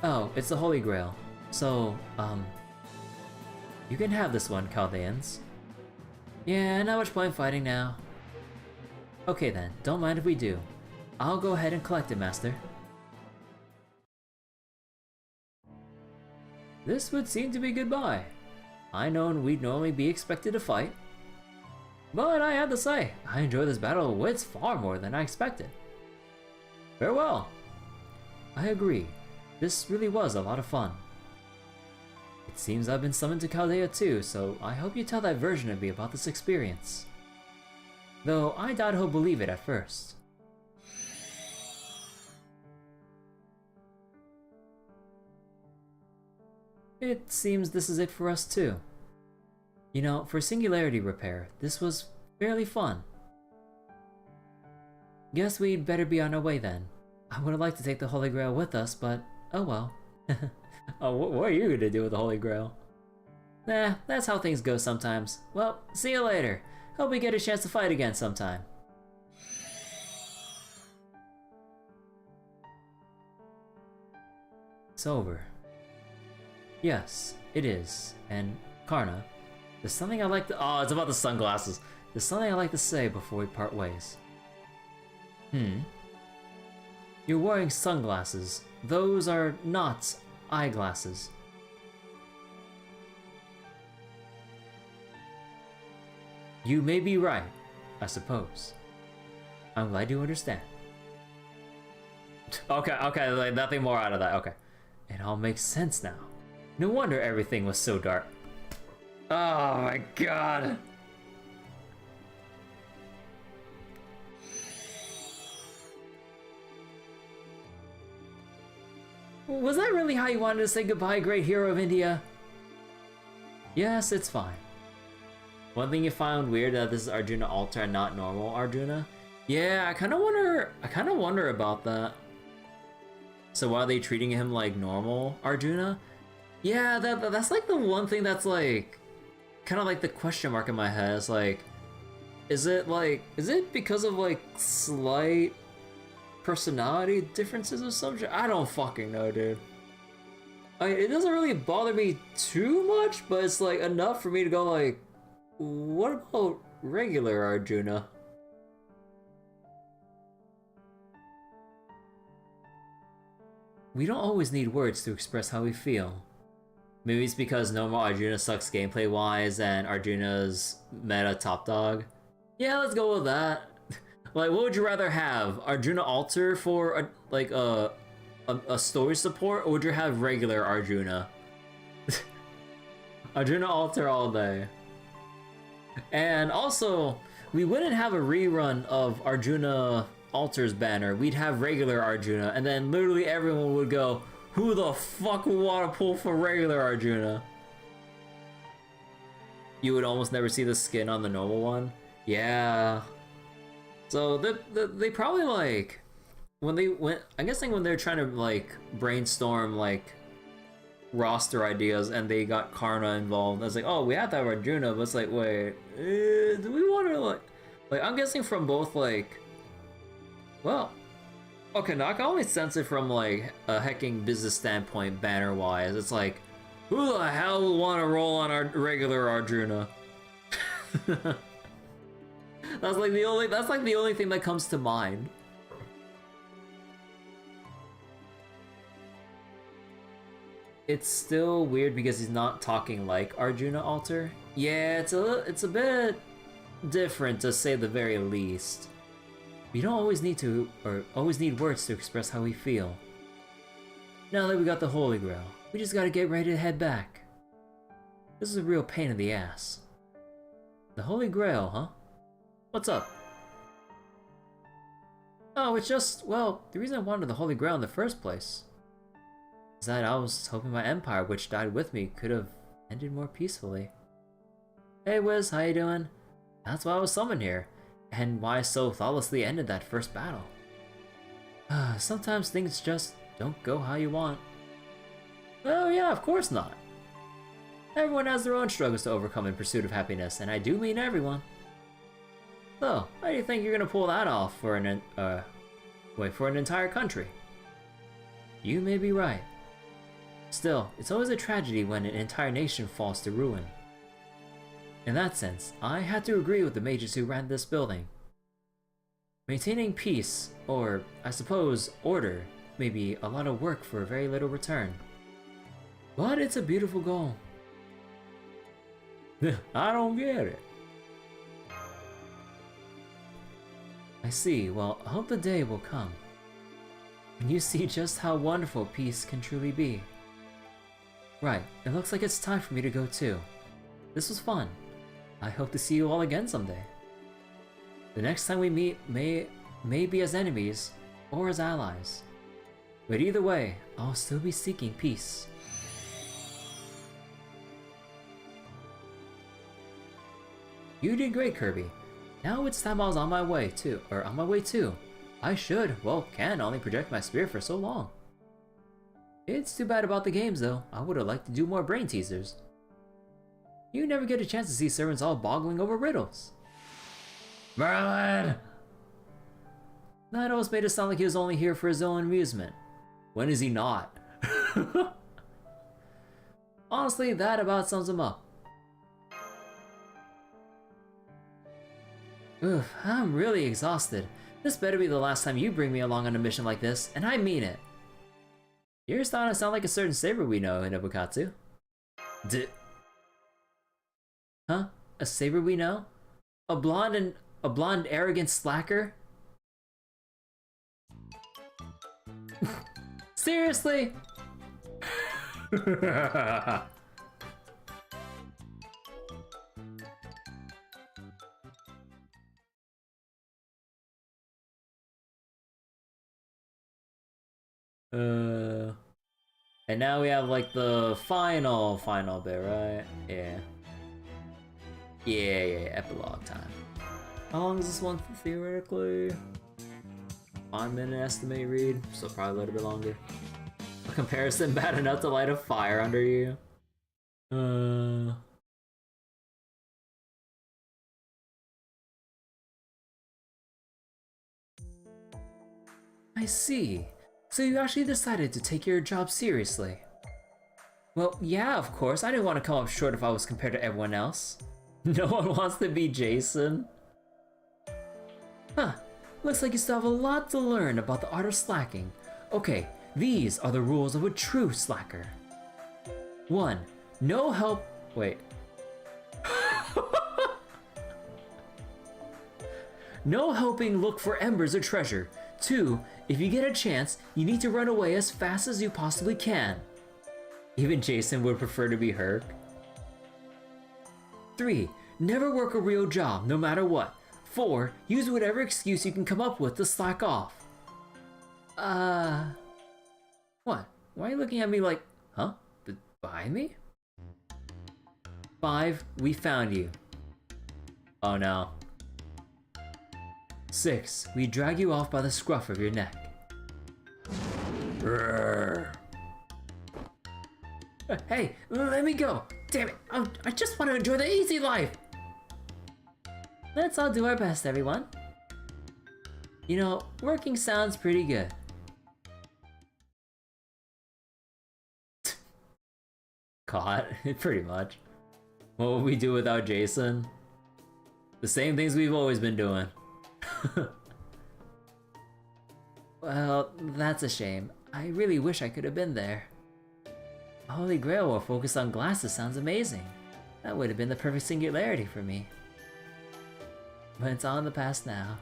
Oh, it's the Holy Grail. So, you can have this one, Chaldeans. Yeah, not much point fighting now. Okay then, don't mind if we do. I'll go ahead and collect it, Master. This would seem to be goodbye. I know we'd normally be expected to fight. But I have to say, I enjoy this battle of wits far more than I expected. Farewell! I agree. This really was a lot of fun. It seems I've been summoned to Chaldea too, so I hope you tell that version of me about this experience. Though I doubt he'll believe it at first. It seems this is it for us too. You know, for Singularity Repair, this was fairly fun. Guess we'd better be on our way then. I would have liked to take the Holy Grail with us, but oh well. Oh, what are you gonna do with the Holy Grail? Nah, that's how things go sometimes. Well, see you later. Hope we get a chance to fight again sometime. It's over. Yes, it is. And Karna, There's something I'd like to- oh, it's about the sunglasses. There's something I'd like to say before we part ways. You're wearing sunglasses. Those are not eyeglasses. You may be right, I suppose. I'm glad you understand. Okay, like nothing more out of that, okay. It all makes sense now. No wonder everything was so dark. Oh my god. Was that really how you wanted to say goodbye, great hero of India? Yes, it's fine. One thing you found weird that this is Arjuna Altar and not normal Arjuna? Yeah, I kind of wonder about that. So why are they treating him like normal Arjuna? Yeah, that's like the one thing that's like kind of like the question mark in my head. It's like, is it because of like slight personality differences or something? I don't fucking know, dude. It doesn't really bother me too much, but it's like enough for me to go like, what about regular Arjuna? We don't always need words to express how we feel. Maybe it's because normal Arjuna sucks gameplay wise and Arjuna's meta top dog. Yeah, let's go with that. Like, what would you rather have? Arjuna Alter for a story support, or would you have regular Arjuna? Arjuna Alter all day. And also, we wouldn't have a rerun of Arjuna Alter's banner. We'd have regular Arjuna, and then literally everyone would go, who the fuck would want to pull for regular Arjuna? You would almost never see the skin on the normal one. Yeah. So they probably like I'm guessing when they're trying to like brainstorm like roster ideas and they got Karna involved. I was like, oh, we have to have Arjuna, but it's like, wait, do we want to like I'm guessing from both like, well, okay, now I can only sense it from like a hecking business standpoint banner wise. It's like, who the hell would want to roll on our regular Arjuna? That's like the only thing that comes to mind. It's still weird because he's not talking like Arjuna Alter. Yeah, it's a bit different to say the very least. We don't always need words to express how we feel. Now that we got the Holy Grail, we just gotta get ready to head back. This is a real pain in the ass. The Holy Grail, huh? What's up? Oh, it's just, well, the reason I wanted the Holy Grail in the first place is that I was hoping my empire, which died with me, could have ended more peacefully. Hey Wiz, how you doing? That's why I was summoned here, and why I so flawlessly ended that first battle. Sometimes things just don't go how you want. Oh yeah, of course not. Everyone has their own struggles to overcome in pursuit of happiness, and I do mean everyone. So, how do you think you're gonna pull that off for an entire country? You may be right. Still, it's always a tragedy when an entire nation falls to ruin. In that sense, I had to agree with the mages who ran this building. Maintaining peace, or I suppose order, may be a lot of work for very little return. But it's a beautiful goal. I don't get it. I see. Well, I hope the day will come when you see just how wonderful peace can truly be. Right, it looks like it's time for me to go too. This was fun. I hope to see you all again someday. The next time we meet may be as enemies or as allies. But either way, I'll still be seeking peace. You did great, Kirby. Now it's time I was on my way too. I should, well, can only project my spirit for so long. It's too bad about the games though. I would have liked to do more brain teasers. You never get a chance to see servants all boggling over riddles. Merlin! That always made it sound like he was only here for his own amusement. When is he not? Honestly, that about sums him up. Oof, I'm really exhausted. This better be the last time you bring me along on a mission like this, and I mean it. You're starting to sound like a certain saber we know in Nobukatsu. Huh? A saber we know? A blonde arrogant slacker? Seriously? And now we have like the final bit, right? Yeah. Yeah, epilogue time. How long is this one theoretically? 5-minute estimate read, so probably a little bit longer. A comparison bad enough to light a fire under you. I see. So you actually decided to take your job seriously. Well, yeah, of course. I didn't want to come up short if I was compared to everyone else. No one wants to be Jason. Huh. Looks like you still have a lot to learn about the art of slacking. Okay, these are the rules of a true slacker. 1. No help. Wait. No helping look for embers or treasure. 2. If you get a chance, you need to run away as fast as you possibly can. Even Jason would prefer to be Herc. 3. Never work a real job, no matter what. 4. Use whatever excuse you can come up with to slack off. What? Why are you looking at me like, huh? Behind me? 5. We found you. Oh no. 6. We drag you off by the scruff of your neck. Rrrr. Hey, let me go! Damn it! I just want to enjoy the easy life! Let's all do our best, everyone. You know, working sounds pretty good. Caught, pretty much. What would we do without Jason? The same things we've always been doing. Well, that's a shame. I really wish I could have been there. Holy Grail or focus on glasses sounds amazing. That would have been the perfect singularity for me. But it's all in the past now.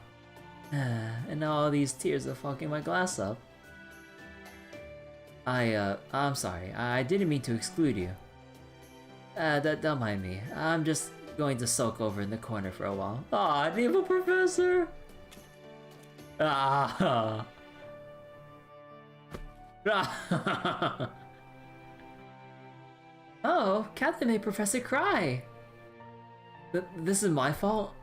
And now all these tears are fogging my glass up. I'm sorry. I didn't mean to exclude you. Don't mind me. I'm just going to sulk over in the corner for a while. Aw, Naval Professor! Ah. Oh, Captain made Professor cry! This is my fault?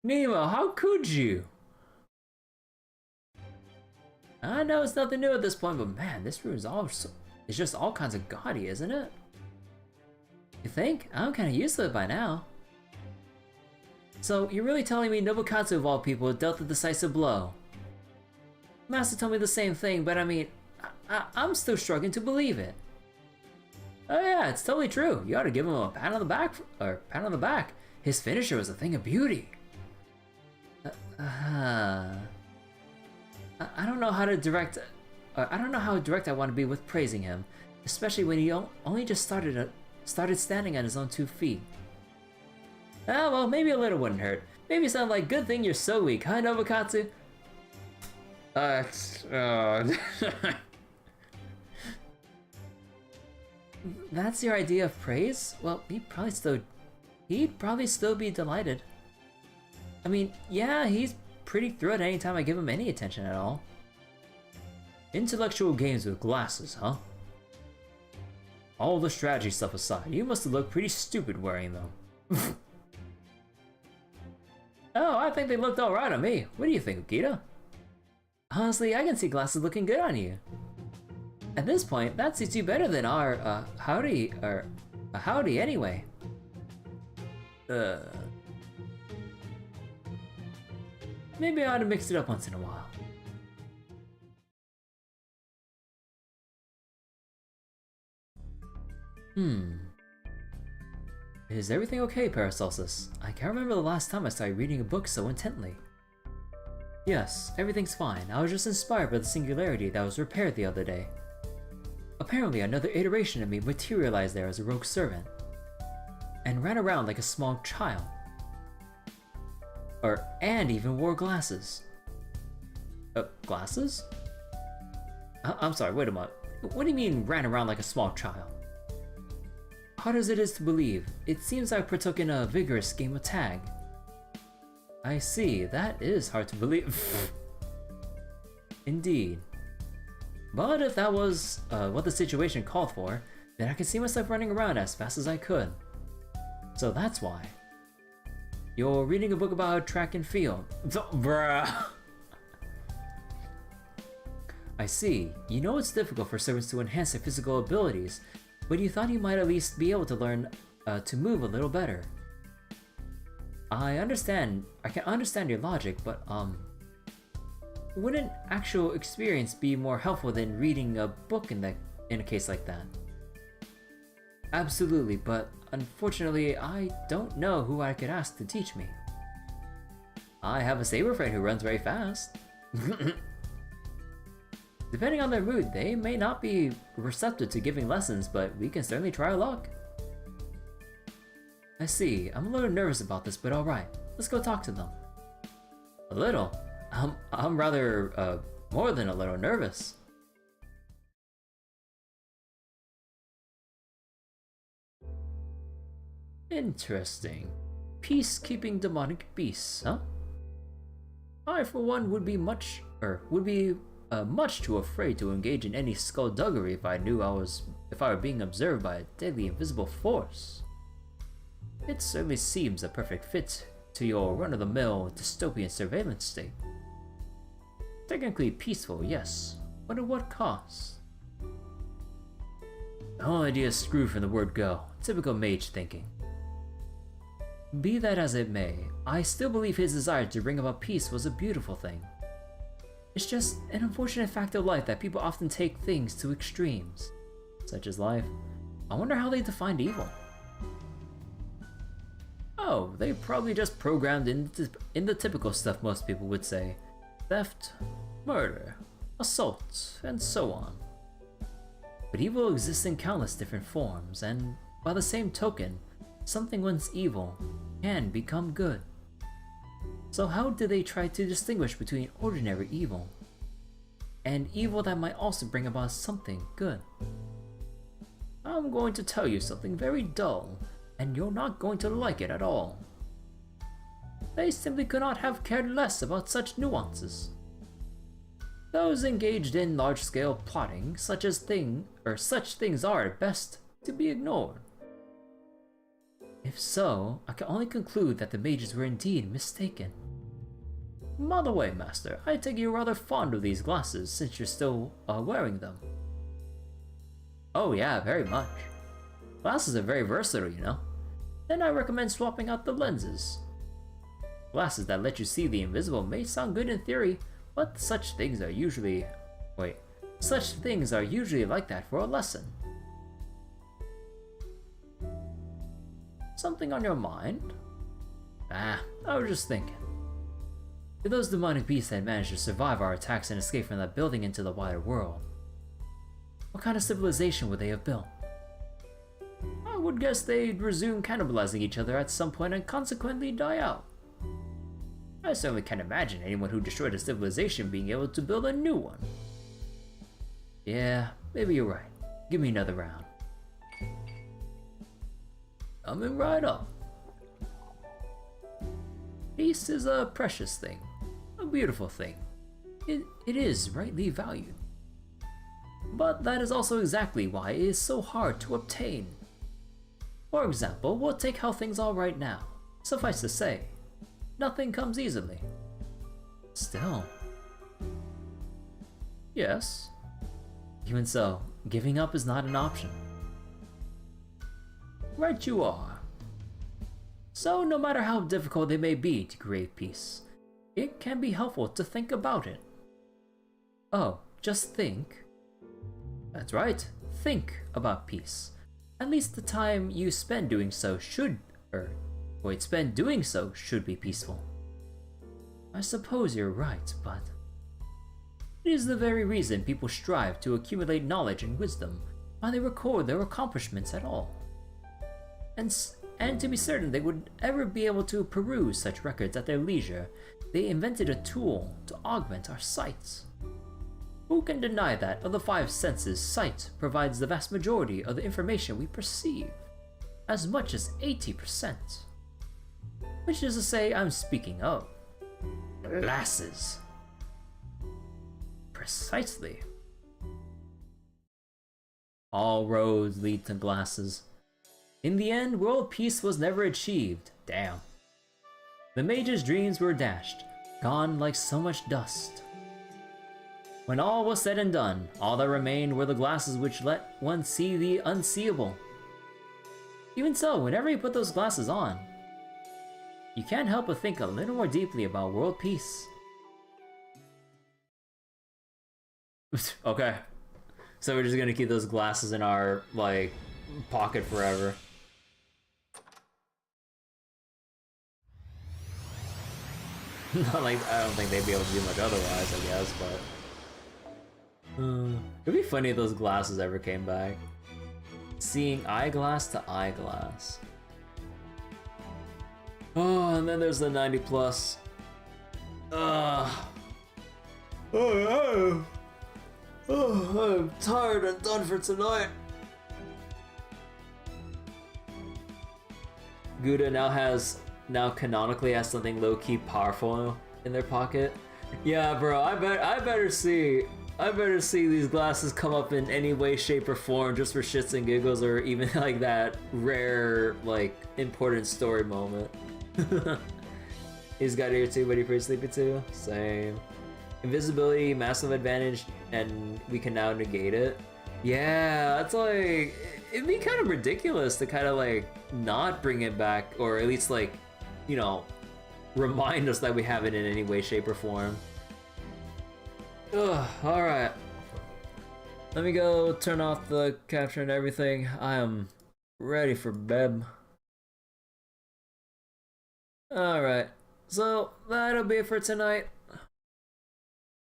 Nemo, how could you? I know it's nothing new at this point, but man, this room is it's just all kinds of gaudy, isn't it? You think? I'm kinda used to it by now. So, you're really telling me Nobukatsu of all people dealt the decisive blow? Master told me the same thing, but I mean, I'm still struggling to believe it. Oh yeah, it's totally true. You ought to give him a pat on the back, His finisher was a thing of beauty. I don't know how to direct. I don't know how direct I want to be with praising him, especially when he only just started standing on his own 2 feet. Ah, well, maybe a little wouldn't hurt. Maybe sound like good thing you're so weak, huh, Nobukatsu? That's your idea of praise? Well, he'd probably still be delighted. I mean, yeah, he's pretty thrilled anytime I give him any attention at all. Intellectual games with glasses, huh? All the strategy stuff aside, you must have looked pretty stupid wearing them. Oh, I think they looked alright on me. What do you think, Okita? Honestly, I can see glasses looking good on you. At this point, that suits you better than our, howdy anyway. Maybe I ought to mix it up once in a while. Is everything okay, Paracelsus? I can't remember the last time I started reading a book so intently. Yes, everything's fine. I was just inspired by the singularity that was repaired the other day. Apparently, another iteration of me materialized there as a rogue servant, and ran around like a small child. And even wore glasses. Glasses? I'm sorry, wait a moment. What do you mean, ran around like a small child? Hard as it is to believe, it seems I partook in a vigorous game of tag. I see, that is hard to believe. Indeed. But if that was what the situation called for, then I could see myself running around as fast as I could. So that's why. You're reading a book about track and field. Bruh. I see. You know it's difficult for servants to enhance their physical abilities, but you thought you might at least be able to learn to move a little better. I can understand your logic, but wouldn't actual experience be more helpful than reading a book in a case like that? Absolutely, but unfortunately, I don't know who I could ask to teach me. I have a saber friend who runs very fast. Depending on their mood, they may not be receptive to giving lessons, but we can certainly try our luck. I see. I'm a little nervous about this, but alright. Let's go talk to them. A little? I'm rather, more than a little nervous. Interesting. Peacekeeping demonic beasts, huh? I, for one, would be much too afraid to engage in any skullduggery if I were being observed by a deadly invisible force. It certainly seems a perfect fit to your run-of-the-mill dystopian surveillance state. Technically peaceful, yes, but at what cost? The whole idea is screwed from the word go. Typical mage thinking. Be that as it may, I still believe his desire to bring about peace was a beautiful thing. It's just an unfortunate fact of life that people often take things to extremes. Such as life. I wonder how they defined evil. Oh, they probably just programmed in the typical stuff most people would say. Theft, murder, assault, and so on. But evil exists in countless different forms, and by the same token, something once evil can become good. So how do they try to distinguish between ordinary evil and evil that might also bring about something good? I'm going to tell you something very dull, and you're not going to like it at all. They simply could not have cared less about such nuances. Those engaged in large-scale plotting, such things are at best to be ignored. If so, I can only conclude that the mages were indeed mistaken. By the way, Master, I take you're rather fond of these glasses since you're still wearing them. Oh yeah, very much. Glasses are very versatile, you know. Then I recommend swapping out the lenses. Glasses that let you see the invisible may sound good in theory, but such things are usually like that for a lesson. Something on your mind? I was just thinking. If those demonic beasts had managed to survive our attacks and escape from that building into the wider world, what kind of civilization would they have built? I would guess they'd resume cannibalizing each other at some point and consequently die out. I certainly can't imagine anyone who destroyed a civilization being able to build a new one. Yeah, maybe you're right. Give me another round. Coming right up. Peace is a precious thing, a beautiful thing. It is rightly valued. But that is also exactly why it is so hard to obtain. For example, we'll take how things are right now. Suffice to say, nothing comes easily. Still. Yes. Even so, giving up is not an option. Right you are. So no matter how difficult it may be to create peace, it can be helpful to think about it. Oh, just think. That's right, think about peace. At least the time you spend doing so should be peaceful. I suppose you're right, but it is the very reason people strive to accumulate knowledge and wisdom, why they record their accomplishments at all. And to be certain they would ever be able to peruse such records at their leisure, they invented a tool to augment our sight. Who can deny that of the five senses, sight provides the vast majority of the information we perceive, as much as 80%. Which is to say, I'm speaking of glasses. Precisely. All roads lead to glasses. In the end, world peace was never achieved. Damn. The mage's dreams were dashed, gone like so much dust. When all was said and done, all that remained were the glasses which let one see the unseeable. Even so, whenever you put those glasses on, you can't help but think a little more deeply about world peace. Okay. So we're just gonna keep those glasses in our, like, pocket forever. Not like, I don't think they'd be able to do much otherwise, I guess, but... it'd be funny if those glasses ever came back. Seeing eyeglass to eyeglass. Oh, and then there's the 90 plus. I'm tired and done for tonight. Gouda now canonically has something low-key powerful in their pocket. Yeah, bro, I better see these glasses come up in any way, shape, or form just for shits and giggles, or even like that rare, like, important story moment. He's got ear too, but he's pretty sleepy too. Same. Invisibility, massive advantage, and we can now negate it. Yeah, it's like, it'd be kind of ridiculous to kind of like not bring it back, or at least like, you know, remind us that we have it in any way, shape, or form. Ugh, alright. Let me go turn off the capture and everything. I am ready for bed. Alright, so that'll be it for tonight.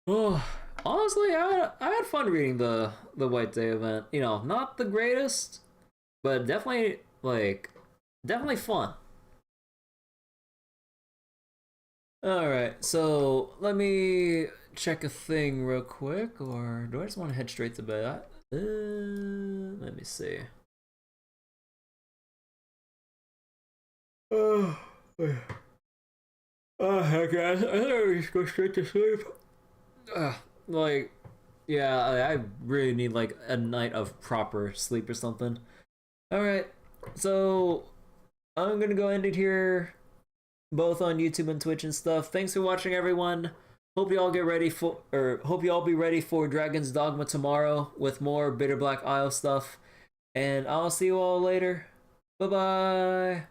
Oh, honestly, I had fun reading the White Day event. You know, not the greatest, but definitely, like, definitely fun. Alright, so let me check a thing real quick, or do I just want to head straight to bed? Let me see. Oh, heck, guys, I think I just go straight to sleep. Like, yeah, I really need like a night of proper sleep or something. Alright, so I'm gonna go end it here, both on YouTube and Twitch and stuff. Thanks for watching, everyone. Hope you all be ready for Dragon's Dogma tomorrow with more Bitter Black Isle stuff. And I'll see you all later. Bye-bye.